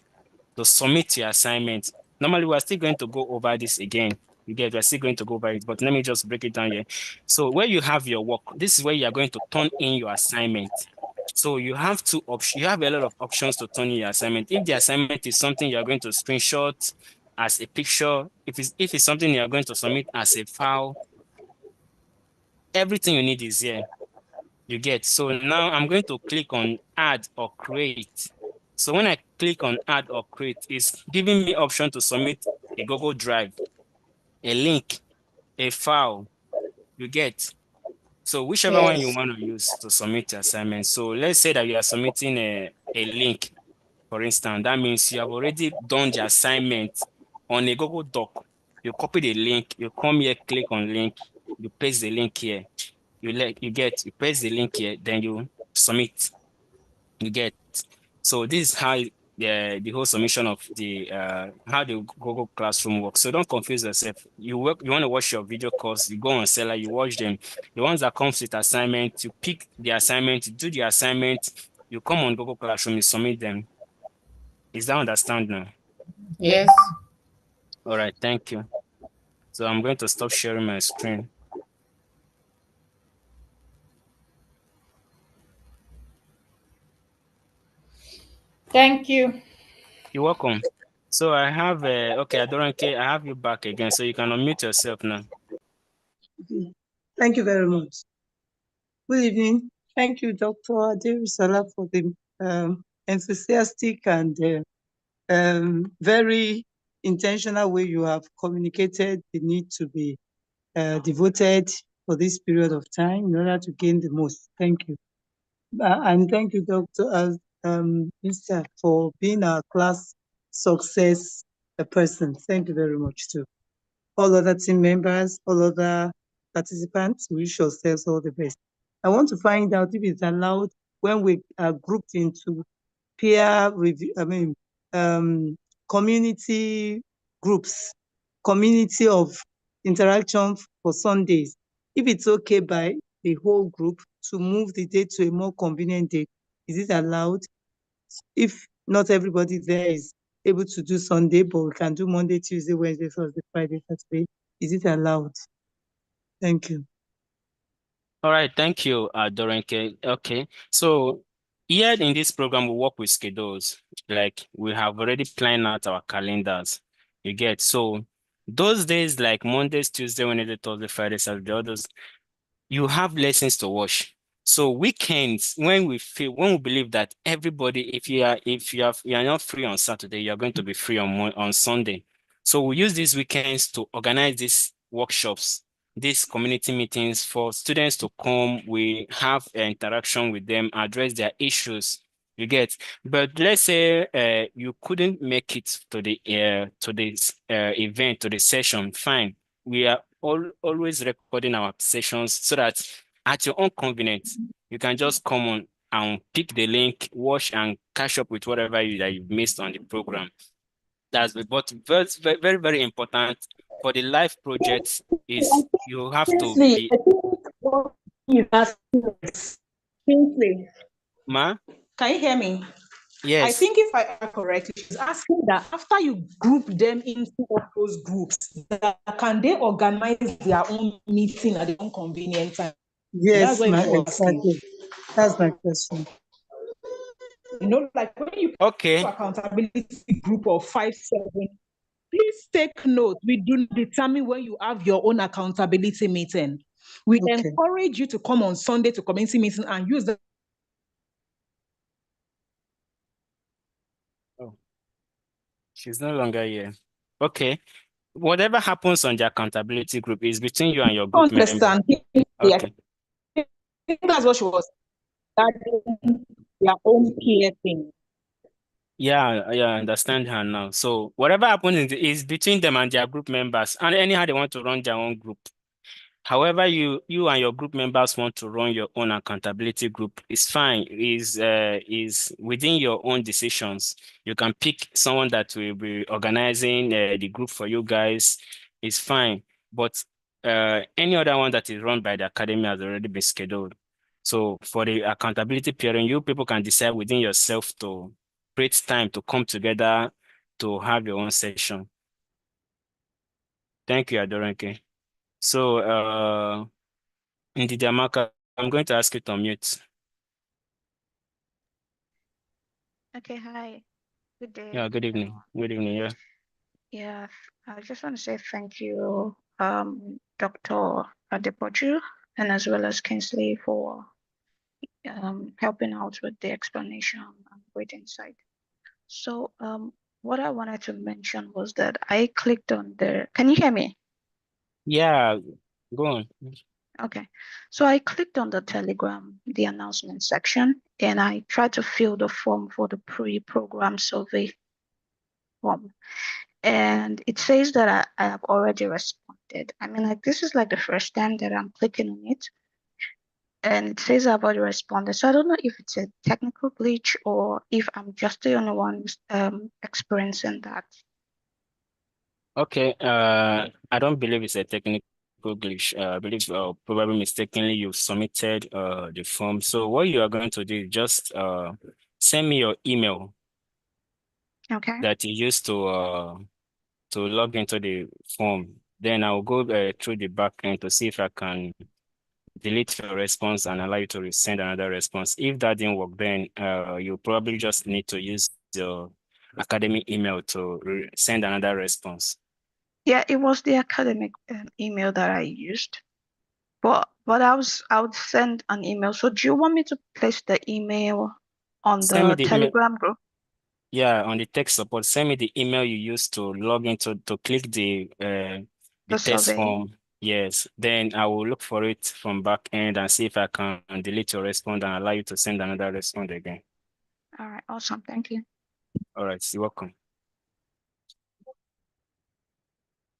to submit your assignment. Normally, we're still going to go over this again. We're still going to go over it, but let me just break it down here. So where you have your work, this is where you are going to turn in your assignment. So you have two options. You have a lot of options to turn in your assignment. If the assignment is something you are going to screenshot as a picture, if it's something you are going to submit as a file, everything you need is here. You get. So now I'm going to click on add or create. So when I click on add or create, it's giving me option to submit a Google Drive, a link, a file. You get. So whichever one you Yes. want to use to submit your assignment. So let's say that you are submitting a link, for instance. That means you have already done the assignment on a Google Doc. You copy the link, you come here, click on link, you paste the link here. You paste the link here, then you submit. You get. So this is how the whole submission of the how the Google Classroom works. So don't confuse yourself. You want to watch your video course, you go on Seller, you watch them. The ones that comes with assignment, you pick the assignment, you do the assignment, you come on Google Classroom, you submit them. Is that understand now? Yes. All right, thank you. So I'm going to stop sharing my screen. Thank you. You're welcome. So I have okay, Adoranke, I have you back again, so you can unmute yourself now. Okay. Thank you very much. Good evening. Thank you, Dr. Aderisola, for the enthusiastic and very intentional way you have communicated the need to be devoted for this period of time in order to gain the most. Thank you. And thank you, Dr. Mr. for being our class success person. Thank you very much too. All other team members, all other participants, we wish ourselves all the best. I want to find out if it's allowed when we are grouped into peer review, community groups, community of interaction for Sundays. If it's okay by the whole group to move the day to a more convenient day, is it allowed? If not everybody there is able to do Sunday, but we can do Monday, Tuesday, Wednesday, Thursday, Friday, Saturday, is it allowed? Thank you. All right, thank you, Dorenke. Okay, so here in this program, we work with schedules. Like we have already planned out our calendars. You get, so those days like Mondays, Tuesday, Wednesday, Thursday, Friday, Saturday, others, you have lessons to watch. So weekends, when we believe that everybody, if you are not free on Saturday, you're going to be free on Sunday. So we use these weekends to organize these workshops. these community meetings for students to come. We have interaction with them, address their issues. You get, but let's say you couldn't make it to the event, to the session. Fine, we are always recording our sessions so that at your own convenience you can just come on and pick the link, watch, and catch up with whatever that you've missed on the program. But very, very, very important for the live projects is you have to be. I think what you asked Kingsley, Ma? can you hear me? Yes. I think if I am correct, she's asking that after you group them into all those groups, can they organize their own meeting at their own convenient time? Yes, That's what you're asking. exactly. That's my question. You know, like when you Okay. accountability group of 5, 7, please take note. We do determine when you have your own accountability meeting. We encourage you to come on Sunday to community meeting and use the. Oh, she's no longer here. Okay. Whatever happens on the accountability group is between you and your group member. Understand? Okay. I think that's what she was. Their own peer thing. Yeah, I understand her now. So whatever happens is between them and their group members, and anyhow they want to run their own group. However, you and your group members want to run your own accountability group, it's fine. Is within your own decisions. You can pick someone that will be organizing the group for you guys. It's fine. But any other one that is run by the academy has already been scheduled. So for the accountability period, you people can decide within yourself to create time to come together to have your own session. Thank you, Adorenke. So, Ndidi Amaka, I'm going to ask you to unmute. Okay, hi. Good day. Yeah, good evening. Good evening, yeah. Yeah, I just want to say thank you, Dr. Adepoju, and as well as Kingsley for helping out with the explanation and great insight. So, what I wanted to mention was that I clicked on can you hear me? Yeah, go on. Okay, so I clicked on the Telegram, the announcement section, and I tried to fill the form for the pre-program survey form. And it says that I have already responded. I mean, like, this is like the first time that I'm clicking on it. And it says I've already responded. So I don't know if it's a technical glitch or if I'm just the only one experiencing that. Okay, I don't believe it's a technical glitch. I believe probably mistakenly you submitted the form. So what you are going to do is just send me your email that you used to log into the form. Then I'll go through the back end to see if I can delete your response and allow you to send another response. If that didn't work, then you probably just need to use your academic email to send another response. Yeah, it was the academic email that I used, but I would send an email. So do you want me to place the email on the Telegram group? Yeah, on the tech support, send me the email you used to log into to click the test survey form. Yes, then I will look for it from back end and see if I can delete your response and allow you to send another response again. All right, awesome. Thank you. All right, you're welcome.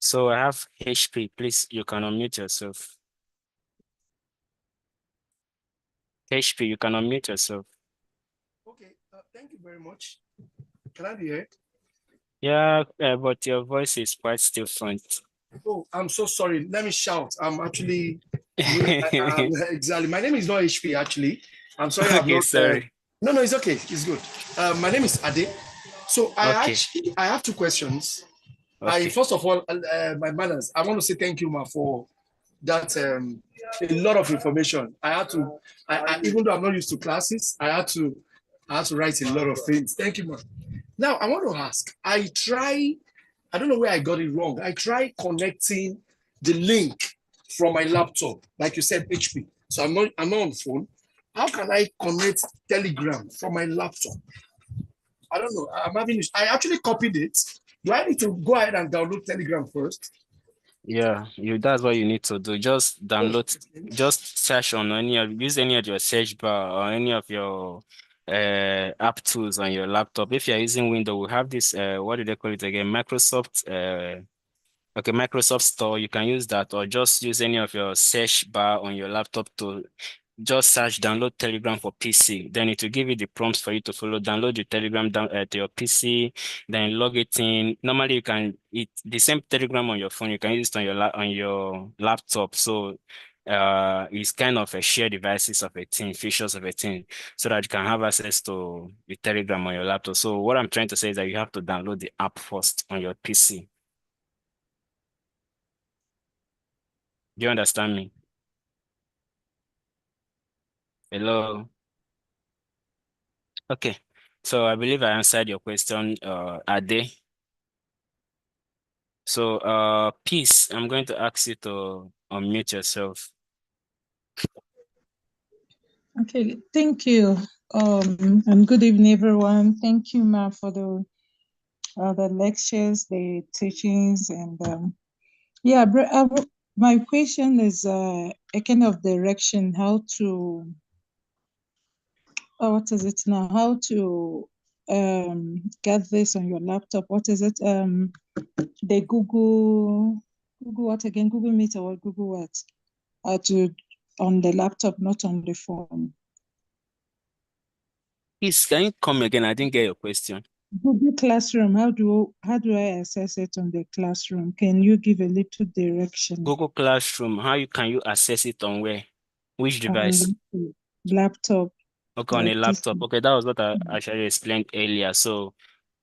So I have HP. Please, you can unmute yourself. HP, you can unmute yourself. Okay, thank you very much. Can I be heard? Yeah, but your voice is quite still faint. Oh, I'm so sorry. Let me shout. I'm actually exactly. My name is not HP. Actually, I'm sorry. Okay, not, sorry. No, it's okay. It's good. My name is Ade. So I have two questions. Okay. First of all, my manners. I want to say thank you, ma, for that. A lot of information. I had to. Even though I'm not used to classes, I had to write a lot of things. Thank you, ma. Now I want to ask. I don't know where I got it wrong. I tried connecting the link from my laptop, like you said, HP. So I'm not on phone. How can I connect Telegram from my laptop? I don't know. I'm having. I actually copied it. Do I need to go ahead and download Telegram first? Yeah, that's what you need to do. Just download, just search on use any of your search bar or any of your app tools on your laptop. If you're using Windows, we have this what do they call it again? Microsoft Store. You can use that, or just use any of your search bar on your laptop to just search download Telegram for PC. Then it will give you the prompts for you to follow. Download your Telegram down to your PC, then log it in. Normally, you can the same Telegram on your phone. You can use it on on your laptop. So it's kind of a shared devices of a team, features of a team, so that you can have access to the Telegram on your laptop. So what I'm trying to say is that you have to download the app first on your PC. Do you understand me? Hello. Okay. So I believe I answered your question, Ade. So, Peace, I'm going to ask you to unmute yourself. Okay, thank you. And good evening, everyone. Thank you, Ma, for the lectures, the teachings, and yeah, my question is a kind of direction how to, what is it now? How to get this on your laptop? What is it? The Google what again? Google Meet or Google what? To on the laptop, not on the phone. Peace, can you come again? I didn't get your question. Google Classroom, how do I access it on the classroom? Can you give a little direction Google Classroom, can you access it on where? Which device? on laptop? Okay, on a Like this. laptop. Okay, that was what I actually explained earlier. So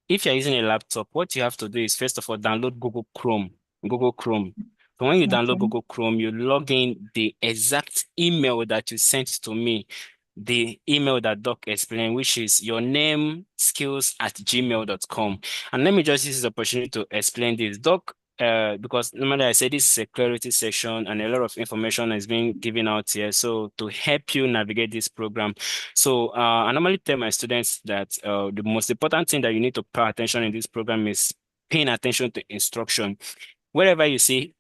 if you're using a laptop, what you have to do is first of all download Google Chrome. Google Chrome. So when you download Okay. Google Chrome, you log in the exact email that you sent to me, the email that Doc explained, which is your name skills@gmail.com. And let me just use this opportunity to explain this. Doc, because normally I say this is a clarity session and a lot of information is being given out here. So to help you navigate this program, so I normally tell my students that the most important thing that you need to pay attention in this program is paying attention to instruction. Wherever you see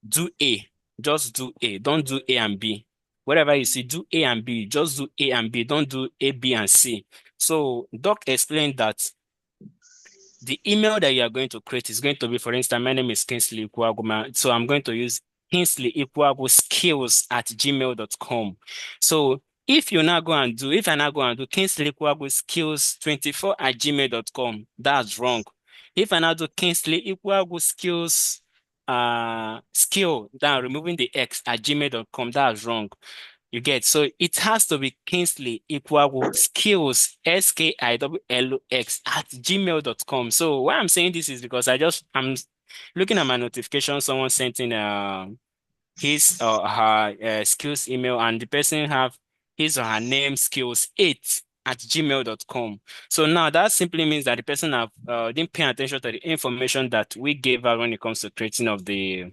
do A, just do A. Don't do A and B. Wherever you see do A and B, just do A and B. Don't do A, B, and C. So Doc explained that the email that you are going to create is going to be, for instance, my name is Kingsley Ikuaguma. So I'm going to use Kingsley Ikuagu skills@gmail.com. So if I now go and do Kingsley Ikuagu skills24@gmail.com, that's wrong. If I now do Kingsley Ikuagu skills, skill, then removing the X at gmail.com, that's wrong. You get, so it has to be Kingsley skills skills@gmail.com. So why I'm saying this is because I'm looking at my notification. Someone sent in his or her skills email, and the person have his or her name skills8@gmail.com. So now that simply means that the person have didn't pay attention to the information that we gave her when it comes to creating of the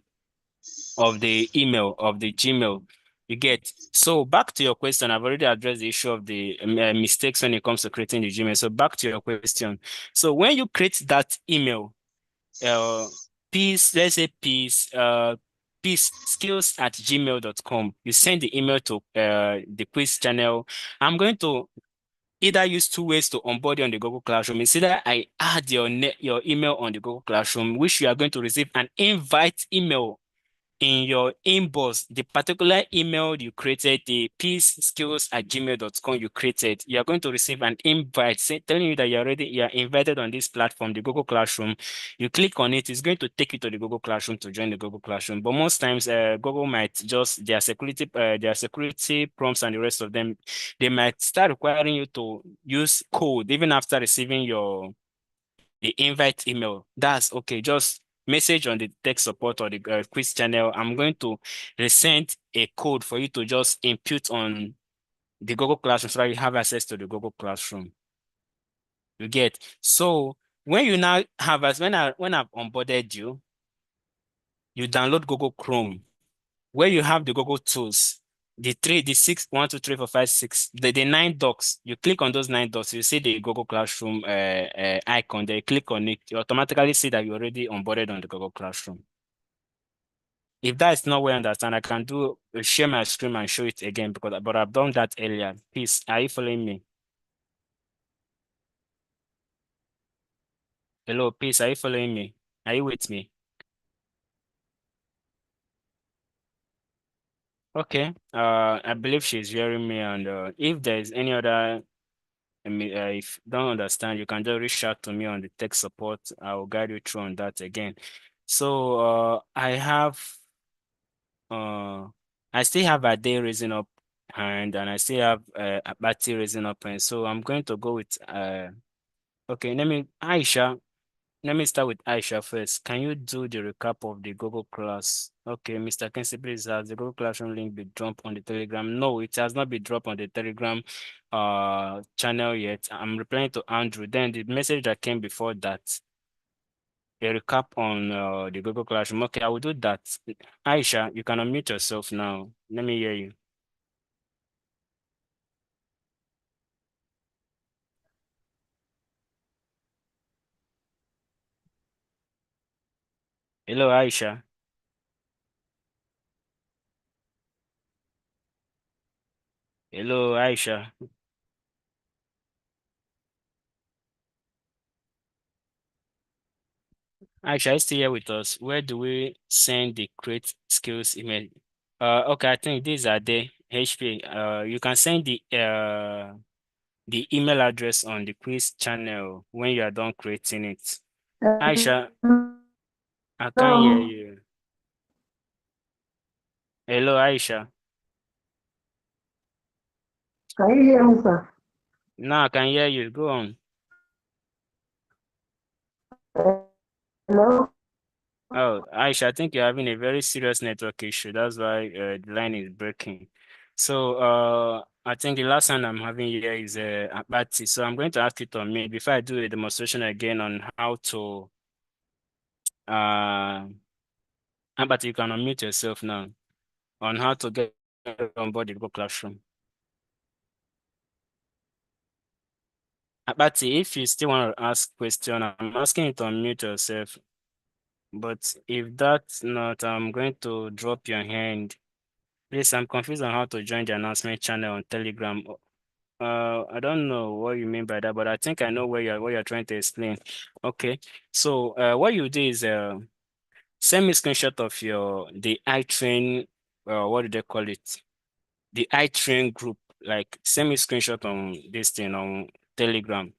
email of the Gmail. You get, so back to your question. I've already addressed the issue of the mistakes when it comes to creating the Gmail. So back to your question. So when you create that email, let's say peace skills@gmail.com, you send the email to the quiz channel. I'm going to either use two ways to onboard you on the Google Classroom. It's either I add your email on the Google Classroom, which you are going to receive an invite email in your inbox, the particular email you created, the peaceskills@gmail.com you created, you are going to receive an invite telling you that you are invited on this platform, the Google Classroom. You click on it, it's going to take you to the Google Classroom to join the Google Classroom. But most times, Google might just their security prompts and the rest of them, they might start requiring you to use code even after receiving the invite email. That's okay. Just message on the tech support or the quiz channel. I'm going to resend a code for you to just input on the Google Classroom so that you have access to the Google Classroom. You get, so when you now have as when I've onboarded you, you download Google Chrome where you have the Google tools, the 6, 1, 2, 3, 4, 5, 6, the 9 dots. You click on those 9 dots, you see the Google Classroom icon there. You click on it, you automatically see that you already onboarded on the Google Classroom. If that is not well understand, I can do share my screen and show it again but I've done that earlier. Please, are you following me? Hello, please, are you following me? Are you with me? Okay. I believe she's hearing me, and if there is any other, if you don't understand, you can just reach out to me on the tech support. I will guide you through on that again. So I still have a day raising up hand, and I still have a party raising up hand. So I'm going to go with okay. Aisha. Let me start with Aisha first. Can you do the recap of the Google class? Okay, Mr. Kensi, please, has the Google Classroom link been dropped on the Telegram? No, it has not been dropped on the Telegram channel yet. I'm replying to Andrew. Then the message that came before that, a recap on the Google Classroom. Okay, I will do that. Aisha, you can unmute yourself now. Let me hear you. Hello, Aisha. Hello, Aisha. Aisha, are you still here with us? Where do we send the create skills email? Okay, I think these are the HP. You can send the email address on the quiz channel when you are done creating it. Aisha, I can't hear you. Hello, Aisha. Can you hear me, sir? Now I can hear you. Go on. Hello? Oh, Aisha, I think you're having a very serious network issue. That's why the line is breaking. So I think the last one I'm having here is Abati. So I'm going to ask it on me before I do a demonstration again on how to Abati, you can unmute yourself now on how to get on board the Google Classroom. Abati, if you still want to ask question, I'm asking you to unmute yourself. But if that's not, I'm going to drop your hand. Please, I'm confused on how to join the announcement channel on Telegram. I don't know what you mean by that, but I think I know what you're trying to explain. Okay, so what you do is send me a screenshot of the iTrain. What do they call it? The iTrain group. Like send me a screenshot on this thing on Telegram.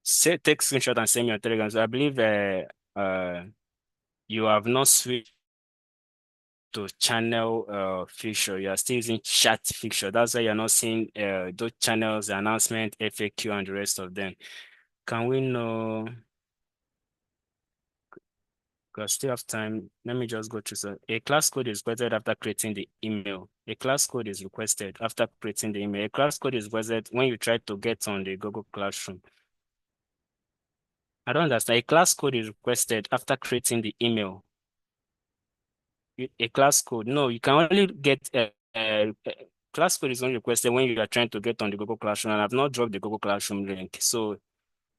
Take screenshot and send me on Telegram. So I believe you have not switched to channel feature. You are still using chat feature. That's why you're not seeing those channels, announcement, FAQ, and the rest of them. Can we know? Because still have time. Let me just go through. So a class code is requested after creating the email. A class code is requested after creating the email. A class code is requested when you try to get on the Google Classroom. I don't understand. A class code is requested after creating the email. A class code. No, you can only get a class code is only requested when you are trying to get on the Google Classroom, and I've not dropped the Google Classroom link. So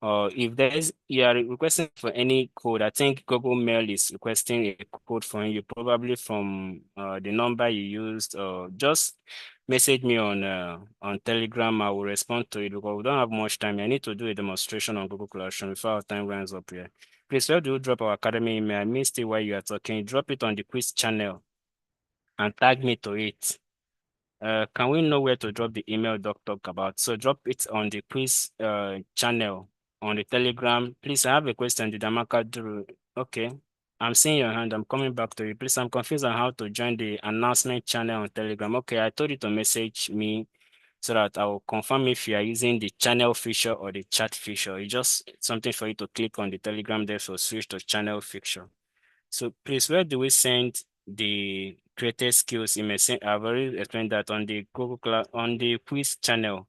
if you are requesting for any code, I think Google Mail is requesting a code from you, probably from the number you used, or just message me on Telegram. I will respond to it because we don't have much time. I need to do a demonstration on Google Classroom before our time runs up here. Please, where do you drop our academy email? I missed it while you are talking. Drop it on the quiz channel and tag me to it. Can we know where to drop the email Doc talk about? So drop it on the quiz channel on the Telegram. Please, I have a question. Did Amaka do? Okay, I'm seeing your hand. I'm coming back to you. Please, I'm confused on how to join the announcement channel on Telegram. Okay, I told you to message me so that I will confirm if you are using the channel feature or the chat feature. It's just something for you to click on the Telegram there, so switch to channel feature. So please, where do we send the created skills email? I've already explained that on the Google Class, on the quiz channel.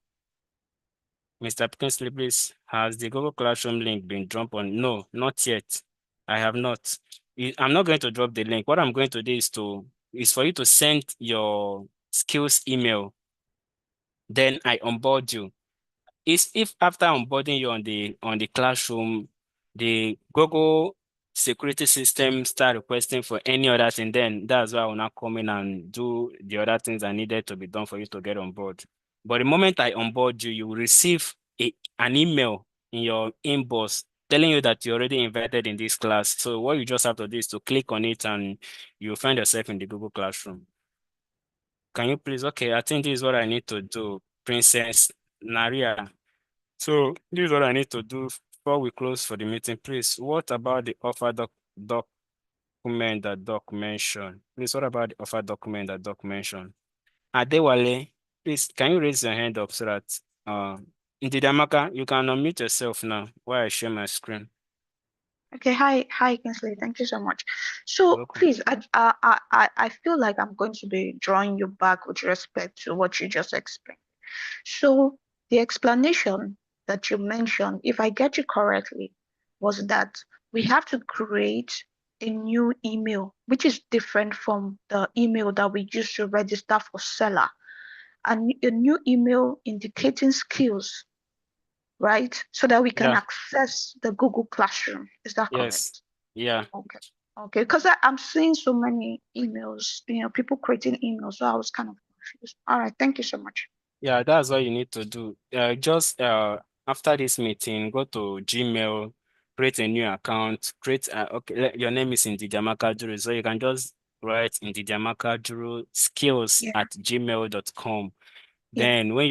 Mr. Kingsley, please, has the Google Classroom link been dropped on? No, not yet. I have not. I'm not going to drop the link. What I'm going to do is for you to send your skills email. Then I onboard you. If after onboarding you on the classroom, the Google security system start requesting for any other thing, then that's why I will now come in and do the other things that needed to be done for you to get on board. But the moment I onboard you, you will receive an email in your inbox telling you that you're already invited in this class. So what you just have to do is to click on it and you'll find yourself in the Google Classroom. Can you please? Okay, I think this is what I need to do, Princess Naria. So this is what I need to do before we close for the meeting. Please, what about the offer document that Doc mentioned? Please, what about the offer document that Doc mentioned? Adewale, please, can you raise your hand up so that Ndidamaka, you can unmute yourself now while I share my screen. Okay, hi, Kingsley. Thank you so much. So Welcome. please, I feel like I'm going to be drawing you back with respect to what you just explained. So the explanation that you mentioned, if I get you correctly, was that we have to create a new email, which is different from the email that we use to register for seller, and a new email indicating skills, right? So that we can Yeah, access the Google Classroom. Is that yes. correct? Yeah. Okay. Okay. Because I'm seeing so many emails, people creating emails. So I was kind of confused. All right. Thank you so much. Yeah, that's what you need to do. Just after this meeting, go to Gmail, create a new account, your name is Ndidamaka Juru, so you can just write Ndidamaka Juru skills Yeah. at gmail.com. Yeah. Then when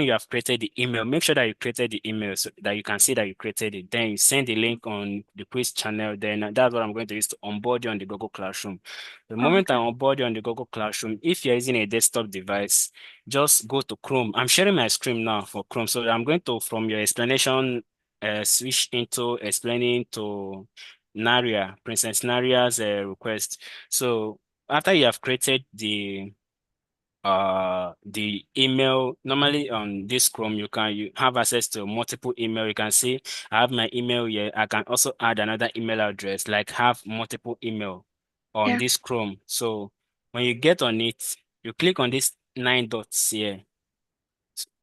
you have created the email, make sure that you created the email so that you can see that you created it. Then you send the link on the quiz channel. Then that's what I'm going to use to onboard you on the Google Classroom. The moment I Okay. onboard you on the Google Classroom, if you're using a desktop device, just go to Chrome. I'm sharing my screen now for Chrome. So I'm going to, from your explanation, switch into explaining to Naria, Princess Naria's request. So after you have created the email, normally on this Chrome you have access to multiple email. You can see I have my email here. I can also add another email address, like have multiple email on Yeah. this Chrome. So when you get on it, you click on these 9 dots here,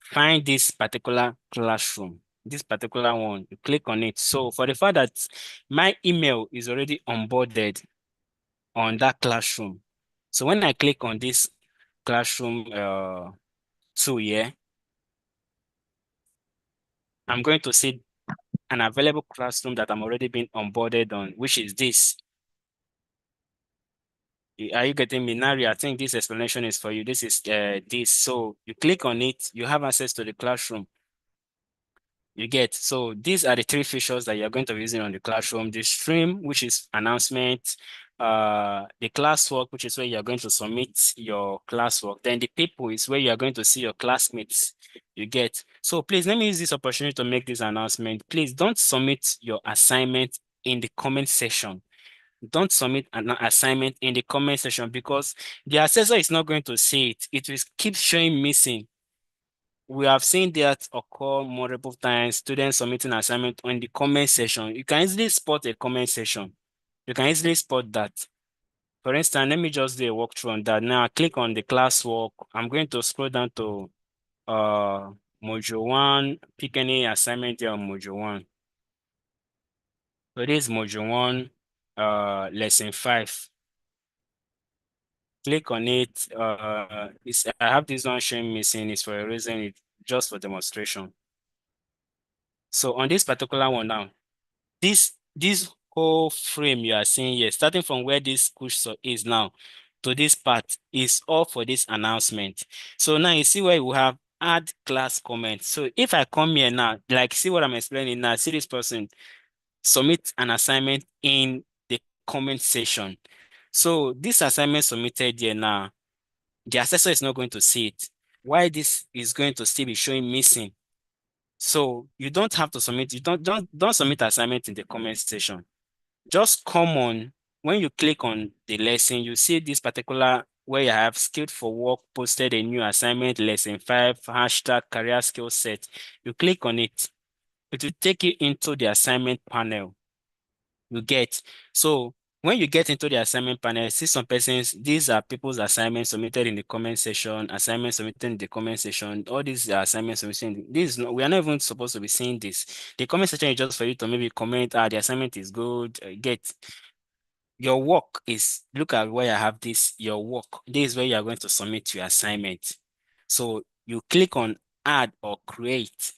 find this particular classroom, this particular one, you click on it. So for the fact that my email is already onboarded on that classroom, so when I click on this classroom 2 here, I'm going to see an available classroom that I'm already been onboarded on, which is this. Are you getting me, Nari? I think this explanation is for you. This is this. So you click on it, you have access to the classroom. You get. So these are the 3 features that you're going to be using on the classroom. The stream, which is announcement, the classwork, which is where you're going to submit your classwork. Then the people is where you're going to see your classmates. You get. So please let me use this opportunity to make this announcement. Please don't submit your assignment in the comment section. Don't submit an assignment in the comment section because the assessor is not going to see it. It will keep showing missing. We have seen that occur multiple times, students submitting assignment on the comment section. You can easily spot a comment section. You can easily spot that. For instance, let me just do a walkthrough on that. Now I click on the classwork. I'm going to scroll down to module 1, pick any assignment here on module 1. So this is module 1, lesson 5. Click on it. I have this one showing missing. It's for a reason. It's just for demonstration. So on this particular one now, this whole frame you are seeing here, starting from where this cursor is now to this part, is all for this announcement. So now you see where we have add class comment. So if I come here now, like see what I'm explaining now, see this person submit an assignment in the comment section. So this assignment submitted here now, the assessor is not going to see it. Why this is going to still be showing missing? So you don't have to submit, you don't submit assignment in the comment section. Just come on, when you click on the lesson, you see this particular where you have skilled for work, posted a new assignment, lesson 5, hashtag career skill set. You click on it, it will take you into the assignment panel. You get. So when you get into the assignment panel, see some persons, these are people's assignments submitted in the comment section, assignments submitted in the comment section, all these are assignments submitted. We are not even supposed to be seeing this. The comment section is just for you to maybe comment, the assignment is good, get. Your work is, look at where I have this, your work. This is where you are going to submit your assignment. So you click on add or create.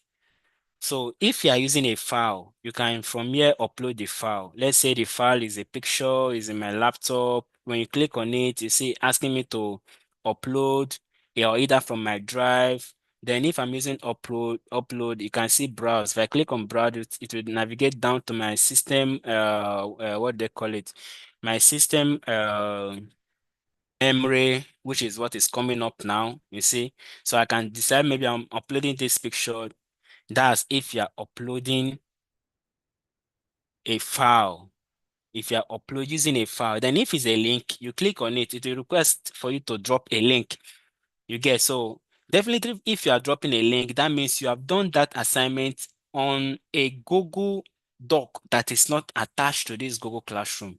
So if you are using a file, you can from here upload the file. Let's say the file is a picture, is in my laptop. When you click on it, you see asking me to upload or either from my drive. Then if I'm using upload, you can see browse. If I click on browse, it will navigate down to my system, what they call it, my system memory, which is what is coming up now, you see. So I can decide maybe I'm uploading this picture. That's if you're uploading a file. If you're using a file, then if it's a link, you click on it, it will request for you to drop a link. You get, so definitely if you are dropping a link, that means you have done that assignment on a Google Doc that is not attached to this Google Classroom.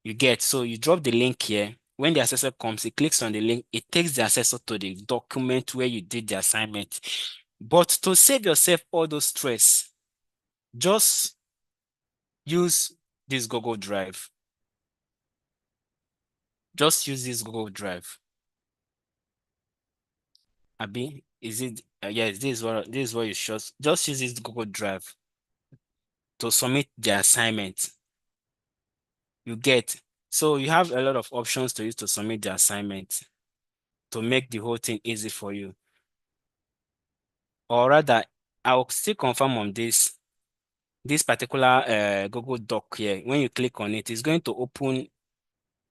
You get, so you drop the link here. When the assessor comes, he clicks on the link, it takes the assessor to the document where you did the assignment. But to save yourself all those stress, just use this Google Drive. Just use this Google Drive. Abi, is it? Yes, this is what you should. Just use this Google Drive to submit the assignment. You get. So you have a lot of options to use to submit the assignment to make the whole thing easy for you. Or rather, I'll still confirm on this particular Google Doc here. When you click on it, it's going to open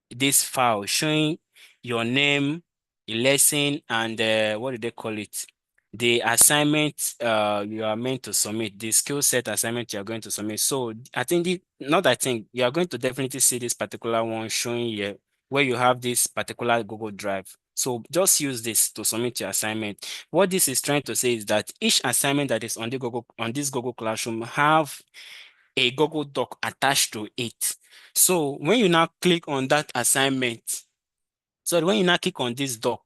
this file showing your name, the lesson, and what do they call it? The assignment you are meant to submit, the skill set assignment you are going to submit. So I think you are going to definitely see this particular one showing here where you have this particular Google Drive. So just use this to submit your assignment. What this is trying to say is that each assignment that is on this Google Classroom have a Google Doc attached to it. So when you now click on that assignment, so when you now click on this doc,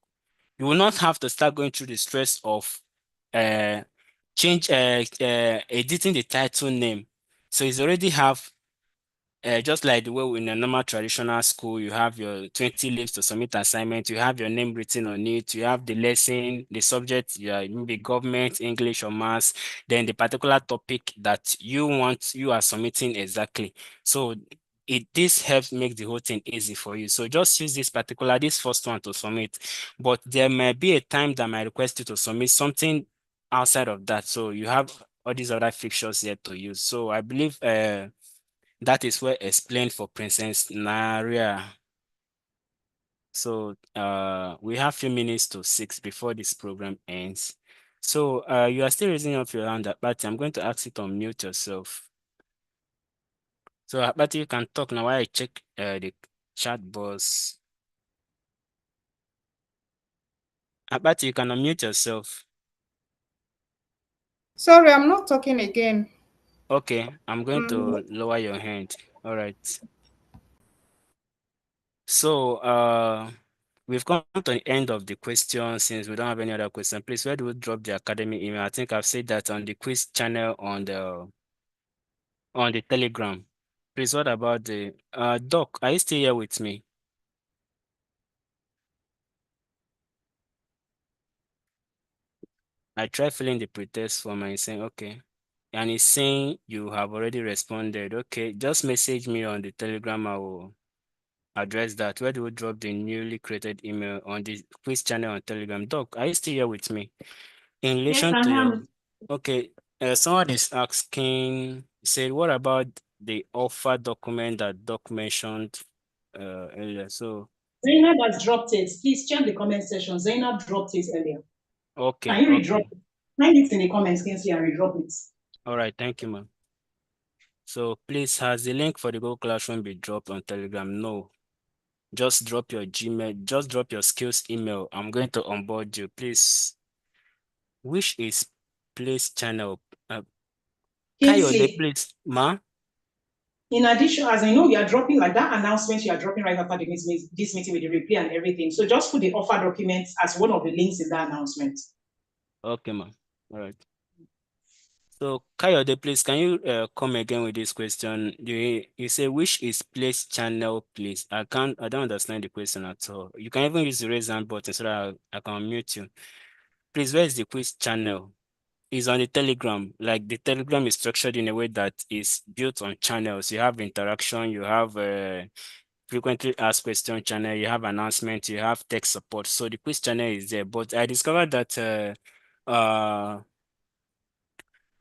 you will not have to start going through the stress of uh, editing the title name. So it's already have just like the way in a normal traditional school, you have your 20 leaves to submit assignment, you have your name written on it, you have the lesson, the subject, maybe government, English or maths, then the particular topic that you are submitting exactly. So this helps make the whole thing easy for you. So just use this first one to submit, but there may be a time that might request you to submit something outside of that. So you have all these other fixtures here to use. So I believe that is well explained for Princess Naria. So we have few minutes to 6 before this program ends. So you are still raising up your hand, but I'm going to ask you to unmute yourself. So but you can talk now while I check the chat box. But you can unmute yourself. Sorry, I'm not talking again. Okay, I'm going to lower your hand. All right. So we've come to the end of the question. Since we don't have any other question, please, where do we drop the academy email? I think I've said that on the quiz channel on the Telegram. Please, what about the Doc? Are you still here with me? I tried filling the pretest form and it's saying okay. And it's saying you have already responded. Okay, just message me on the Telegram. I will address that. Where do we drop the newly created email on the quiz channel on Telegram? Doc, are you still here with me? In relation to your, okay, someone is asking, said, what about the offer document that Doc mentioned earlier? So, Zainab has dropped it. Please check the comment section. Zainab dropped it earlier. okay, Can you okay. redrop it? Find it in the comments, Kingsley, and redrop it. All right, thank you, ma'am. So please, has the link for the Google Classroom been dropped on Telegram? No. Just drop your Gmail, just drop your skills email. I'm going to onboard you. Please, which is place channel? Kayode, Kingsley, please, ma. In addition, as I know, you are dropping like that announcement you are dropping right after this meeting with the replay and everything. So just put the offer documents as one of the links in that announcement. Okay, ma'am. All right. So, Kayode, please, can you come again with this question? You say, which is place channel, please? I don't understand the question at all. You can even use the raise hand button so that I can mute you. Please, where is the quiz channel? It's on the Telegram. Like the Telegram is structured in a way that is built on channels. You have interaction, you have frequently asked question channel, you have announcement, you have tech support. So the quiz channel is there. But I discovered that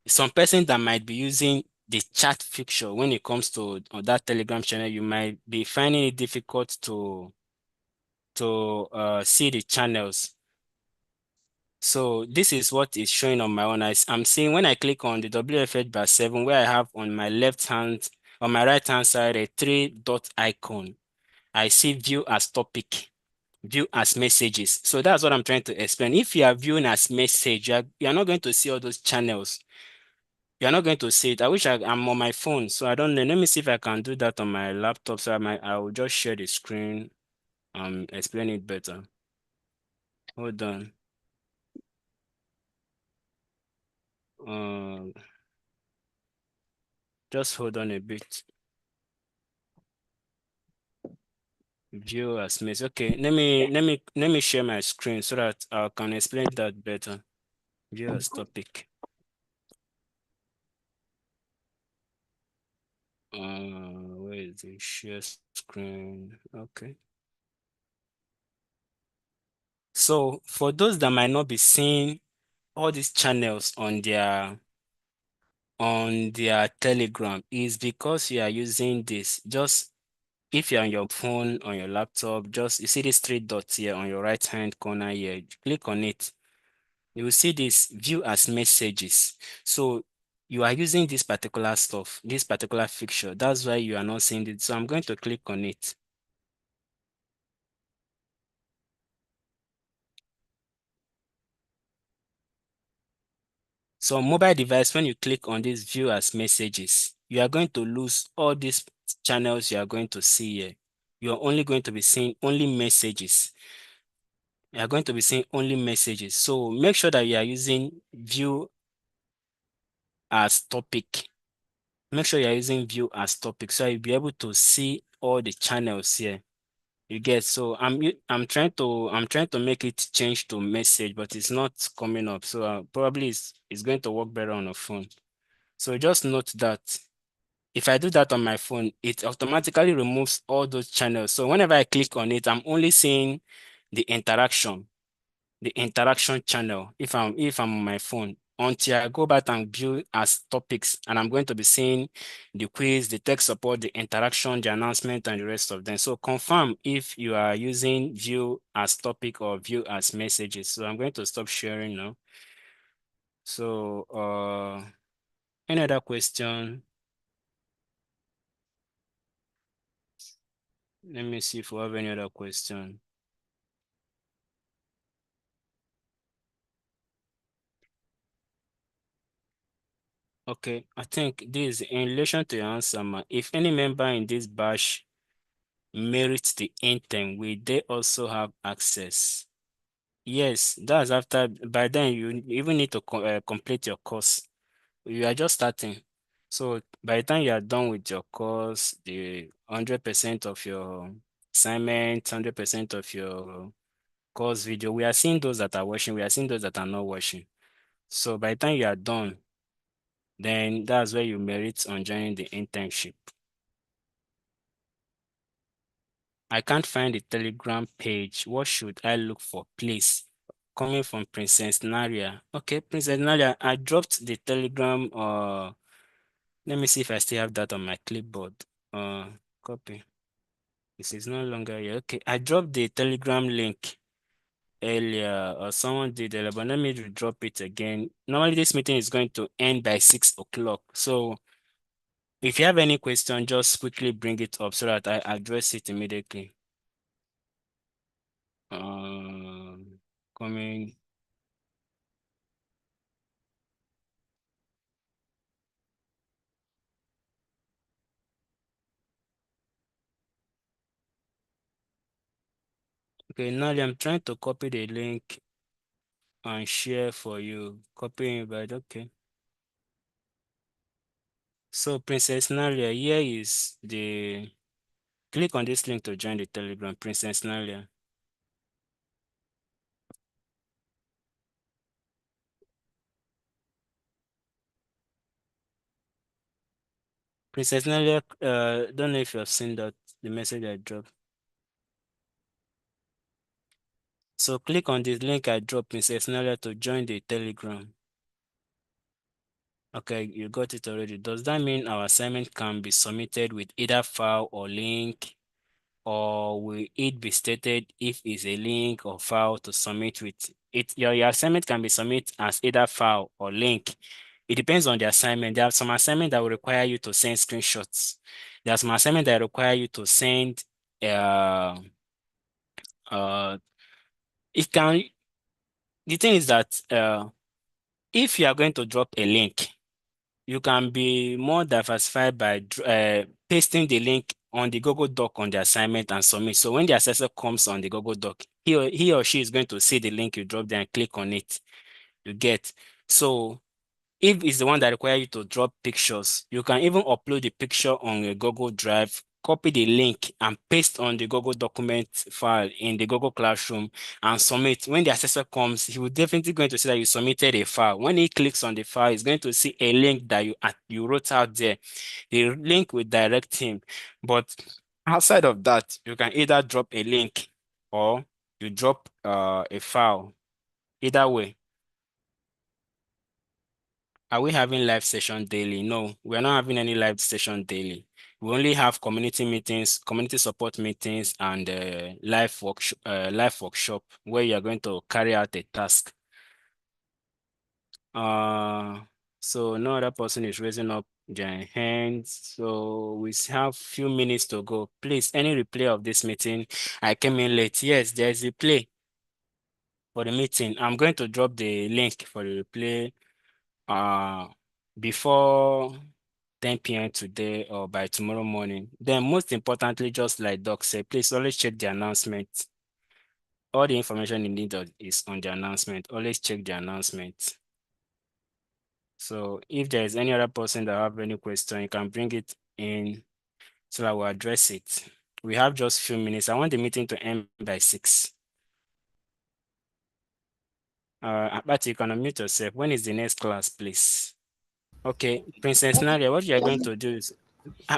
some person that might be using the chat feature when it comes to on that Telegram channel, you might be finding it difficult to see the channels. So this is what is showing on my own. I'm seeing when I click on the WFH/7 where I have on my on my right hand side a 3 dot icon. I see view as topic, view as messages. So that's what I'm trying to explain. If you are viewing as message, you are not going to see all those channels. You're not going to see it. I wish I'm on my phone, so I don't know. Let me see if I can do that on my laptop. So I will just share the screen, explain it better. Hold on. Uh, just hold on a bit. View as message. Okay, let me share my screen so that I can explain that better. View as topic. Where is the share screen? Okay. So for those that might not be seeing all these channels on their Telegram, is because you are using this. Just if you're on your phone, on your laptop, just you see these 3 dots here on your right hand corner here. Click on it. You will see this view as messages. So you are using this particular stuff, this particular fixture. That's why you are not seeing it. So I'm going to click on it. So mobile device, when you click on this view as messages, you are going to lose all these channels you are going to see here. You're only going to be seeing only messages. You are going to be seeing only messages. So make sure that you are using view as topic. Make sure you are using view as topic so you'll be able to see all the channels here. You get, so I'm trying to make it change to message, but it's not coming up. So probably it's going to work better on a phone. So just note that if I do that on my phone, it automatically removes all those channels. So whenever I click on it, I'm only seeing the interaction channel if I'm on my phone until I go back and view as topics, and I'm going to be seeing the quiz, the tech support, the interaction, the announcement, and the rest of them. So confirm if you are using view as topic or view as messages. So I'm going to stop sharing now. So any other question? Let me see if we have any other question. Okay, I think this in relation to your answer, if any member in this batch merits the intern, will they also have access? Yes, that's after, by then you even need to complete your course. You are just starting. So by the time you are done with your course, the 100% of your assignment, 100% of your course video, we are seeing those that are watching, we are seeing those that are not watching. So by the time you are done, then that's where you merit on joining the internship. I can't find the Telegram page. What should I look for, please? Coming from Princess Naria. Okay, Princess Naria, I dropped the Telegram. Let me see if I still have that on my clipboard. Copy. This is no longer here. Okay, I dropped the Telegram link earlier, or someone did earlier, but let me drop it again. Normally, this meeting is going to end by 6 o'clock. So if you have any question, just quickly bring it up so that I address it immediately. Coming. Okay, Nali, I'm trying to copy the link and share for you. Copy invite, okay. So Princess Nalia, here is the, click on this link to join the Telegram, Princess Nalia. Princess Nalia, don't know if you have seen that, the message I dropped. So click on this link I dropped, Princess Nalia, to join the Telegram. Okay, you got it already. Does that mean our assignment can be submitted with either file or link, or will it be stated if it's a link or file to submit with it? Your assignment can be submitted as either file or link. It depends on the assignment. There are some assignments that will require you to send screenshots. There are some assignments that require you to send uh it can, the thing is that if you are going to drop a link, you can be more diversified by pasting the link on the Google Doc on the assignment and submit. So when the assessor comes on the Google Doc, he or she is going to see the link you drop there and click on it. You get. So if it's the one that requires you to drop pictures, you can even upload the picture on a Google Drive, copy the link and paste on the Google document file in the Google Classroom and submit. When the assessor comes, he will definitely going to see that you submitted a file. When he clicks on the file, he's going to see a link that you wrote out there. The link will direct him. But outside of that, you can either drop a link or you drop a file. Either way. Are we having live session daily? No, we're not having any live session daily. We only have community meetings, community support meetings, and live workshop where you are going to carry out a task. So no other person is raising up their hands. So we have few minutes to go. Please, any replay of this meeting? I came in late. Yes, there's a replay for the meeting. I'm going to drop the link for the replay before 10 p.m. today or by tomorrow morning. Then most importantly, just like Doc said, please always check the announcement. All the information you need is on the announcement. Always check the announcement. So if there is any other person that have any question, you can bring it in so that we'll address it. We have just a few minutes. I want the meeting to end by 6. But you can unmute yourself. When is the next class, please? Okay, Princess Nadia, what you are going to do is,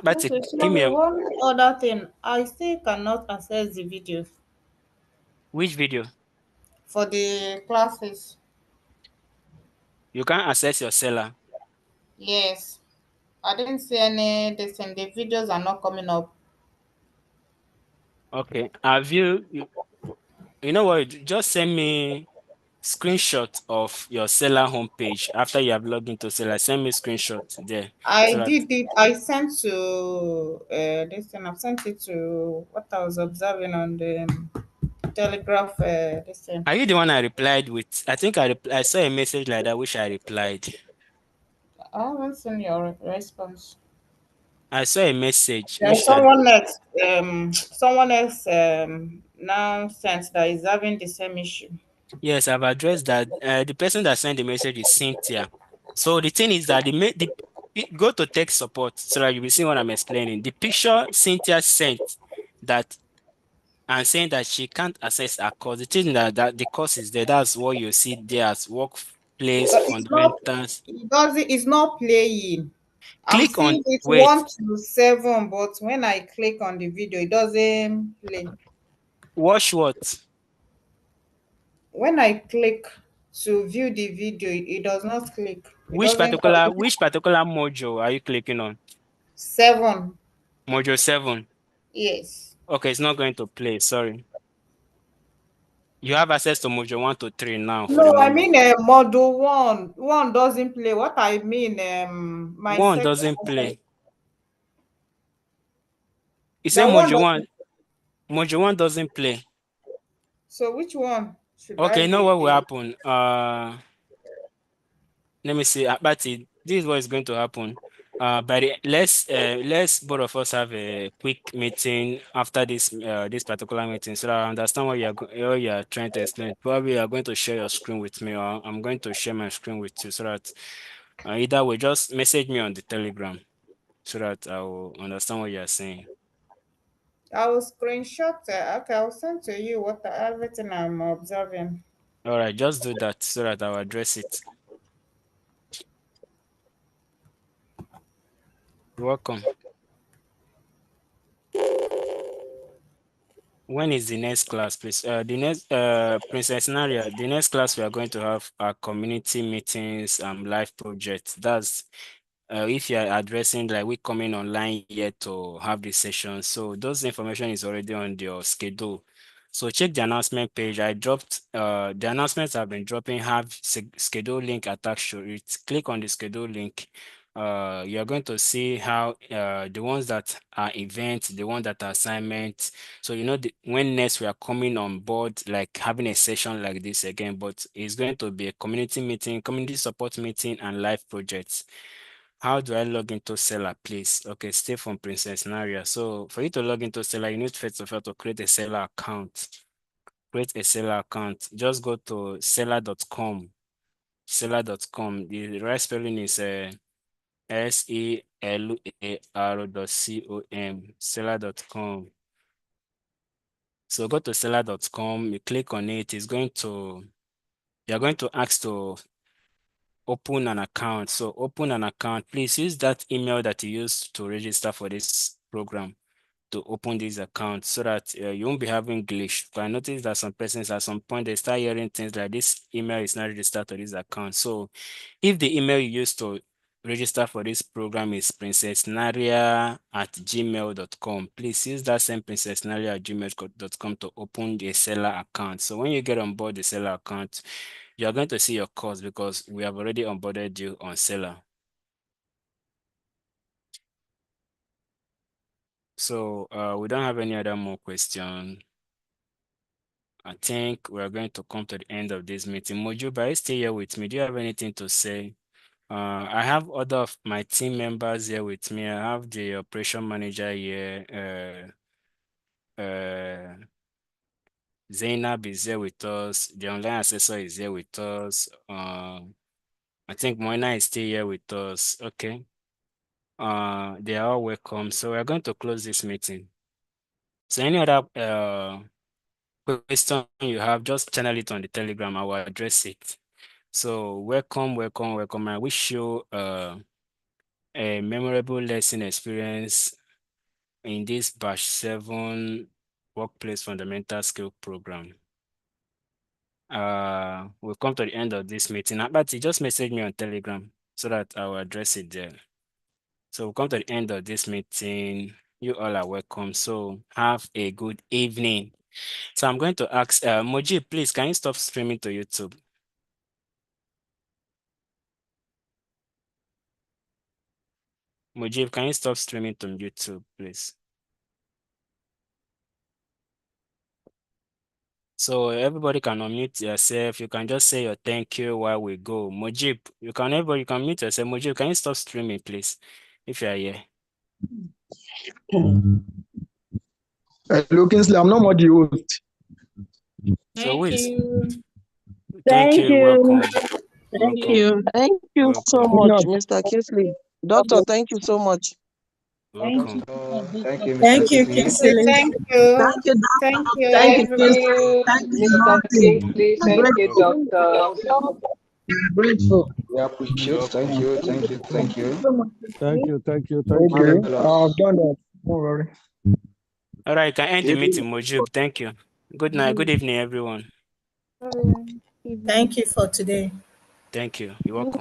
but Okay, give me sorry, one other thing. I still cannot access the videos which video? for the classes. You can't access your seller. Yes. I didn't see any this and the videos are not coming up. Okay. Have you know what? Just send me screenshot of your seller homepage after you have logged into seller. Send me screenshot there. I So that did it. I sent to this thing. I've sent it to what I was observing on the Telegraph. This thing. are you the one I replied with? I think I saw a message like that which I replied. I haven't seen your response. I saw a message There's which I someone else now sent that is having the same issue. yes, I've addressed that. The person that sent the message is Cynthia. So the thing is that go to tech support so that you will see what I'm explaining. The picture Cynthia sent that and saying that she can't access her course. The thing that the course is there, that's what you see there as workplace But it's not. fundamentals. It doesn't. It's not playing. I'm Click on, seeing it wait, 1 to 7, but when I click on the video, it doesn't play. watch what? When I click to view the video, it does not click. It Which doesn't particular, which particular module are you clicking on? 7. Module 7. Yes. Okay, it's not going to play, sorry. You have access to module 1 to 3 now for the No, I moment. mean module 1. 1 doesn't play. What I mean, my 1 second. doesn't play. You say That one module 1 doesn't play. So which one should I Okay, you know what will be? happen? Let me see, Abati, this is what is going to happen. let's both of us have a quick meeting after this particular meeting so that I understand what you are trying to explain. Probably you are going to share your screen with me, or I'm going to share my screen with you so that either way, just message me on the Telegram so that I will understand what you are saying. I will screenshot it. Okay, I'll send to you everything I'm observing. All right, just do that so that I'll address it. You're welcome. When is the next class, please? The next Princess Naria, the next class we are going to have are community meetings, live projects. That's if you are addressing like we coming online yet to have this session. So those information is already on your schedule. So check the announcement page. I dropped the announcements I've been dropping have schedule link attached to it. Click on the schedule link. You're going to see how the ones that are events, the ones that are assignments. So you know when next we are coming on board, like having a session like this again, but it's going to be a community meeting, community support meeting, and live projects. How do I log into Seller, please? Okay, stay from Princess Naria. So for you to log into Seller, you need first of all to create a Seller account. Create a Seller account. Just go to seller.com. Seller.com. The right spelling is SELAR.com. Seller.com. So go to seller.com. You click on it. You're going to ask to open an account. So open an account. Please use that email that you used to register for this program to open this account so that you won't be having glitch. But I noticed that some persons at some point they start hearing things like this email is not registered to this account. So if the email you used to register for this program is princessnaria@gmail.com, please use that same princessnaria@gmail.com to open the seller account. So when you get on board the seller account, you are going to see your course because we have already onboarded you on seller. So we don't have any other more question. I think we are going to come to the end of this meeting. Mojuba, are you still here with me? Do you have anything to say? I have other of my team members here with me. I have the operation manager here. Zainab is here with us. The online assessor is here with us. I think Moina is still here with us. Okay. They are all welcome. So we're going to close this meeting. So any other question you have, just channel it on the Telegram. I will address it. So welcome. I wish you a memorable lesson experience in this batch 7 workplace fundamental skill program. We'll come to the end of this meeting. But just message me on Telegram so that I will address it there. So we'll come to the end of this meeting. You all are welcome. So have a good evening. So I'm going to ask Moji, please, can you stop streaming to YouTube? Mujib, can you stop streaming to YouTube, please? So everybody can unmute yourself. You can just say your thank you while we go. Mujib, you can mute yourself. Mujib, can you stop streaming, please? If you are here. Hello, Kingsley, I'm not more the host. So Thank you. Thank you. Welcome. Thank you. Thank you so much, Mr. Kingsley. Doctor, thank you so much. Welcome. Thank you, Mr. Thank you, Kingsley. Kingsley. Thank you. Thank you, Thank Doctor. you, Thank you, Thank everybody. Kingsley. you, Thank you, the Mr. whole team. Kingsley. I'm Thank you, grateful. Doctor. I'm grateful. We appreciate. Thank you. Thank you. Thank you. So much. Thank you. Okay, I've done that. Don't worry. All right, can end the meeting, Mujib. Thank you. Good night. Good evening, everyone. Bye. Thank you for today. Thank you. You're welcome.